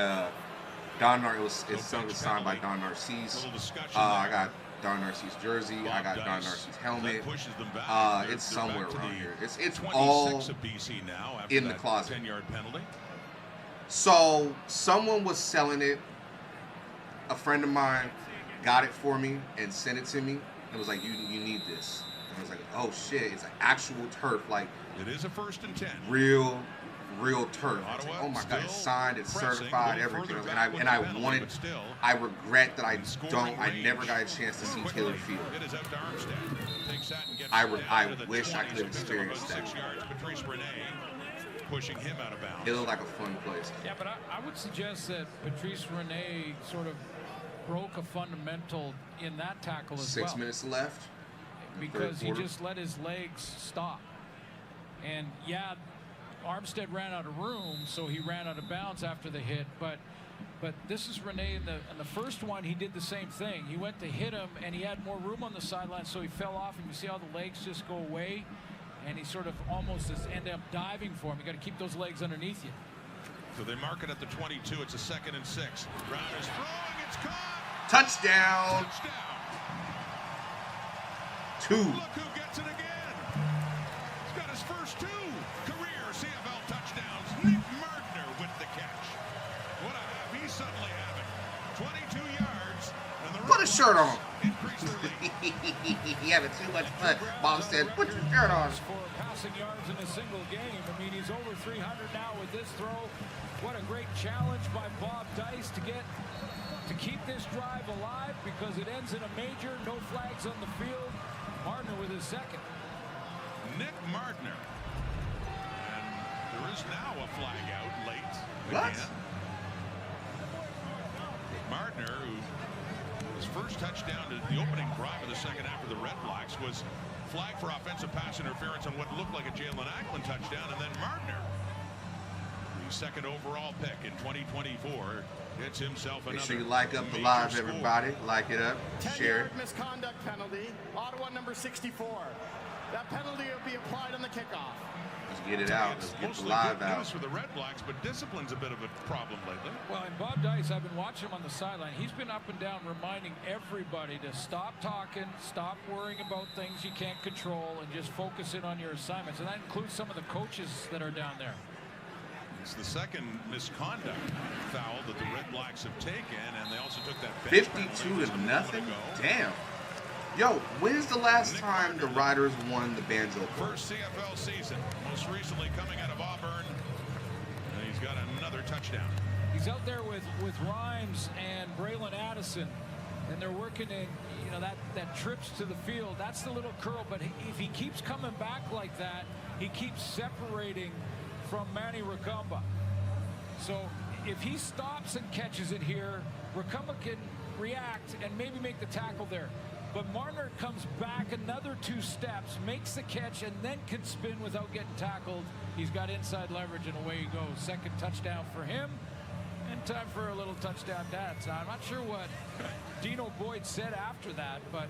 Don Narcisse. It's signed by Don Narcisse. I got Don Narcisse jersey. I got Don Narcisse helmet. It's somewhere around here. It's all in the closet. So someone was selling it. A friend of mine got it for me and sent it to me. It was like, you need this. And I was like, oh shit, it's an actual turf, like it is a 1st and 10. Real turf. Like, oh my god, it's signed, it's certified, everything. And I regret that I never got a chance to see Taylor Field. I wish I could have experienced that. Pushing him out of bounds. It looked like a fun place. Yeah, but I would suggest that Patrice Rene sort of broke a fundamental in that tackle as well. 6 minutes left. Because he just let his legs stop. And yeah, Armstead ran out of room, so he ran out of bounds after the hit. But this is Rene in the first one. He did the same thing. He went to hit him, and he had more room on the sideline, so he fell off. And you see how the legs just go away. and he sort of almost is end up diving for him. You got to keep those legs underneath you. So they mark it at the 22. It's a 2nd and 6. Brown is throwing. It's caught. Touchdown. Touchdown. 2. Look who gets it again. He's got his first 2 career CFL touchdowns. Nick Mardner with the catch. What a half he's suddenly having. 22 yards. And the Put a shirt on. Increase their lead. You having too much fun. Mom said, put your shirt on. For passing yards in a single game. I mean, he's over 300 now with this throw. What a great challenge by Bob Dice to keep this drive alive, because it ends in a major. No flags on the field. Mardner with his 2nd. Nick Mardner. And there is now a flag out late. What? Again. Mardner, who his first touchdown to the opening drive of the second half of the Red Blacks, was flagged for offensive pass interference on what looked like a Jalen Acklin touchdown, and then Mardner, the 2nd overall pick in 2024, gets himself another. Make sure you like up the live, everybody. Like it up, share it. 10-yard misconduct penalty. Ottawa number 64. That penalty will be applied on the kickoff. Let's get it out. Let's get the live out. For the Red Blacks, but discipline's a bit of a problem lately. Well, and Bob Dice, I've been watching him on the sideline. He's been up and down reminding everybody to stop talking, stop worrying about things you can't control, and just focus in on your assignments. And that includes some of the coaches that are down there. It's the 2nd misconduct foul that the Red Blacks have taken, and they also took that 52-0. Damn. Yo, when's the last time the Riders won the Banjo Bowl? First CFL season, most recently coming out of Auburn, and he's got another touchdown. He's out there with Rhymes and Braylon Addison, and they're working in, you know, that trips to the field. That's the little curl, but if he keeps coming back like that, he keeps separating from Manny Ricumba. So if he stops and catches it here, Ricumba can react and maybe make the tackle there. But Marner comes back another 2 steps, makes the catch, and then can spin without getting tackled. He's got inside leverage, and away he goes. 2nd touchdown for him, and time for a little touchdown dance. Now, I'm not sure what Dino Boyd said after that, but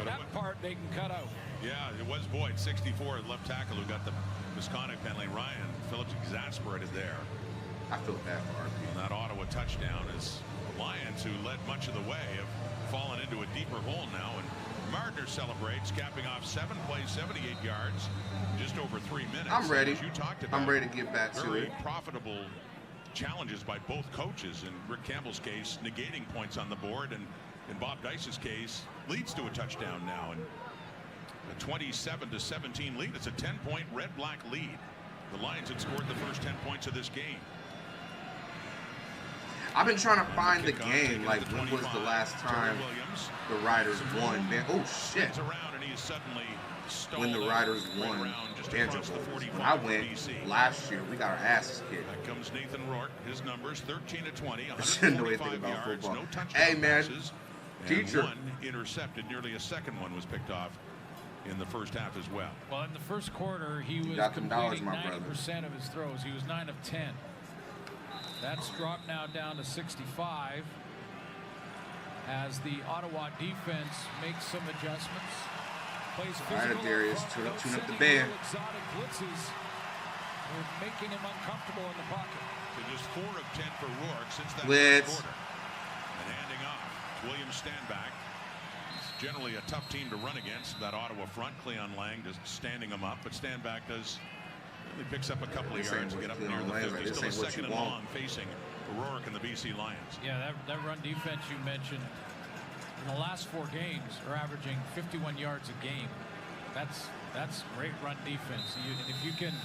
that part they can cut out. Yeah, it was Boyd, 64, left tackle, who got the misconduct penalty. Ryan Phillips exasperated there. I feel bad for RP. And that Ottawa touchdown is the Lions, who led much of the way, have fallen into a deeper hole now. And Mardner celebrates, capping off 7 plays, 78 yards, just over 3 minutes. I'm ready. As you talked about, I'm ready to get back to very it. profitable challenges by both coaches. In Rick Campbell's case, negating points on the board, and in Bob Dice's case, leads to a touchdown now. And a 27-17 lead. It's a 10-point Red-Black lead. The Lions had scored the first 10 points of this game. I've been trying to find the game. Like, when was the last time the Riders won? Man, oh shit! When the Riders won Banjo Bowl. When I went last year, we got our asses kicked. That comes Nathan Rourke. His numbers 13-20. I shouldn't know anything about football. Hey man, teacher. One intercepted. Nearly a second one was picked off in the first half as well. Well, in the first quarter, he was completing 90% of his throws. He was 9 of 10. That's dropped now down to 65 as the Ottawa defense makes some adjustments. Plays physical. All right, Darius, tune up the band. Exotic blitzes. We're making him uncomfortable in the pocket. So just 4 of 10 for Rourke since that blitz. First quarter. And handing off. William Stanback. It's generally a tough team to run against, that Ottawa front. Cleon Lang just standing him up, but Stanback does. He picks up a couple of yards and get up near the 50. Still a second and long facing Rourke and the BC Lions. Yeah, that run defense you mentioned in the last 4 games are averaging 51 yards a game. That's great run defense. And if you can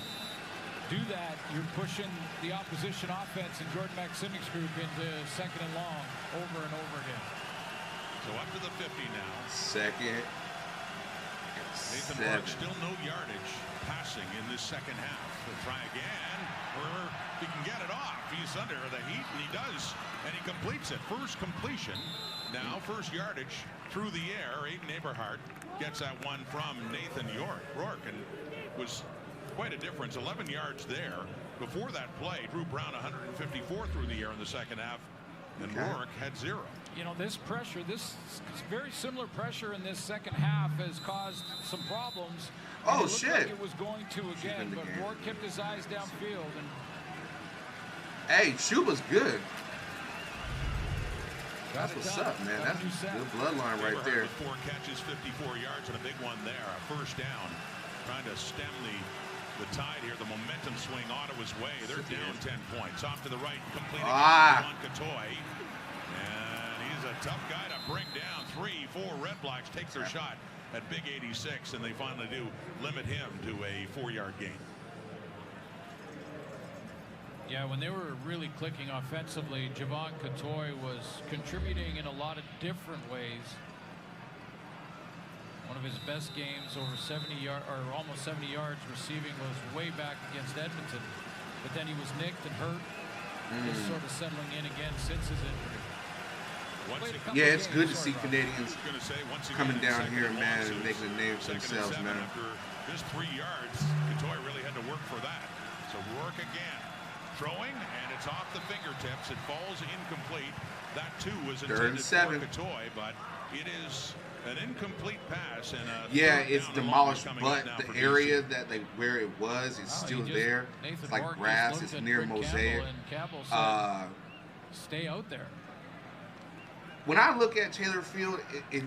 do that, you're pushing the opposition offense and Jordan Maximic's group into second and long over and over again. So up to the 50 now. Second. Nathan Rourke still no yardage passing in this second half. He'll try again, or he can get it off. He's under the heat, and he does, and he completes it. First completion. Now first yardage through the air. Aiden Eberhardt gets that one from Nathan Rourke, and it was quite a difference. 11 yards there. Before that play, Drew Brown 154 through the air in the second half. And Rourke had 0. You know, this pressure, this very similar pressure in this second half has caused some problems. Oh, it shit. Like it was going to again, but Rourke kept his eyes downfield. And hey, Chuba's good. That's what's up, man. That's a good bloodline right there. 4 catches, 54 yards, and a big one there. A first down. Trying to stem the tide here. The momentum swing Ottawa's way. They're down 10 points. Off to the right, completing Javon Catoy. And he's a tough guy to bring down. 3-4 Red Blacks take their shot at Big 86, and they finally do limit him to a 4-yard gain. yeah, when they were really clicking offensively, Javon Catoy was contributing in a lot of different ways. One of his best games, over 70 yards or almost 70 yards receiving, was way back against Edmonton. But then he was nicked and hurt. Just sort of settling in again since his injury. Yeah, it's good to see Canadians coming down here, man, and making a name for themselves, man. After just 3 yards, Catoy really had to work for that. So Rourke again. Throwing, and it's off the fingertips. It falls incomplete. That too was intended for Catoy, but it is an incomplete pass. And yeah, it's demolished, but the area that where it was is still there. It's like grass. It's near Mosaic. Stay out there. When I look at Taylor Field, it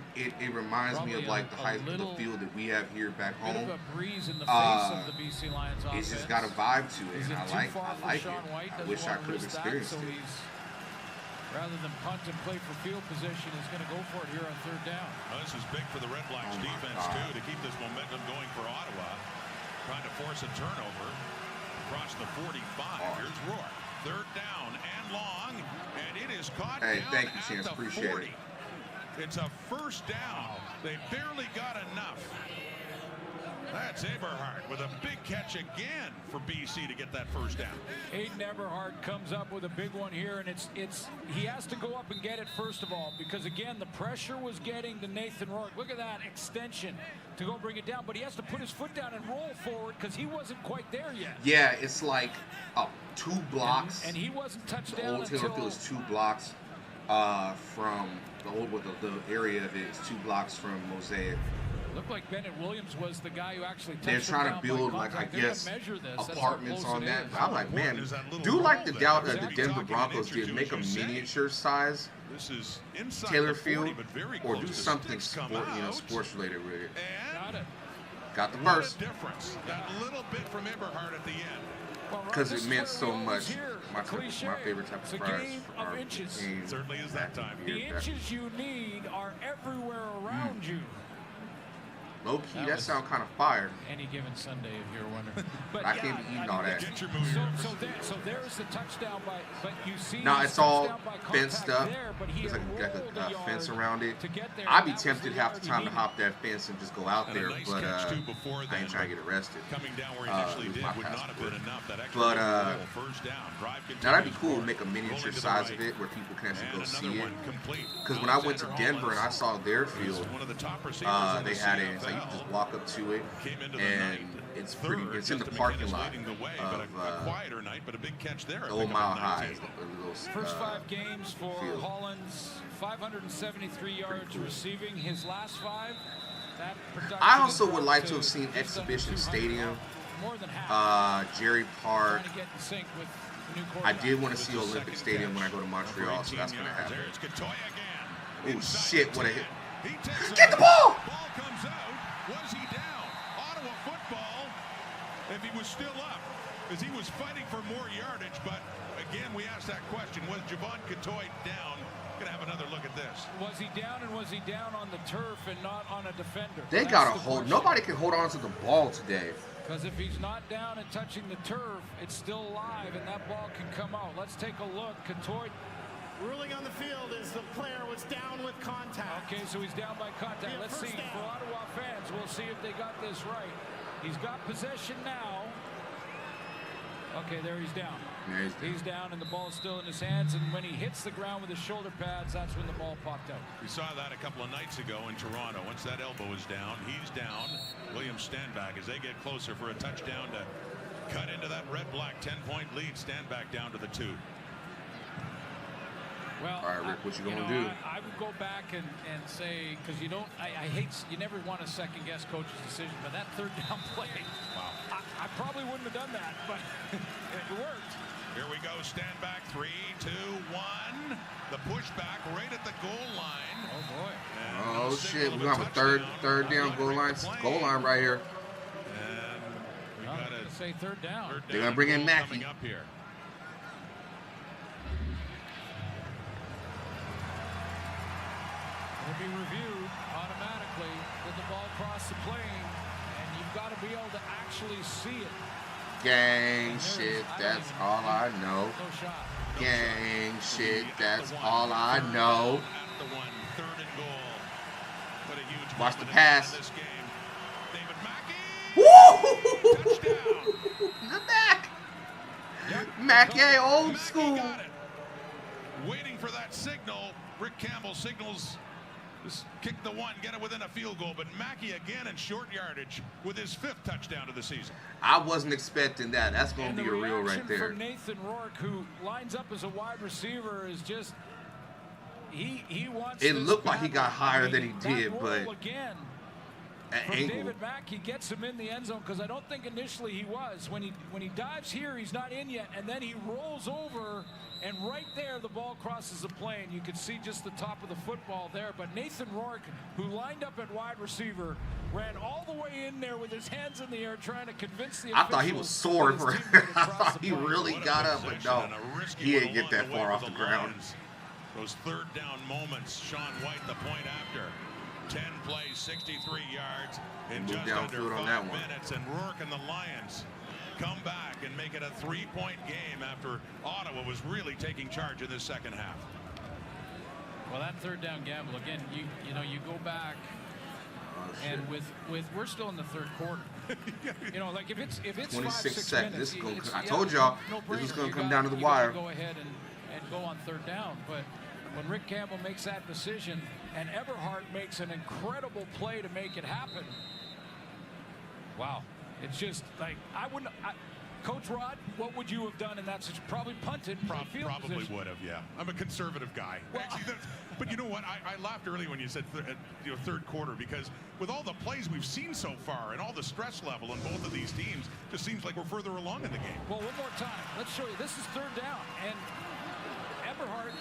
reminds me of like the field that we have here back home. It's just got a vibe to it, and I like it. I wish I could have experienced it. Rather than punt and play for field position, he's going to go for it here on 3rd down. Well, this is big for the Red Blacks defense too, to keep this momentum going for Ottawa. Trying to force a turnover across the 45. Here's Rourke. 3rd down and long, and it is caught down thank you, Chance. at the Appreciate 40. it. It's a first down. They barely got enough. That's Eberhardt with a big catch again for BC to get that first down. Aiden Eberhardt comes up with a big one here, and he has to go up and get it first of all, because again the pressure was getting to Nathan Rourke. Look at that extension to go bring it down, but he has to put his foot down and roll forward because he wasn't quite there yet. Yeah, it's like 2 blocks. And he wasn't touched down until the old Taylor Field is 2 blocks from the area of it is 2 blocks from Mosaic. Looked like Bennett Williams was the guy who actually touched. They're trying to build, like, I guess, apartments on that. I'm like, man, do like the Denver Broncos did, make a miniature size Taylor Field, or do something sports related with it. Got the first. Difference. That little bit from Eberhardt at the end. Because it meant so much. My favorite type of fries are inches. Certainly is that time. The inches you need are everywhere around you. Low key, that sound kind of fire. Any given Sunday, if you're wondering. But I can't be eating all that. So there's the touchdown but you see. No, it's all fenced up. There's like a fence around it. I'd be tempted half the time to hop that fence and just go out there, but I ain't trying to get arrested. Coming down where he initially did would not have been enough. But now that'd be cool to make a miniature size of it where people can actually go see it. Because when I went to Denver and I saw their field, they had it. It's like you can just walk up to it, and it's pretty. It's in the parking lot of Old Mile High. First 5 games for Hollins, 573 yards receiving. His last 5. I also would like to have seen Exhibition Stadium, Jerry Park. I did want to see Olympic Stadium when I go to Montreal, so that's going to happen. Oh shit! What a hit! Get the ball! Ball comes out. Was he down? Ottawa football. If he was still up, as he was fighting for more yardage, but again, we asked that question: was Javon Catoy down? Gonna have another look at this. Was he down, and was he down on the turf and not on a defender? They got to hold. Nobody can hold on to the ball today. Because if he's not down and touching the turf, it's still alive, and that ball can come out. Let's take a look. Catoy. Ruling on the field is the player was down with contact. Okay, so he's down by contact. Let's see. For Ottawa fans, we'll see if they got this right. He's got possession now. Okay, there he's down. He's down, and the ball's still in his hands. And when he hits the ground with his shoulder pads, that's when the ball popped out. We saw that a couple of nights ago in Toronto. Once that elbow is down, he's down. William Stanback, as they get closer for a touchdown to cut into that red-black 10-point lead. Stanback down to the 2. Well, all right, Rick, what you gonna do? I would go back and say, because you never want to second guess coach's decision, but that third down play, wow, I probably wouldn't have done that, but it worked. Here we go, stand back, 3, 2, 1. The pushback right at the goal line. Oh boy. Oh shit, we're gonna have a third down goal line right here. And we gotta say third down. They're gonna bring in Mackey. Coming up here. Will be reviewed automatically. Did the ball cross the plane? And you've got to be able to actually see it. Gang shit, that's all I know. No shot. Gang shit, that's all I know. Watch the pass. Woo! The back. Mackey, old school. Waiting for that signal. Rick Campbell signals. Just kick the one, get it within a field goal. But Mackey again in short yardage with his 5th touchdown of the season. I wasn't expecting that. That's going to be a real right there. From Nathan Rourke, who lines up as a wide receiver, is just he wants. It looked like he got higher than he did, but again, an from angle. David Mack, he gets him in the end zone because I don't think initially he was. When he dives here, he's not in yet, and then he rolls over. And right there, the ball crosses the plane. You can see just the top of the football there. But Nathan Rourke, who lined up at wide receiver, ran all the way in there with his hands in the air trying to convince the I thought he was soaring for it. I thought he really got up, but no, he didn't get that far off the ground. Those third down moments, Sean White the point after. 10 plays, 63 yards in just under 5 minutes. And Rourke and the Lions come back and make it a 3-point game after Ottawa was really taking charge in this second half. Well, that third down gamble again. You know you go back, and with we're still in the third quarter. Like if it's 26 5-6 seconds. minutes, I told y'all this was gonna come down to the wire. Go ahead and go on third down, but when Rick Campbell makes that decision and Everhart makes an incredible play to make it happen. Wow. It's just like Coach Rod, what would you have done in that situation? Probably punted. Probably would have, yeah. I'm a conservative guy. Well, actually, but you know what? I laughed earlier when you said third quarter, because with all the plays we've seen so far and all the stress level in both of these teams, it just seems like we're further along in the game. Well, one more time. Let's show you. This is third down, and Everhart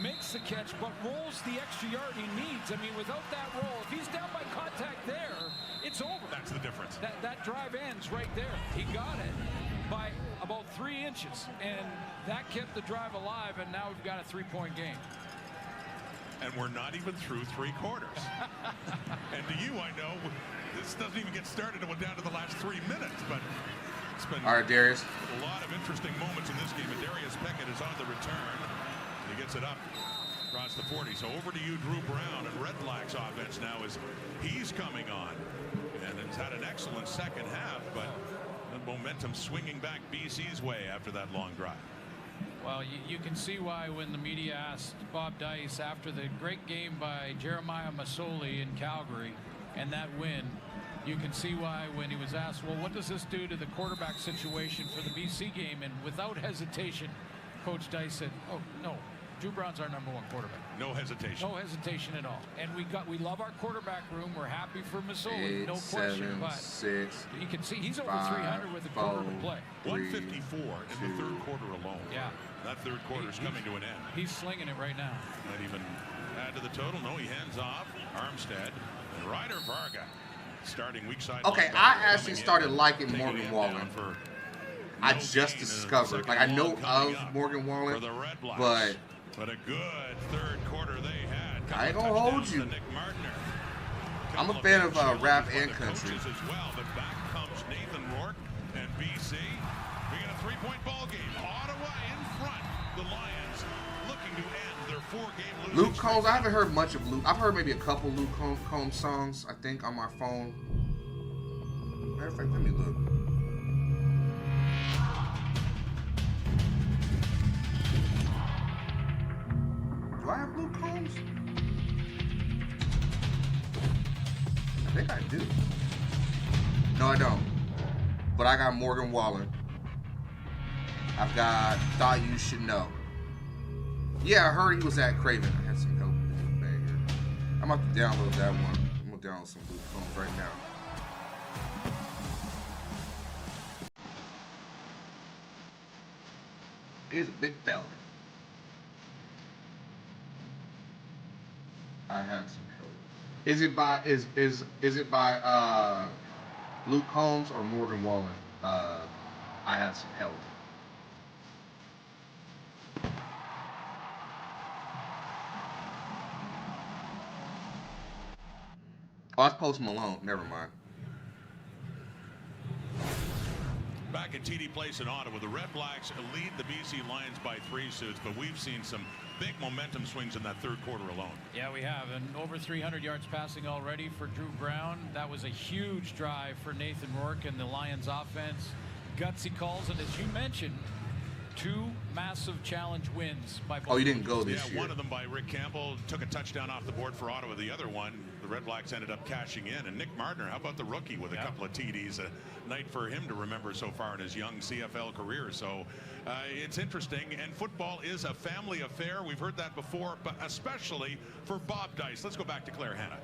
makes the catch, but rolls the extra yard he needs. I mean, without that roll, if he's down by contact there, it's over. That's the difference. That drive ends right there. He got it by about 3 inches, and that kept the drive alive, and now we've got a 3-point game. And we're not even through 3 quarters. And to you, I know, this doesn't even get started and we're down to the last 3 minutes, but it's been all right, Darius. A lot of interesting moments in this game, and Darius Peckett is on the return. He gets it up across the 40. So over to you, Drew Brown, and Red Black's offense now is he's coming on. And has had an excellent second half, but the momentum swinging back BC's way after that long drive. Well, you can see why when the media asked Bob Dice after the great game by Jeremiah Masoli in Calgary and that win, you can see why when he was asked, well, what does this do to the quarterback situation for the BC game? And without hesitation, Coach Dice said, oh, no, Drew Brown's our #1 quarterback. No hesitation. No hesitation at all. And we love our quarterback room. We're happy for Masoli, no question. But you can see he's over 300 with a quarter to play. 154 in the third quarter alone. Yeah. That third quarter is coming to an end. He's slinging it right now. Not even add to the total. No, he hands off. Armstead and Ryder Varga starting weak side. Okay, I actually started liking Morgan Wallen. I just discovered. Like, I know of Morgan Wallen, but a good third quarter they had. I ain't gonna hold you. I'm a fan of rap and country. As well, but back comes Nathan Rourke and BC. We got a 3-point ball game. Ottawa in front. The Lions looking to end their 4-game losing Luke Combs. I haven't heard much of Luke. I've heard maybe a couple Luke Combs songs, I think, on my phone. Matter of fact, let me look. Do I have Luke Combs? I think I do. No, I don't. But I got Morgan Wallen. I've got Thought You Should Know. Yeah, I heard he was at Craven. I had some help with his banger. I'm about to download that one. I'm gonna download some Luke Combs right now. He's a big fella. I had some help. Is it by Luke Combs or Morgan Wallen? I had some help. Oh, that's Post Malone. Never mind. Back at TD Place in Ottawa, the Red Blacks lead the BC Lions by 3 suits, but we've seen some big momentum swings in that third quarter alone. Yeah, we have, and over 300 yards passing already for Drew Brown. That was a huge drive for Nathan Rourke and the Lions offense. Gutsy calls, and as you mentioned, 2 massive challenge wins by both. Oh, you didn't go this year. One of them by Rick Campbell took a touchdown off the board for Ottawa. The other one, the Red Blacks ended up cashing in. And Nick Martner, how about the rookie with a couple of TDs? A night for him to remember so far in his young CFL career. So it's interesting. And football is a family affair. We've heard that before, but especially for Bob Dice. Let's go back to Claire Hanna.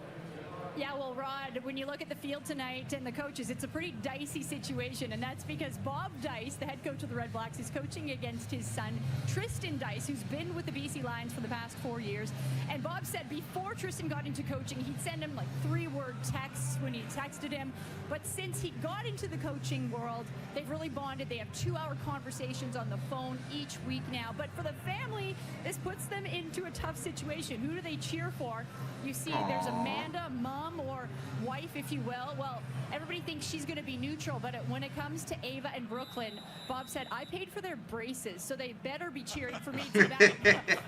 Yeah, well, Rod, when you look at the field tonight and the coaches, it's a pretty dicey situation, and that's because Bob Dice, the head coach of the Red Blacks, is coaching against his son, Tristan Dice, who's been with the BC Lions for the past 4 years. And Bob said before Tristan got into coaching, he'd send him like 3-word texts when he texted him. But since he got into the coaching world, they've really bonded. They have 2-hour conversations on the phone each week now. But for the family, this puts them into a tough situation. Who do they cheer for? You see, there's Amanda, mom, or wife, if you will. Well, everybody thinks she's going to be neutral, but when it comes to Ava and Brooklyn, Bob said, I paid for their braces, so they better be cheering for me tonight.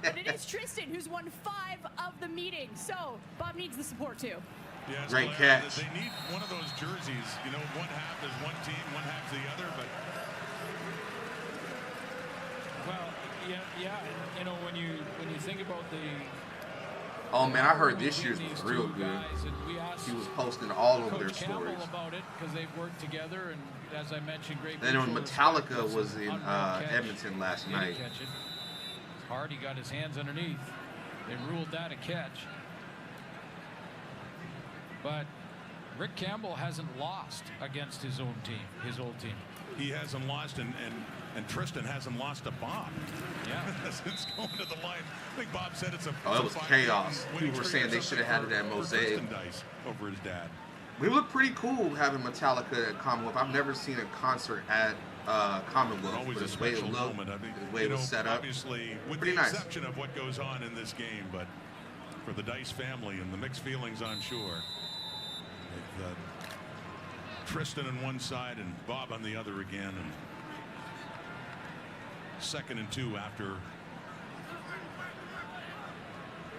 But it is Tristan who's won 5 of the meetings, so Bob needs the support too. Yeah, great catch. They need one of those jerseys. You know, one half is one team, one half is the other. But well, yeah. You know, when you think about the. Oh man, I heard this year's was real good. He was posting all of their stories. About it because they've worked together, and as I mentioned, great. And then when Metallica was in Edmonton last night. Hardy got his hands underneath. They ruled that a catch. But Rick Campbell hasn't lost against his own team, his old team. He hasn't lost, and Tristan hasn't lost to Bob. Yeah. Since going to the line. I think Bob said it's a. Oh, it was chaos. People were saying they should have had it at Mosaic. Dice over his dad. We look pretty cool having Metallica at Commonwealth. I've never seen a concert at Commonwealth. Always but a special moment. I mean, the way it was set up. Obviously, with pretty the nice. exception of what goes on in this game, but for the Dice family and the mixed feelings, I'm sure. With, Tristan on one side and Bob on the other again. And 2nd and 2 after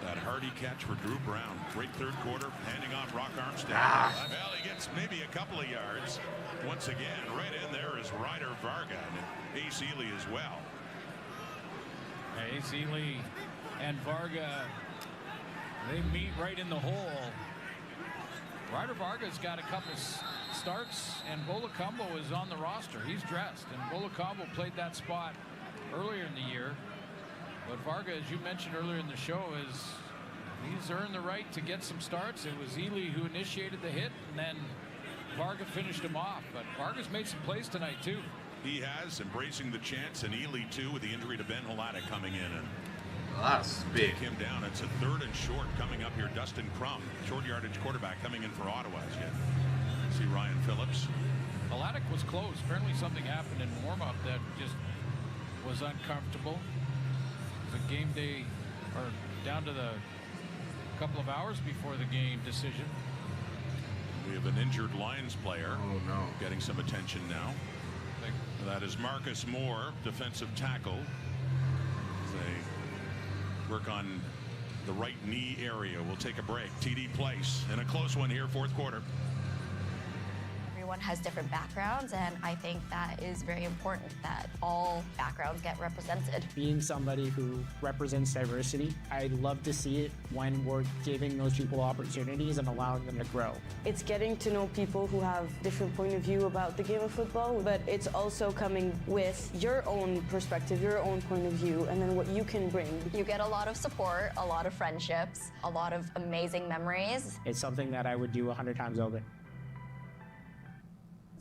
that Hardy catch for Drew Brown. Great third quarter, handing off Rock Armstead. Well, he gets maybe a couple of yards. Once again, right in there is Ryder Varga and Ace Ely as well. Ace Ely and Varga, they meet right in the hole. Ryder Varga's got a couple starts, and Bolacombo is on the roster. He's dressed, and Bolacombo played that spot earlier in the year. But Varga, as you mentioned earlier in the show, he's earned the right to get some starts. It was Ely who initiated the hit, and then Varga finished him off. But Varga's made some plays tonight, too. He has, embracing the chance, and Ely, too, with the injury to Ben Halata coming in. And a lot of spit. Take him down. It's a 3rd and short coming up here. Dustin Crum, short yardage quarterback, coming in for Ottawa as yet. See Ryan Phillips. Halata was close. Apparently something happened in warm-up that just was uncomfortable. It was a game day, or down to the couple of hours before the game decision. We have an injured Lions player. Oh no! Getting some attention now. That is Marcus Moore, defensive tackle. They work on the right knee area. We'll take a break. TD Place in a close one here, 4th quarter. Everyone has different backgrounds, and I think that is very important that all backgrounds get represented. Being somebody who represents diversity, I love to see it when we're giving those people opportunities and allowing them to grow. It's getting to know people who have different point of view about the game of football, but it's also coming with your own perspective, your own point of view, and then what you can bring. You get a lot of support, a lot of friendships, a lot of amazing memories. It's something that I would do 100 times over.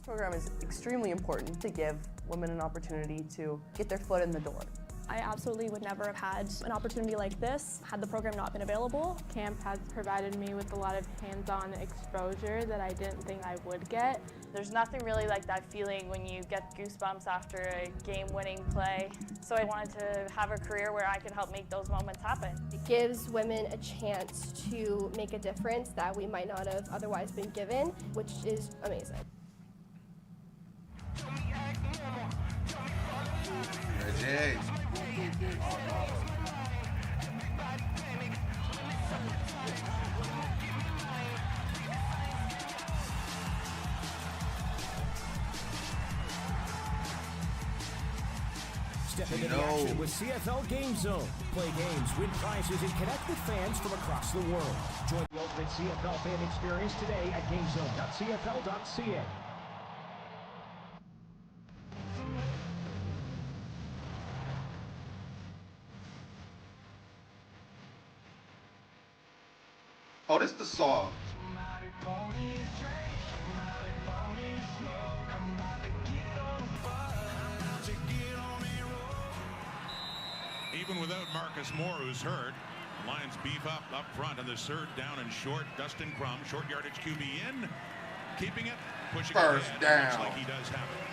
This program is extremely important to give women an opportunity to get their foot in the door. I absolutely would never have had an opportunity like this had the program not been available. Camp has provided me with a lot of hands-on exposure that I didn't think I would get. There's nothing really like that feeling when you get goosebumps after a game-winning play. So I wanted to have a career where I could help make those moments happen. It gives women a chance to make a difference that we might not have otherwise been given, which is amazing. Jay. Step into the action with CFL Game Zone. Play games, win prizes, and connect with fans from across the world. Join the ultimate CFL fan experience today at gamezone.cfl.ca. Oh, this is the song. Even without Marcus Moore, who's hurt, Lions beef up front on the third down and short. Dustin Crum, short yardage QB in, keeping it, pushing first it down. Looks like he does have it.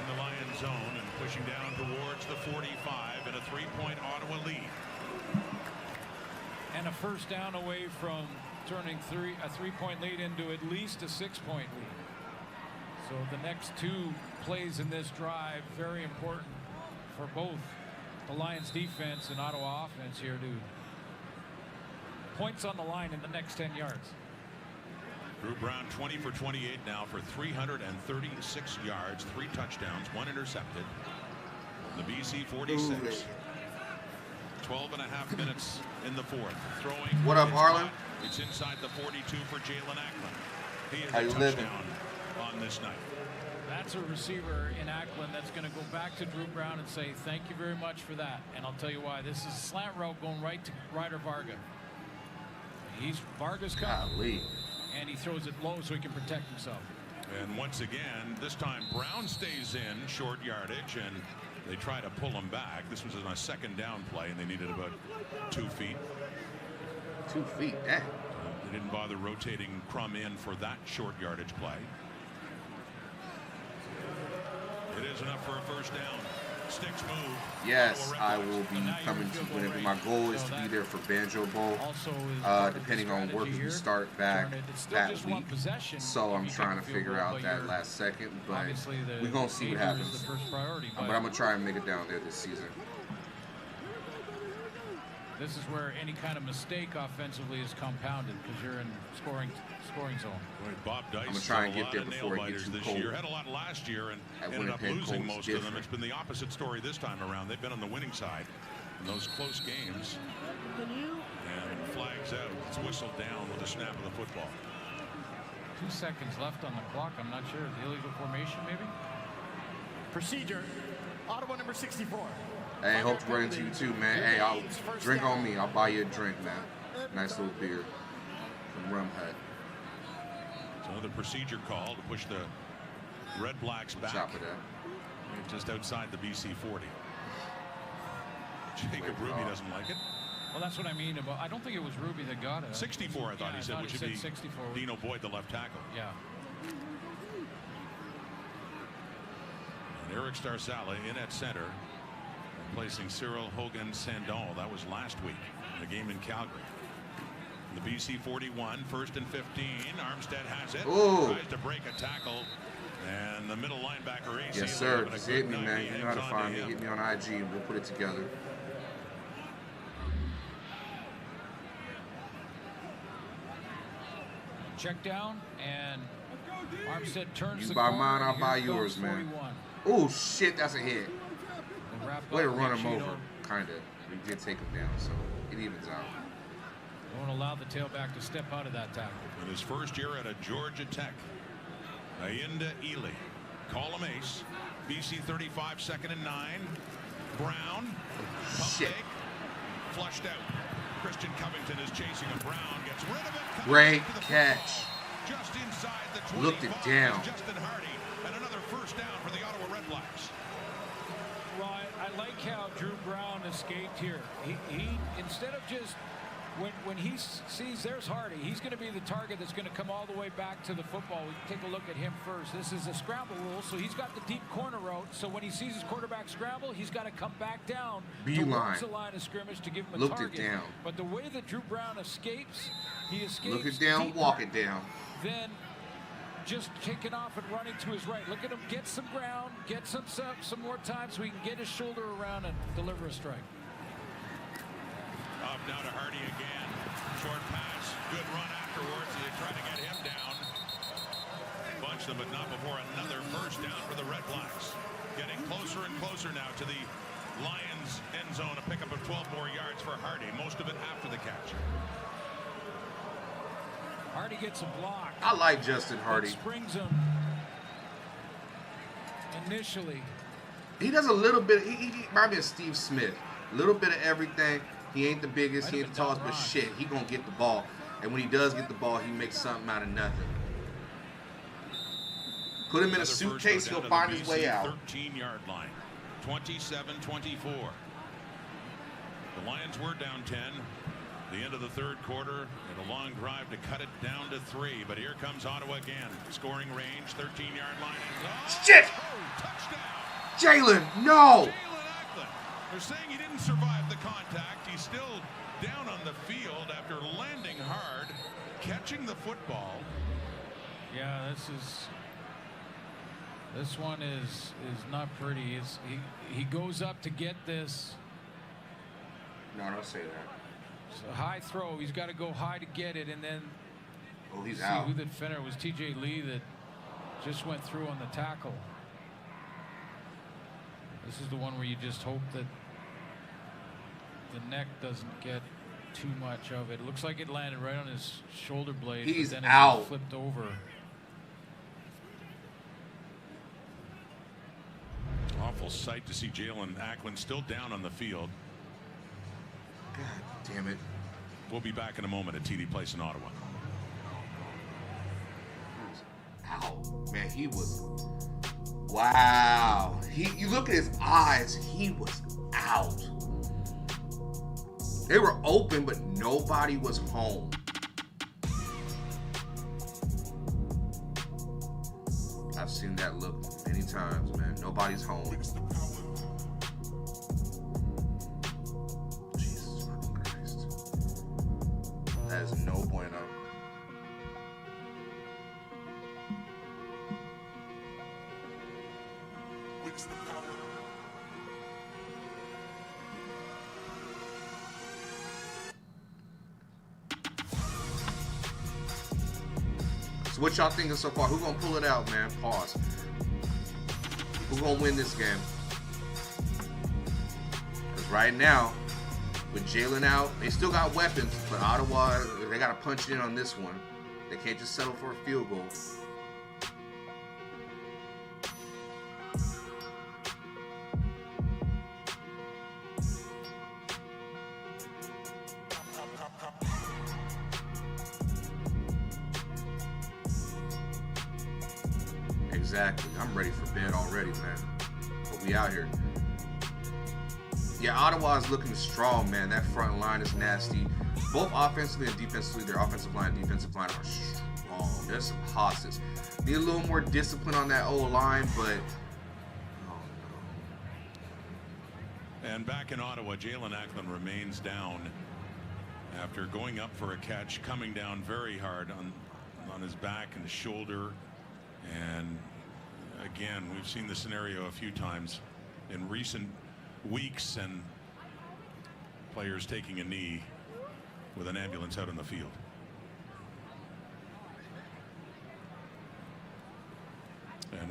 In the Lions zone and pushing down towards the 45 and a 3-point Ottawa lead. And a first down away from turning a 3-point lead into at least a 6-point lead. So the next two plays in this drive, very important for both the Lions defense and Ottawa offense here, dude. Points on the line in the next 10 yards. Drew Brown 20 for 28 now for 336 yards, 3 touchdowns, 1 intercepted. The BC 46. 12.5 minutes in the fourth. Throwing. What up, Harlan? It's inside the 42 for Jalen Ackland. He has How a you touchdown on this night. That's a receiver in Ackland that's going to go back to Drew Brown and say thank you very much for that. And I'll tell you why. This is a slant route going right to Ryder Varga. He's Varga's coming. And he throws it low so he can protect himself. And once again, this time Brown stays in short yardage and they try to pull him back. This was on a second down play and they needed about 2 feet. 2 feet, dang. They didn't bother rotating Crum in for that short yardage play. It is enough for a first down. Sticks move. Yes, I will be coming to whenever. My goal is to be there for Banjo Bowl, depending on work we start back that week. So I'm trying to figure out that last second, but we're going to see what happens. But I'm going to try and make it down there this season. This is where any kind of mistake offensively is compounded because you're in scoring zone. Bob Dice I'm gonna try and get there before it gets too this cold. year. Had a lot last year and ended up losing most of them. It's been the opposite story this time around. They've been on the winning side in those close games. And flags out. It's whistled down with a snap of the football. 2 seconds left on the clock. I'm not sure. The illegal formation, maybe? Procedure. Ottawa number 64. Hey, hope to run into you too, man. Hey, I'll drink on me. I'll buy you a drink, man. Nice little beer from Rum Hut. It's another procedure call to push the Red Blacks back. Chop it up. Just outside the BC 40. Jacob Ruby doesn't like it. Well, that's what I mean about. I don't think it was Ruby that got it. 64, I thought he said, which would be 64. Dino Boyd, the left tackle. Yeah. And Eric Starsala in at center, replacing Cyril Hogan-Sandon. That was last week in the game in Calgary. The BC 41, 1st and 15. Armstead has it. Ooh. Tries to break a tackle. And the middle linebacker, AC. Yes, sir. Just hit me, man. You know how to find me. Hit me on IG and we'll put it together. Check down, and Armstead turns You the buy corner, mine, I'll and buy here yours, comes man. 41. Oh, shit, that's a hit. They wrap Way to up run him Machino. over, kind of. We did take him down, so it evens out. Won't allow the tailback to step out of that tackle. In his first year at a Georgia Tech, Ayinda Ely, call him ace. BC 35, 2nd and 9. Brown, pump fake, flushed out. Christian Covington is chasing him. Brown gets rid of it. Great catch. Just inside the 25. Looked it down. Justin Hardy, and another first down for the Ottawa Red Blacks. Well, I like how Drew Brown escaped here. He instead of just when he sees there's Hardy, he's going to be the target that's going to come all the way back to the football. We can take a look at him first. This is a scramble rule, so he's got the deep corner route. So when he sees his quarterback scramble, he's got to come back down towards the line of scrimmage to give him a target. Looked it down. But the way that Drew Brown escapes, he escapes. Look it down, deeper, walk it down. Then just kicking off and running to his right. Look at him get some ground, get some more time so he can get his shoulder around and deliver a strike. Up now to Hardy again. Short pass. Good run afterwards. They try to get him down. Bunch them, but not before another first down for the Red Blacks. Getting closer and closer now to the Lions end zone. A pickup of 12 more yards for Hardy. Most of it after the catch. Hardy gets a block. I like Justin Hardy. Springs him initially. He does a little bit. He reminds me of Steve Smith. A little bit of everything. He ain't the biggest, he ain't the tallest, but shit, he gonna get the ball. And when he does get the ball, he makes something out of nothing. Put him in a suitcase, he'll find his way out. 13-yard line, 27-24. The Lions were down 10. The end of the third quarter, and a long drive to cut it down to 3. But here comes Ottawa again. Scoring range, 13-yard line. Shit! Touchdown! Jalen, no! They're saying he didn't survive the contact. He's still down on the field after landing hard, catching the football. Yeah, this one is not pretty. He goes up to get this. No, don't say that. It's a high throw. He's got to go high to get it, and then he's see out. Who that finished was T.J. Lee that just went through on the tackle. This is the one where you just hope that the neck doesn't get too much of it. It looks like it landed right on his shoulder blade. He's but then out. It flipped over. Awful sight to see Jalen Ackland still down on the field. God damn it. We'll be back in a moment at TD Place in Ottawa. Ow. Man, he was... Wow. You look at his eyes, he was out. They were open, but nobody was home. I've seen that look many times, man. Nobody's home. Jesus fucking Christ. That is no bueno. So what y'all thinking so far? Who gonna pull it out, man? Pause. Who gonna win this game? Because right now, with Jalen out, they still got weapons, but Ottawa, they gotta punch in on this one. They can't just settle for a field goal. Exactly. I'm ready for bed already, man. But we out here. Yeah, Ottawa is looking strong, man. That front line is nasty. Both offensively and defensively, their offensive line and defensive line are strong. There's some hosses. Need a little more discipline on that O-line, but... Oh, no. And back in Ottawa, Jalen Ackland remains down after going up for a catch, coming down very hard on his back and his shoulder. And again, we've seen the scenario a few times in recent weeks, and players taking a knee with an ambulance out on the field.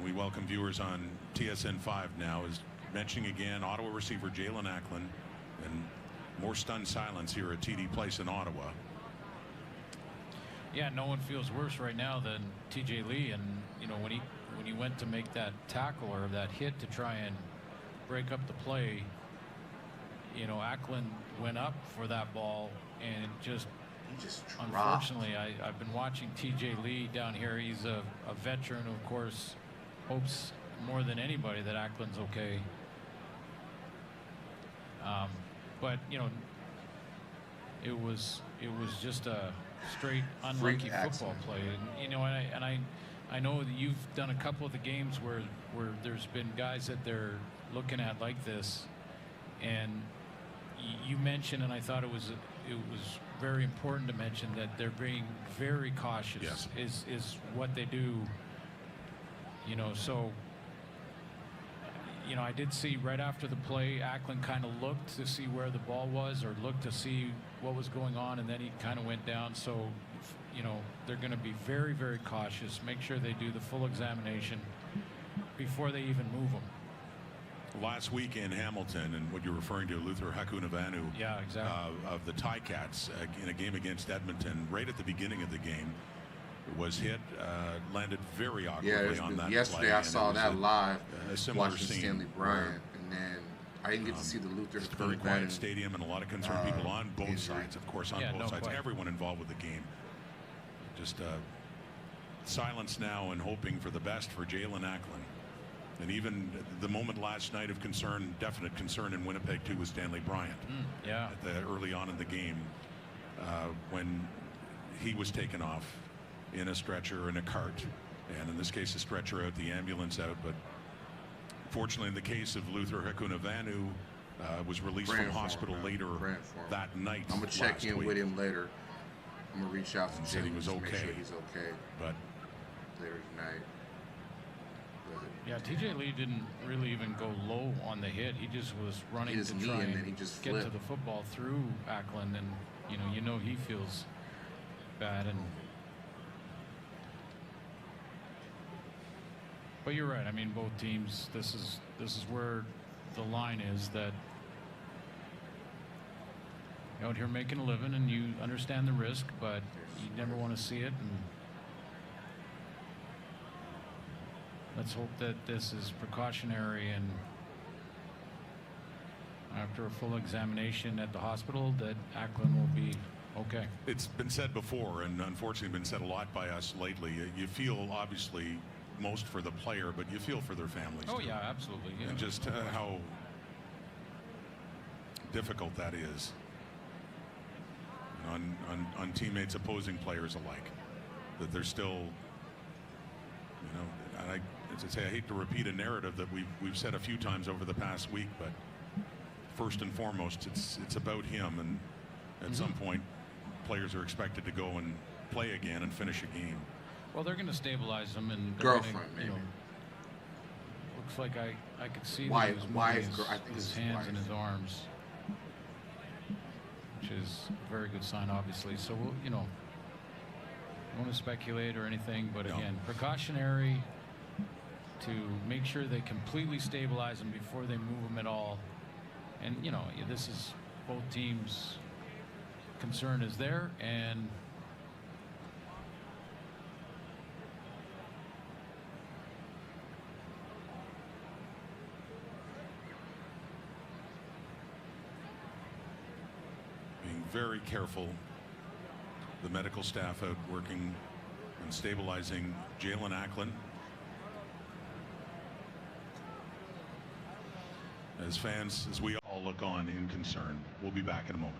And we welcome viewers on TSN 5 now. As mentioning again, Ottawa receiver Jalen Ackland, and more stunned silence here at TD Place in Ottawa. Yeah, no one feels worse right now than TJ Lee. And you know, when he went to make that tackle or that hit to try and break up the play, you know, Ackland went up for that ball and just unfortunately, I've been watching TJ Lee down here. He's a veteran who, of course, hopes more than anybody that Ackland's okay. But you know, it was just a straight unlucky football play. And, you know, and I know that you've done a couple of the games where there's been guys that they're looking at like this, and you mentioned, and I thought it was very important to mention that they're being very cautious. Yes. Is what they do. You know, so you know, I did see right after the play, Ackland kind of looked to see where the ball was, or looked to see what was going on, and then he kind of went down. So, you know, they're going to be very, very cautious. Make sure they do the full examination before they even move them. Last week in Hamilton, and what you're referring to, Luther Hakunavanu, yeah, exactly, of the Ticats in a game against Edmonton, right at the beginning of the game, was hit, landed very awkwardly on that yesterday play. I saw that live, a similar watching scene Stanley Bryant, and then I didn't get to see the Luther. It's a very quiet stadium, and a lot of concerned people on both sides, of course, on both sides. Everyone involved with the game. Just silence now and hoping for the best for Jalen Ackland. And even the moment last night of concern, definite concern in Winnipeg too, was Stanley Bryant. Yeah. Early on in the game, when he was taken off in a stretcher in a cart, and in this case a stretcher out, the ambulance out. But fortunately, in the case of Luther Hakunavanu, was released from hospital later that night. I'm gonna check in with him later. I'm gonna reach out to Said he James was to okay. make sure he's okay. But later tonight. Yeah, TJ Lee didn't really even go low on the hit. He just was running to try and get to the football through Ackland, and you know he feels bad. But you're right. I mean, both teams. This is where the line is, that you're out here making a living and you understand the risk, but you never want to see it. And let's hope that this is precautionary, and after a full examination at the hospital, that Ackland will be okay. It's been said before, and unfortunately been said a lot by us lately. You feel obviously most for the player, but you feel for their families. Oh too. yeah, absolutely. Yeah. And just how difficult that is on teammates, opposing players alike. That they're still, I hate to repeat a narrative that we've said a few times over the past week, but first and foremost, it's about him, and at some point, players are expected to go and play again and finish a game. Well, they're going to stabilize him, and girlfriend, maybe. Looks like I could see wife, that he was moving his hands and his arms, which is a very good sign, obviously. So we'll, don't want to speculate or anything, but again, precautionary to make sure they completely stabilize him before they move him at all. And this is both teams' concern is there, and being very careful. The medical staff out working and stabilizing Jalen Ackland. As fans, as we all look on in concern. We'll be back in a moment.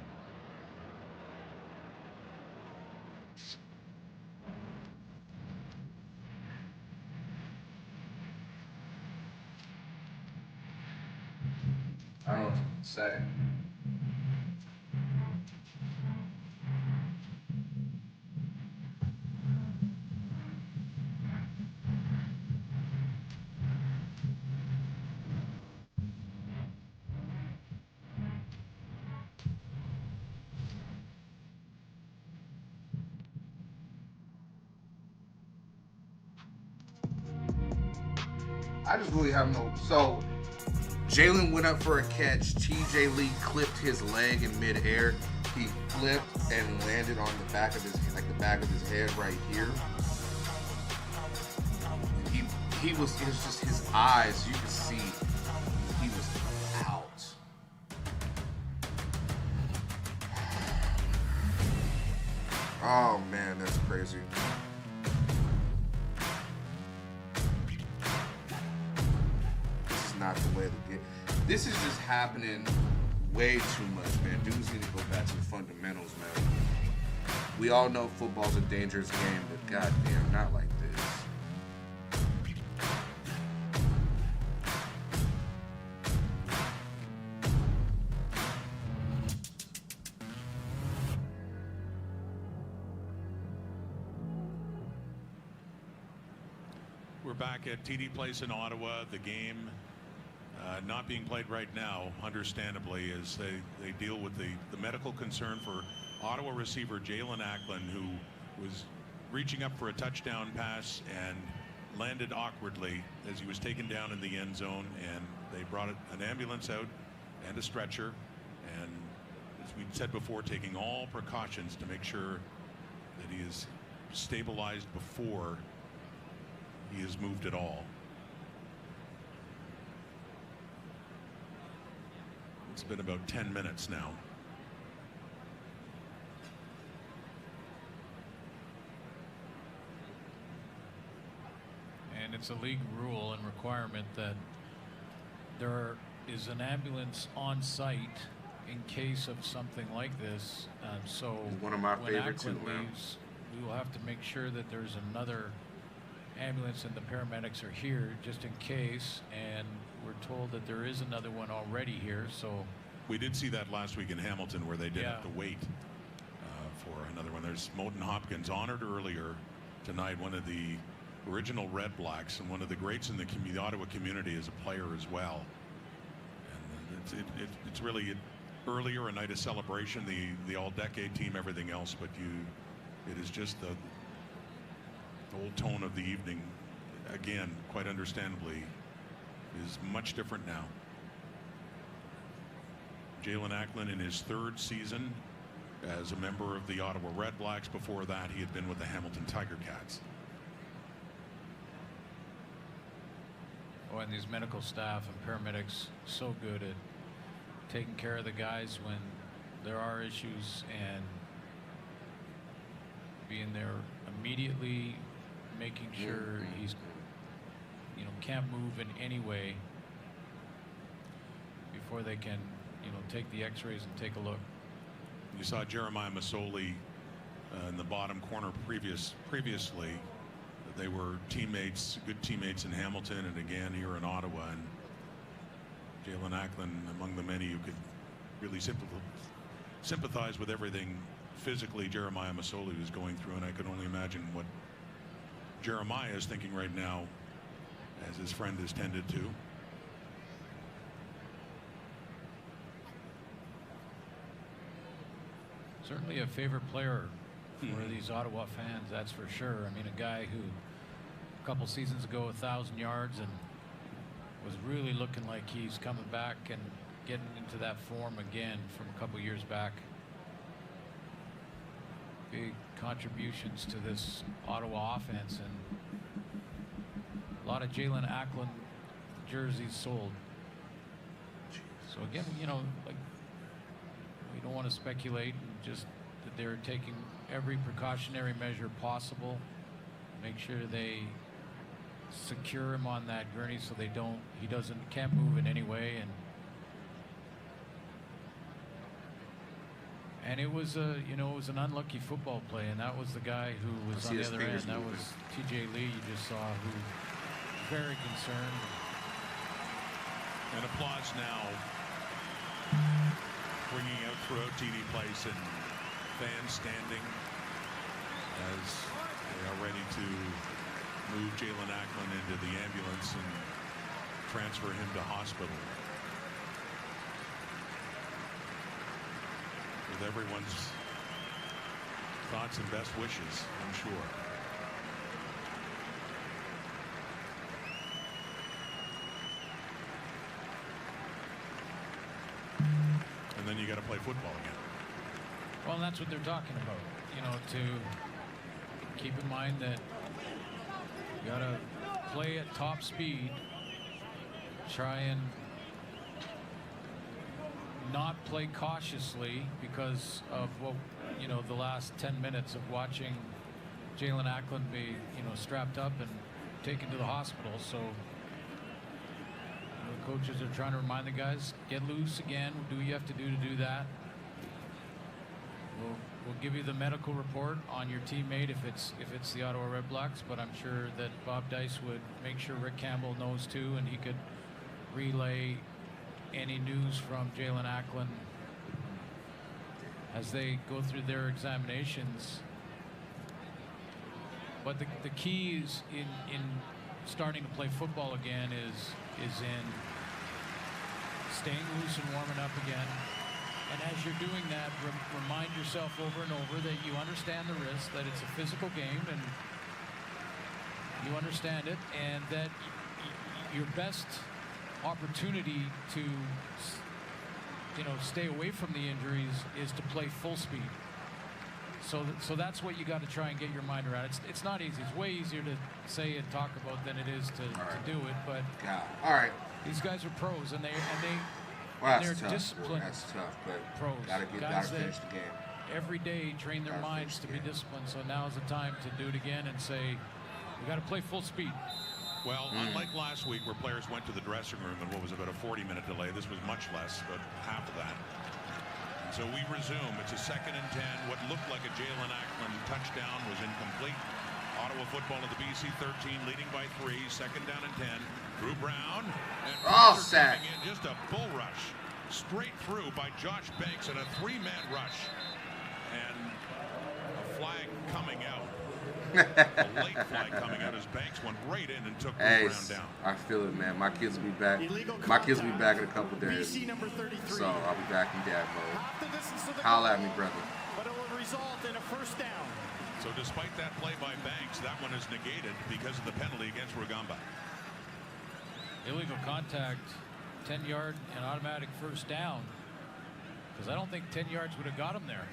I don't know what to say. I just really have no. So Jalen went up for a catch. TJ Lee clipped his leg in midair. He flipped and landed on the back of his, like the back of his head right here. It was just his eyes. You could see he was out. Oh man, that's crazy. This is not the way to get. This is just happening way too much, man. Dudes need to go back to the fundamentals, man. We all know football's a dangerous game, but goddamn, not like this. We're back at TD Place in Ottawa. The game not being played right now, understandably, as they deal with the medical concern for Ottawa receiver Jalen Acklin, who was reaching up for a touchdown pass and landed awkwardly as he was taken down in the end zone, and they brought an ambulance out and a stretcher, and as we said before, taking all precautions to make sure that he is stabilized before he is moved at all. It's been about 10 minutes now. And it's a league rule and requirement that there is an ambulance on site in case of something like this. So one of my when favorites too, Acklin leaves, we will have to make sure that there's another ambulance and the paramedics are here just in case, and we're told that there is another one already here. So we did see that last week in Hamilton, where they did have to wait for another one. There's Moten Hopkins, honored earlier tonight, one of the original Red Blacks and one of the greats in the Ottawa community as a player as well. And it's really earlier a night of celebration, the all-decade team, everything else, but it is just the whole tone of the evening, again, quite understandably, is much different now. Jalen Acklin in his third season as a member of the Ottawa Red Blacks. Before that, he had been with the Hamilton Tiger Cats. Oh, and these medical staff and paramedics so good at taking care of the guys when there are issues and being there immediately, making sure he's, can't move in any way before they can, take the x-rays and take a look. You saw Jeremiah Masoli in the bottom corner previously. They were teammates, good teammates in Hamilton and again here in Ottawa. And Jalen Acklin, among the many who could really sympathize with everything physically Jeremiah Masoli was going through, and I could only imagine what Jeremiah is thinking right now as his friend is tended to. Certainly a favorite player for these Ottawa fans, that's for sure. I mean, a guy who a couple seasons ago 1,000 yards and was really looking like he's coming back and getting into that form again from a couple years back. Big contributions to this Ottawa offense, and a lot of Jalen Acklin jerseys sold. So again, like, we don't want to speculate, just that they're taking every precautionary measure possible, make sure they secure him on that gurney so he can't move in any way, and it was it was an unlucky football play, and that was the guy who was on the other end. That was TJ Lee, you just saw, who was very concerned. And applause now ringing out throughout TD Place, and fans standing as they are ready to move Jalen Acklin into the ambulance and transfer him to hospital. With everyone's thoughts and best wishes, I'm sure. then you got to play football again. Well, and that's what they're talking about. You know, to keep in mind that you got to play at top speed, try and not play cautiously because of what, you know, the last 10 minutes of watching Jalen Ackland be, you know, strapped up and taken to the hospital. So the coaches are trying to remind the guys, get loose again, do what you have to do that. We'll give you the medical report on your teammate if it's the Ottawa Redblacks, but I'm sure that Bob Dice would make sure Rick Campbell knows too, and he could relay any news from Jalen Ackland as they go through their examinations. But the key is in starting to play football again is in staying loose and warming up again. And as you're doing that, remind yourself over and over that you understand the risk, that it's a physical game, and you understand it, and that your best opportunity to, you know, stay away from the injuries is to play full speed. So that's what you got to try and get your mind around. It's not easy. It's way easier to say and talk about than it is to do it. But all right, these guys are pros, and they're tough. disciplined. That's tough, but pros. Gotta finish the game. Every day train their minds to be disciplined. So now is the time to do it again and say, we got to play full speed. Well, unlike last week where players went to the dressing room and what was about a 40-minute delay, this was much less, but half of that. And so we resume. It's a 2nd and 10. What looked like a Jalen Ackland touchdown was incomplete. Ottawa football at the BC 13, leading by 3. 2nd down and 10. Drew Brown. And sack. In, just a bull rush straight through by Josh Banks and a 3-man rush. And a flag coming out. A late flag coming out as Banks went right in and took Drew Brown down. I feel it, man. My kids will be back. My kids will be back in a couple days. So I'll be back in dad mode. Holla at me, brother. But it will result in a 1st down. So despite that play by Banks, that one is negated because of the penalty against Rugamba. Illegal contact, 10-yard and automatic 1st down. Because I don't think 10 yards would have got him there.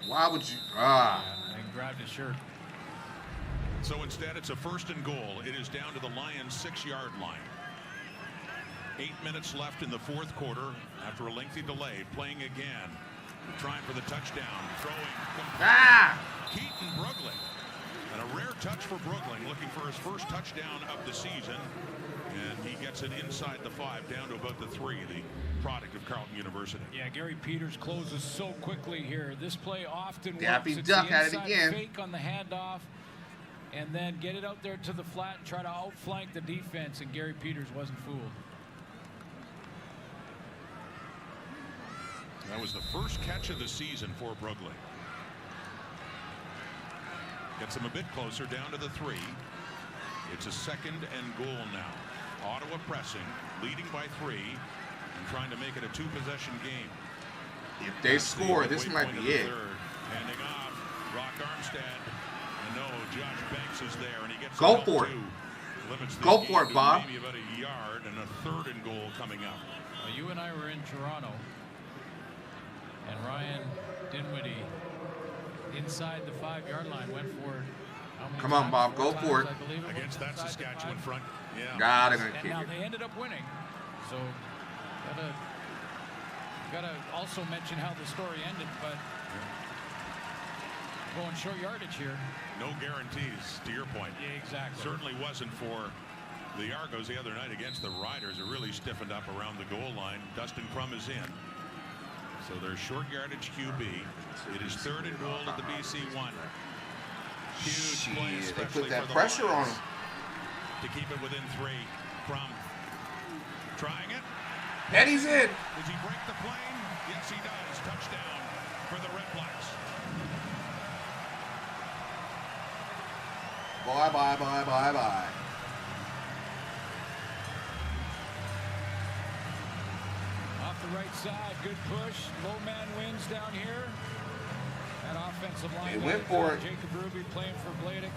Why would you? And grabbed his shirt. So instead, it's a 1st and goal. It is down to the Lions' 6-yard line. 8 minutes left in the 4th quarter after a lengthy delay. Playing again. Trying for the touchdown. Throwing. Keaton Brugling. And a rare touch for Brugling, looking for his 1st touchdown of the season. And he gets it inside the 5, down to about the 3, the product of Carleton University. Yeah, Gary Peters closes so quickly here. This play often Daffy works. Duck It's the at it again. fake on the handoff, and then get it out there to the flat and try to outflank the defense, and Gary Peters wasn't fooled. That was the 1st catch of the season for Brugling. Gets him a bit closer, down to the 3. It's a 2nd and goal now. Ottawa pressing, leading by 3, and trying to make it a 2-possession game. If they score, this might be it. Handing off, Rock Armstead. And no, Josh Banks is there, and he gets Go for it. Go for it, Bob. Maybe about a yard, and a 3rd and goal coming up. Well, you and I were in Toronto, and Ryan Dinwiddie inside the 5-yard line went for it. Come on, Bob, go for it. Against that Saskatchewan front. Yeah. God, they're gonna kick now it. they ended up winning. So gotta also mention how the story ended, but going short yardage here. No guarantees, to your point. Yeah, exactly. Certainly wasn't for the Argos the other night against the Riders. Are really stiffened up around the goal line. Dustin Crum is in. So their short yardage QB. It is 3rd and goal at the BC 1. Huge play, especially they put that for the pressure on Lions him. to keep it within 3. Crum trying it. And he's in. Does he break the plane? Yes, he does. Touchdown for the Redblacks. Bye, bye, bye, bye, bye. Off the right side, good push. Low man wins down here. defensive line. They went for it. Jacob Ruby playing for Bladek.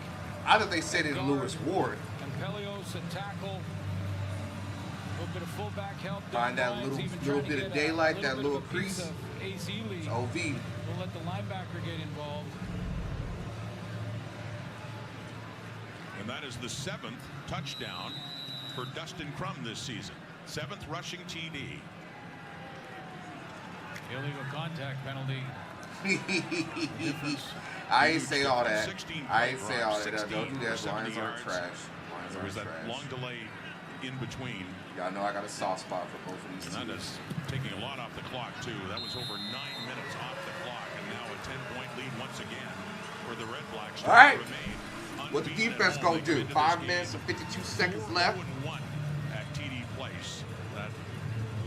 I thought they said it Lewis Ward. And Pelios at tackle. A little bit of fullback help. Find that little bit of daylight, that little crease. It's OV. We'll let the linebacker get involved. And that is the 7th touchdown for Dustin Crum this season. 7th rushing TD. Illegal contact penalty. I ain't say all that. I ain't say all that. Don't do that. Lions are trash. There was that long delay in between. Y'all know I got a soft spot for both of these teams. And that is taking a lot off the clock, too. That was over 9 minutes off the clock, and now a 10-point lead once again for the Red Blacks. All right. What the defense going to do? 5 minutes and 52 seconds left. 4-1 at TD Place. That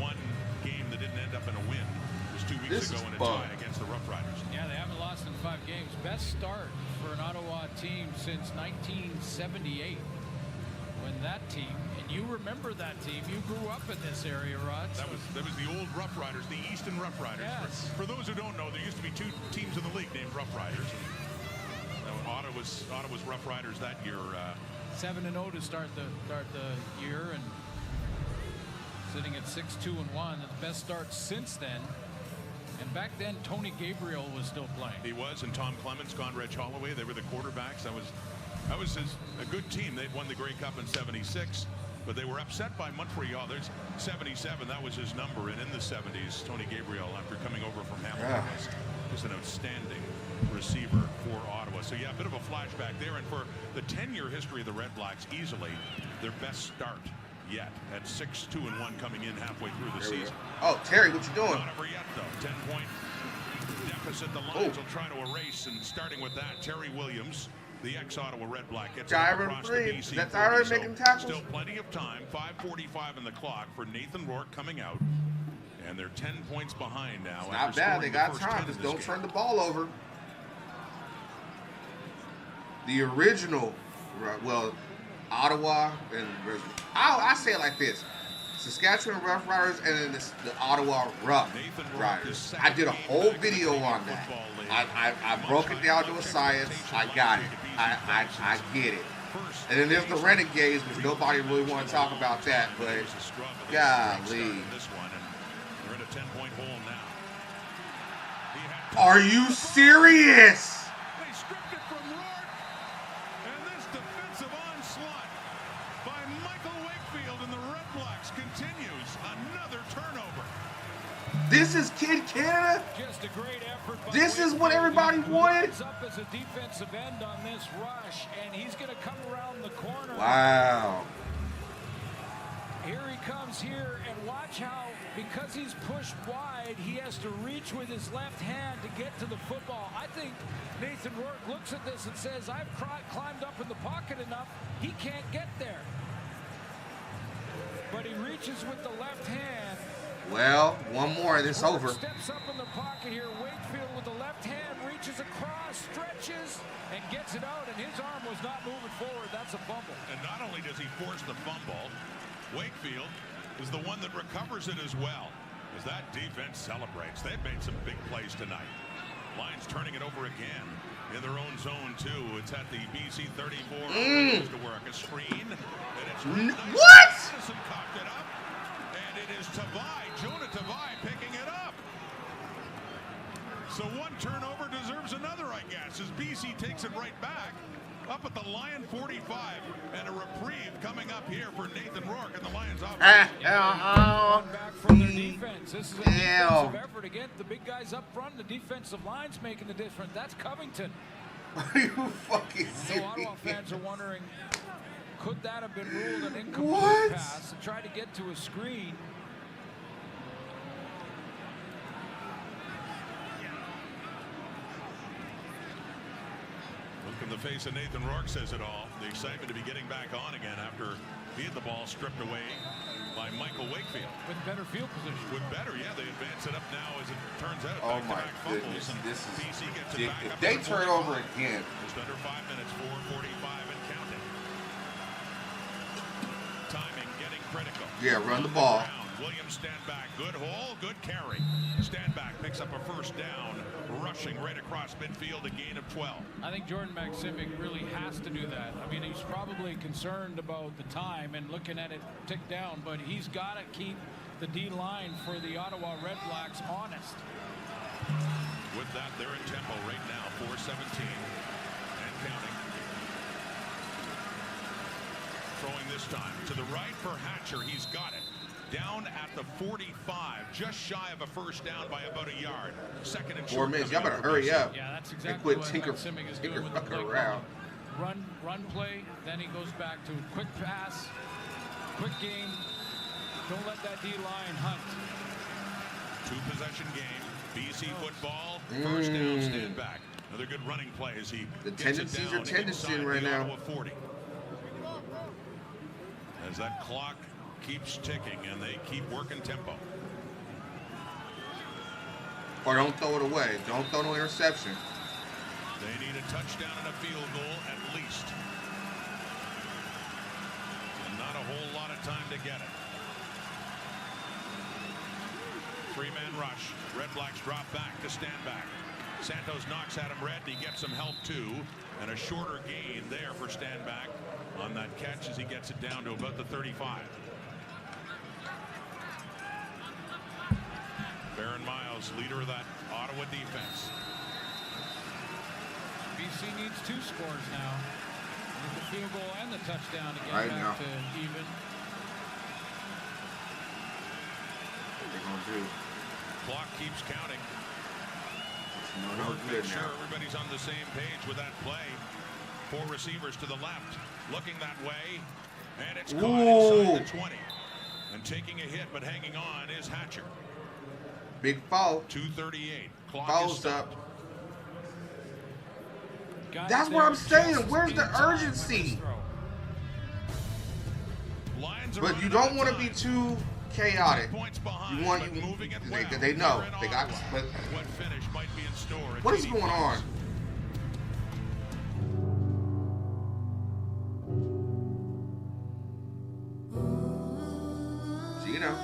one game that didn't end up in a win was 2 weeks ago in a tie against the Rough Riders. Yeah, they haven't lost in 5 games. Best start for an Ottawa team since 1978. When that team, and you remember that team, you grew up in this area, Rod. That was the old Rough Riders, the Easton Rough Riders. Yes. For those who don't know, there used to be 2 teams in the league named Rough Riders. Ottawa's Rough Riders that year. 7-0 to start the year, and sitting at 6-2-1. The best start since then. And back then, Tony Gabriel was still playing. He was, and Tom Clements, Conrad Holloway, they were the quarterbacks. That was a good team. They'd won the Grey Cup in '76, but they were upset by Montreal. There's 77. That was his number, and in the 70s, Tony Gabriel, after coming over from Hamilton, was an outstanding receiver for Ottawa. So yeah, a bit of a flashback there, and for the 10-year history of the Red Blacks, easily their best start yet at 6-2-1 coming in halfway through the season. Oh, Terry, what you doing? Not over yet, though. 10-point deficit. The Lions will try to erase, and starting with that, Terry Williams, the ex-Ottawa Red Black, gets across the BC. That's already making tackles. Still plenty of time. 5:45 in the clock for Nathan Rourke coming out, and they're 10 points behind now. It's not bad. They got time. Just don't turn the ball over. The original, well, Ottawa and I say it like this: Saskatchewan Rough Riders and then the Ottawa Rough Riders. I did a whole video on that. I broke it down to a science. I got it. I get it. And then there's the Renegades, which nobody really want to talk about that, but golly. Are you serious? They stripped it from Rourke, and this defensive onslaught by Michael Wakefield and the Red Blacks continues. Another turnover. This is Kid Canada? Just a great effort. This is what everybody wanted? He's up as a defensive end on this rush, and he's going to come around the corner. Wow. Here he comes here, and watch how, because he's pushed wide, he has to reach with his left hand to get to the football. I think Nathan Rourke looks at this and says, I've climbed up in the pocket enough, he can't get there. But he reaches with the left hand. Well, one more and it's over. Steps up in the pocket here. Wakefield with the left hand reaches across, stretches, and gets it out, and his arm was not moving forward. That's a fumble. And not only does he force the fumble, Wakefield is the one that recovers it as well, as that defense celebrates. They've made some big plays tonight. Lions turning it over again in their own zone, too. It's at the BC 34. To work a screen. And it's what? Madison cocked it up. And it is Tavai, Jonah Tavai, picking it up. So one turnover deserves another, I guess, as BC takes it right back. Up at the Lion 45, and a reprieve coming up here for Nathan Rourke and the Lions offense. Back from their defense. This is a defensive effort again. The big guys up front, the defensive line's making the difference. That's Covington. Are you fucking serious? Ottawa fans are wondering, could that have been ruled an incomplete pass to try to get to a screen? Look in the face of Nathan Rourke says it all. The excitement to be getting back on again after he had the ball stripped away by Michael Wakefield. With better field position. With better, yeah. They advance it up now, as it turns out. Oh my goodness, this is ridiculous. If they turn over again. Just under 5 minutes, 4:45 and counting. Timing getting critical. Yeah, run the ball. Williams stand back. Good hole, good carry. Stand back picks up a first down, rushing right across midfield, a gain of 12. I think Jordan Maksimic really has to do that. I mean, he's probably concerned about the time and looking at it tick down, but he's got to keep the D-line for the Ottawa Red Blacks honest. With that, they're in tempo right now, 4:17 and counting. Throwing this time to the right for Hatcher. He's got it. Down at the 45, just shy of a first down by about a yard. Second and 4 minutes. Y'all better hurry up. Yeah, that's and exactly quit what Maksimic is doing with the play around. Run play, then he goes back to quick pass, quick game. Don't let that D-line hunt. 2-possession game. BC football. First down, stand back. Another good running play as he the gets tendencies it down are tendencying right the now. Ottawa 40. As that clock keeps ticking and they keep working tempo. Or don't throw it away. Don't throw no interception. They need a touchdown and a field goal at least. And not a whole lot of time to get it. 3-man rush. Red Blacks drop back to stand back. Santos knocks at him red, and he gets some help too. And a shorter gain there for stand back on that catch as he gets it down to about the 35. Baron Miles, leader of that Ottawa defense. BC needs 2 scores now. With the field goal and the touchdown to get right back now. to even. What are they gonna do? Clock keeps counting. No good Make sure now. everybody's on the same page with that play. 4 receivers to the left, looking that way, and it's caught inside the 20. And taking a hit, but hanging on is Hatcher. Big foul. 2:38. Clock Fouls is stopped. That's what I'm saying. Where's the urgency? But you don't want to be too chaotic. You want they know they got. But what finish might be in store? What is going on? Gino,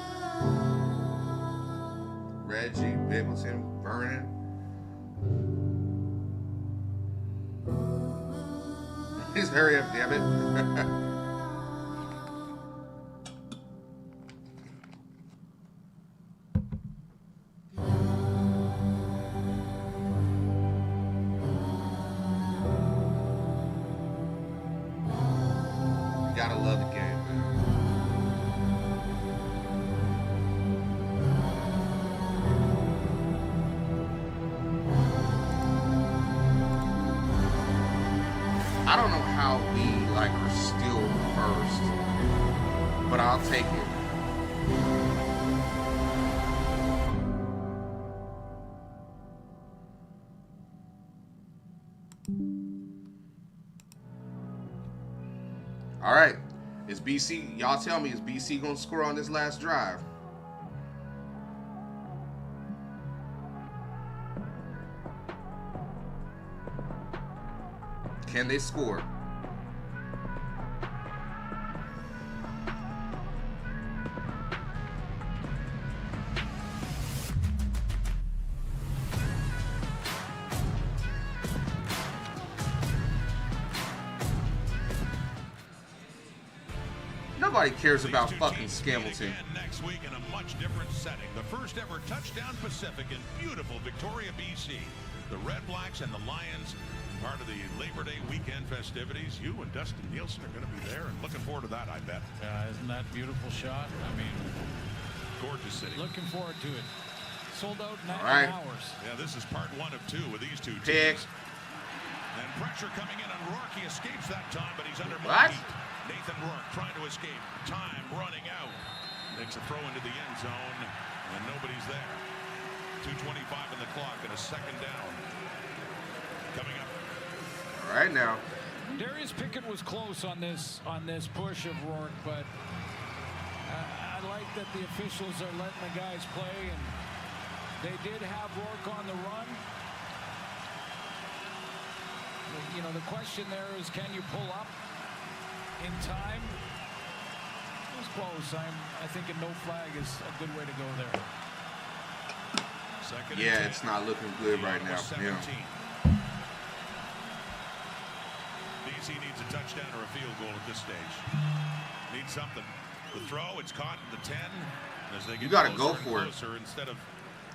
Reggie, Bingleton, Vernon. Please hurry up, damn it. Gotta love the game, man. I don't know how we are still first, but I'll take it. All right, is BC? Y'all tell me, is BC gonna score on this last drive? Can they score? Nobody cares about fucking Scamilton. Next week in a much different setting. The first ever Touchdown Pacific in beautiful Victoria, BC. The Red Blacks and the Lions, part of the Labor Day weekend festivities. You and Dustin Nielsen are going to be there, and looking forward to that, I bet. Yeah, isn't that a beautiful shot? I mean, gorgeous city. Looking forward to it. Sold out in 9 hours. Yeah, this is part 1 of 2 with these two teams. And pressure coming in on Rourke. He escapes that time, but he's under more heat. Nathan Rourke trying to escape. Time running out. Makes a throw into the end zone, and nobody's there. 2:25 on the clock and a second down. Coming up. All right now. Darius Pickett was close on this push of Rourke, but I like that the officials are letting the guys play, and they did have Rourke on the run. You know, the question there is, can you pull up in time? close, I think a no flag is a good way to go there. Yeah, it's not looking good right now. Yeah. DC needs a touchdown or a field goal at this stage. Needs something. The throw, it's caught at the 10. As they get You got to go closer for and it. closer, instead of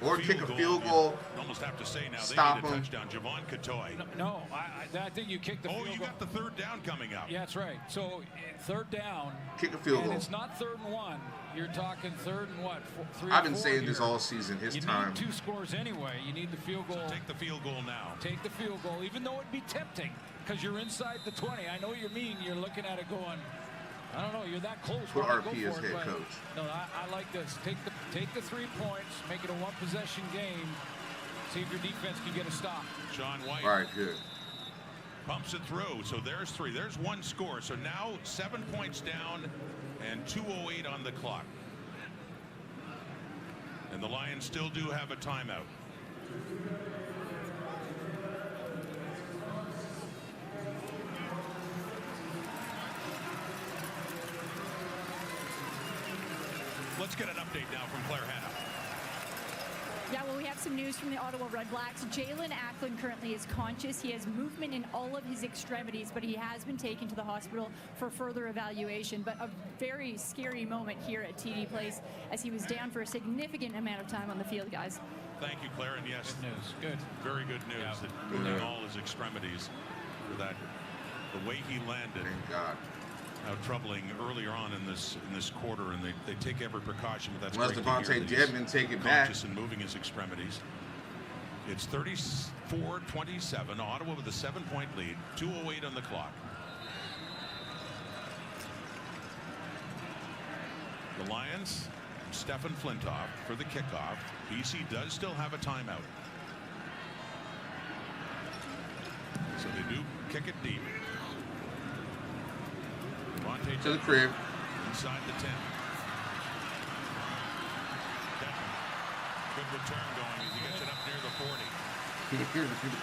Or kick a field goal. You almost have to say now Stop they need a him. touchdown. Javon Katoy. No, I think you kick the field goal. Oh, you got the third down coming up. Yeah, that's right. So third down. Kick a field and goal. It's not 3rd and 1. You're talking 3rd and what? 3 I've been 4 saying this here. all season. His you time. need 2 scores anyway. You need the field goal. So take the field goal now. Take the field goal, even though it'd be tempting, because you're inside the 20. I know what you mean. You're looking at it going, I don't know, you're that close. Put Why RP go as for it? head But, coach. No, I like this. Take the 3 points, make it a 1-possession game. See if your defense can get a stop. Sean White. All right, good. Pumps it through. So there's 3. There's 1 score. So now 7 points down and 2:08 on the clock. And the Lions still do have a timeout. Let's get an update now from Claire Hanna. Yeah, well, we have some news from the Ottawa Redblacks. Jalen Acklin currently is conscious. He has movement in all of his extremities, but he has been taken to the hospital for further evaluation. But a very scary moment here at TD Place as he was down for a significant amount of time on the field, guys. Thank you, Claire. And yes, good news. Good. Very good news. Yeah. That moving all his extremities for that. The way he landed. Thank God. How troubling earlier on in this quarter, and they take every precaution. But that's Unless great to Devontae hear that Dedmon he's take it back. conscious and moving his extremities. It's 34-27. Ottawa with a 7-point lead. 2:08 on the clock. The Lions, Stefan Flintoff for the kickoff. BC does still have a timeout. So they do kick it deep. To the crib. Inside the 10. Good return going as he gets it up near the 40.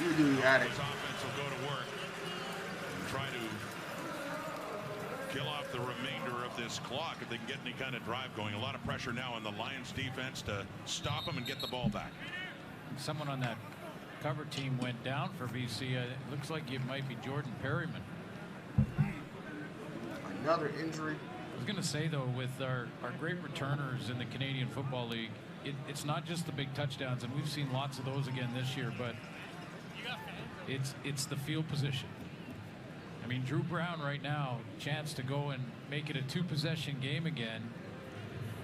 You knew he had it. His offense will go to work and try to kill off the remainder of this clock if they can get any kind of drive going. A lot of pressure now on the Lions defense to stop them and get the ball back. Someone on that cover team went down for BC. It looks like it might be Jordan Perryman. Another injury. I was going to say, though, with our great returners in the Canadian Football League, it's not just the big touchdowns, and we've seen lots of those again this year, but it's the field position. I mean, Drew Brown right now, chance to go and make it a 2-possession game again,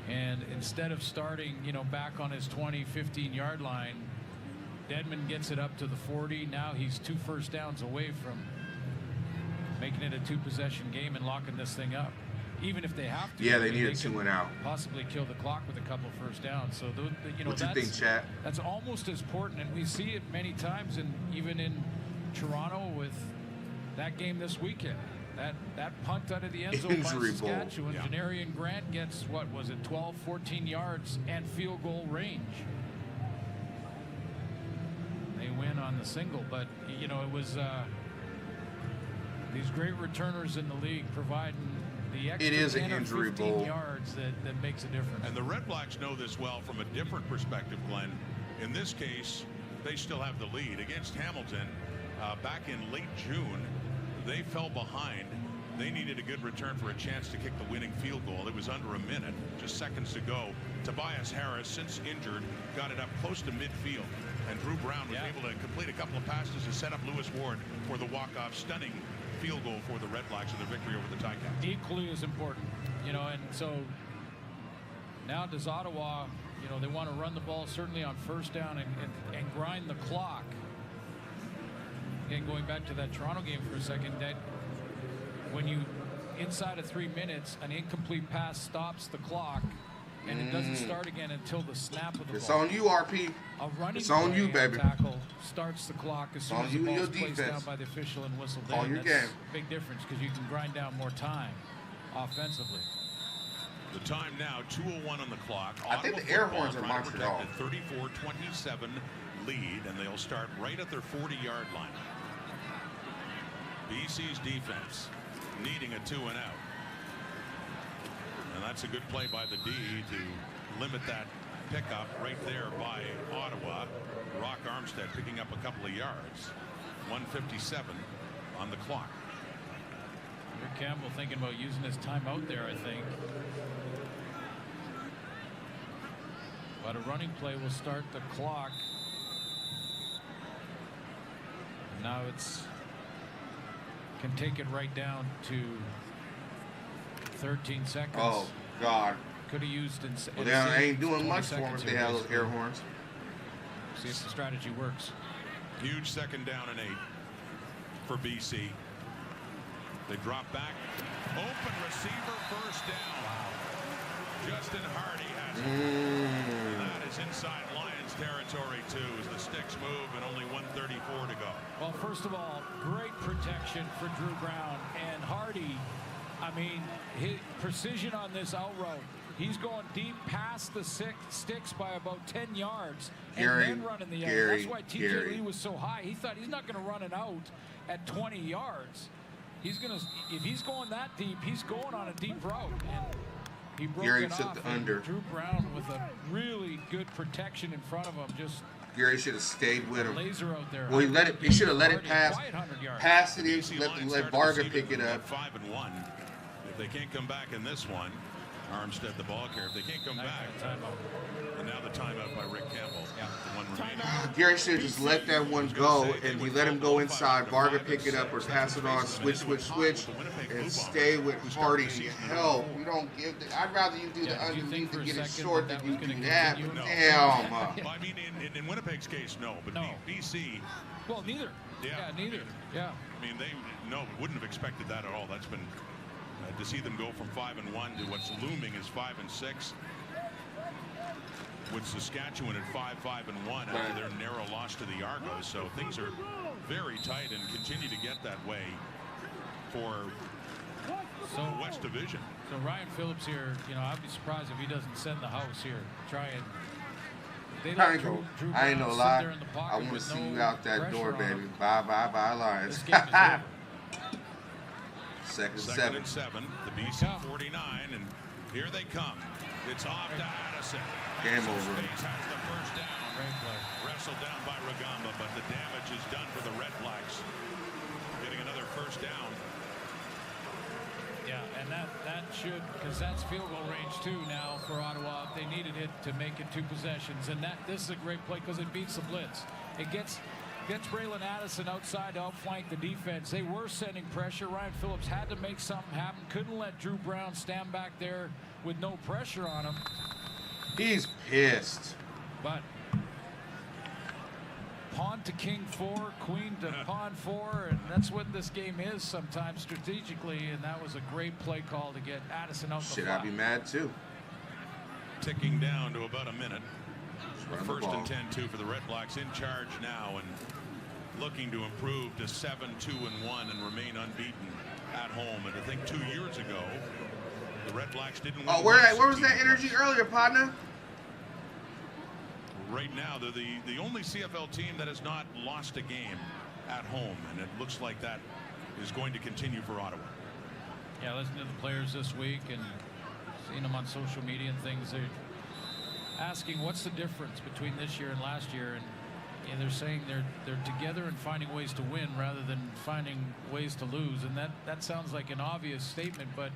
and instead of starting, back on his 20, 15-yard line, Dedmon gets it up to the 40. Now he's 2 first downs away from making it a 2-possession game and locking this thing up. Even if they have to. Yeah, they need a 2 and out. Possibly kill the clock with a couple of first downs. So, what you think, Chat? That's almost as important, and we see it many times, and even in Toronto with that game this weekend. That punt out of the end zone by Saskatchewan. Yeah. Janarian Grant gets, what was it, 12, 14 yards and field goal range. They win on the single, but, it was these great returners in the league providing the extra 10 or 15 yards that makes a difference. And the Red Blacks know this well from a different perspective, Glenn. In this case, they still have the lead. Against Hamilton, back in late June, they fell behind. They needed a good return for a chance to kick the winning field goal. It was under a minute, just seconds to go. Tobias Harris, since injured, got it up close to midfield. And Drew Brown was able to complete a couple of passes to set up Lewis Ward for the walk-off. Stunning field goal for the Red Blacks and their victory over the Ticats. Equally as important, and so now does Ottawa, they want to run the ball certainly on first down and grind the clock. Again, going back to that Toronto game for a second, that when you inside of 3 minutes, an incomplete pass stops the clock, and it doesn't start again until the snap of the It's ball. on you, RP. A running it's on you, baby. Tackle starts the clock as soon as the ball's placed down by the official and whistled Call in. your That's game. a big difference because you can grind down more time offensively. The time now, 2:01 on the clock. I think the air horns are Montreal. 34-27 lead, and they'll start right at their 40-yard line. BC's defense needing a 2 and out. And that's a good play by the D to limit that pickup right there by Ottawa. Rock Armstead picking up a couple of yards. 1:57 on the clock. Rick Campbell thinking about using his timeout there, I think. But a running play will start the clock. And now it's can take it right down to 13 seconds. Oh, God. Could have used in. Well, they ain't doing much for them if they have those air horns. See if the strategy works. Huge 2nd down and 8 for BC. They drop back. Open receiver, first down. Wow. Justin Hardy has it. And that is inside Lions territory, too, as the sticks move and only 1:34 to go. Well, first of all, great protection for Drew Brown. And Hardy, I mean, his precision on this out route. He's going deep past the sticks by about 10 yards and then running the end. That's why TJ Lee was so high. He thought he's not going to run it out at 20 yards. He's going to, if he's going that deep, he's going on a deep route. And he broke Gary it took off. the under. Drew Brown with a really good protection in front of him. Just Gary should have stayed with him. Laser out there. Well, he should have let it pass. Pass it in, let Varga pick it up. 5-1. If they can't come back in this one, Armstead the ball carrier. If they can't come back, and now the timeout by Rick Campbell. Yeah. One remaining. Gary should have just let that one go, and we let him go inside. Varga pick it up or pass it on, switch, and stay with Hardy. Hell, you don't give the, I'd rather you do the underneath to get it short than you do that. But damn. I mean, in Winnipeg's case, no. But BC. Well, neither. Yeah, neither. Yeah. I mean, they wouldn't have expected that at all. That's been to see them go from 5-1 to what's looming is 5-6. With Saskatchewan at 5-5-1 after their narrow loss to the Argos, so things are very tight and continue to get that way for the West Division. So Ryan Phillips here, you know, I'd be surprised if he doesn't send the house here. Try and. I ain't no lie. I want to see you out that door, baby. Bye, Lions. Second and 7. The BC 49, and here they come. It's off to Addison. Game over. Has the first down. Wrestled down by Rugamba, but the damage is done for the Red Blacks. Getting another first down. Yeah, and that should, because that's field goal range too now for Ottawa. If they needed it to make it 2 possessions, and this is a great play because it beats the blitz. It gets Braylon Addison outside to outflank the defense. They were sending pressure. Ryan Phillips had to make something happen. Couldn't let Drew Brown stand back there with no pressure on him. He's pissed. But pawn to king 4, queen to pawn 4, and that's what this game is sometimes strategically, and that was a great play call to get Addison out the Should I be mad too? Ticking down to about a minute. First and 10 too for the Red Blacks, in charge now and looking to improve to 7-2-1 and remain unbeaten at home. And I think 2 years ago the Red Blacks didn't win. Oh, where was that energy earlier, partner? Right now they're the only CFL team that has not lost a game at home, and it looks like that is going to continue for Ottawa. Yeah, listening to the players this week and seeing them on social media and things, they're asking what's the difference between this year and last year, and they're saying they're together and finding ways to win rather than finding ways to lose, and that sounds like an obvious statement, but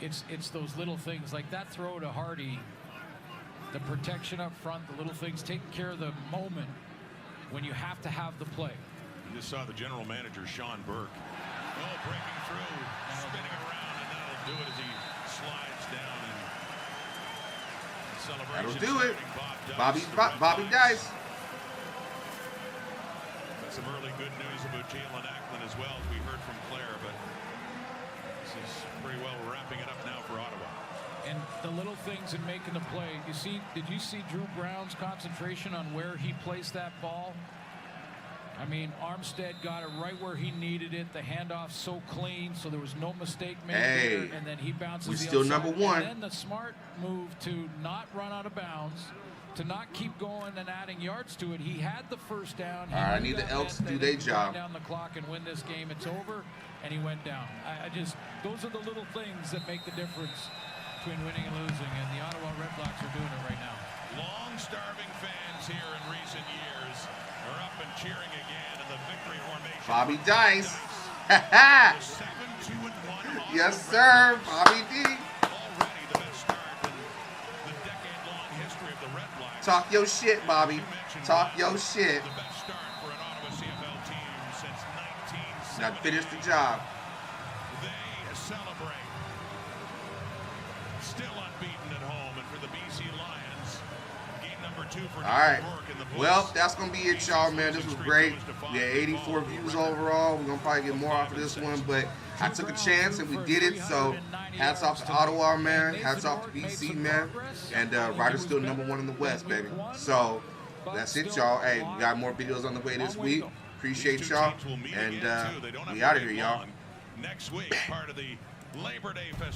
it's those little things like that throw to Hardy, the protection up front, the little things, taking care of the moment when you have to have the play. You just saw the general manager Sean Burke breaking through, spinning around, and that'll do it as he slides down. That'll do it. Bobby Dice. Got some early good news about Jalen Acklin as well, as we heard from Claire, but this is pretty well wrapping it up now for Ottawa. And the little things in making the play. Did you see Drew Brown's concentration on where he placed that ball? I mean, Armstead got it right where he needed it. The handoff so clean, so there was no mistake made there. And then he bounces. We're still number 1. And then the smart move to not run out of bounds, to not keep going and adding yards to it. He had the first down. All right, I need the Elks to do their job. Down the clock and win this game. It's over, and he went down. I just, those are the little things that make the difference between winning and losing, and the Ottawa Redblacks are doing it right now. Long starving fans here in recent years are up and cheering again in the victory formation. Bobby Dice. Yes, sir. Bobby D. Already the best start in the decade-long history of the Redblacks. Talk your shit, Bobby. Talk your shit. The best start for an Ottawa CFL team since 1970. Now finish the job. They celebrate. Still unbeaten at home, and for the BC Lions, game number 2 for All right. New York in the books. Well, that's going to be it, y'all, man. This was great. We had 84 views overall. We're going to probably get more off of this one, but I took a chance and we did it. So hats off to Ottawa, man. Hats off to BC, man. And Ryder's still #1 in the West, baby. So that's it, y'all. Hey, we got more videos on the way this week. Appreciate y'all. And we out of here, y'all. Next week, part of the Labor Day festival.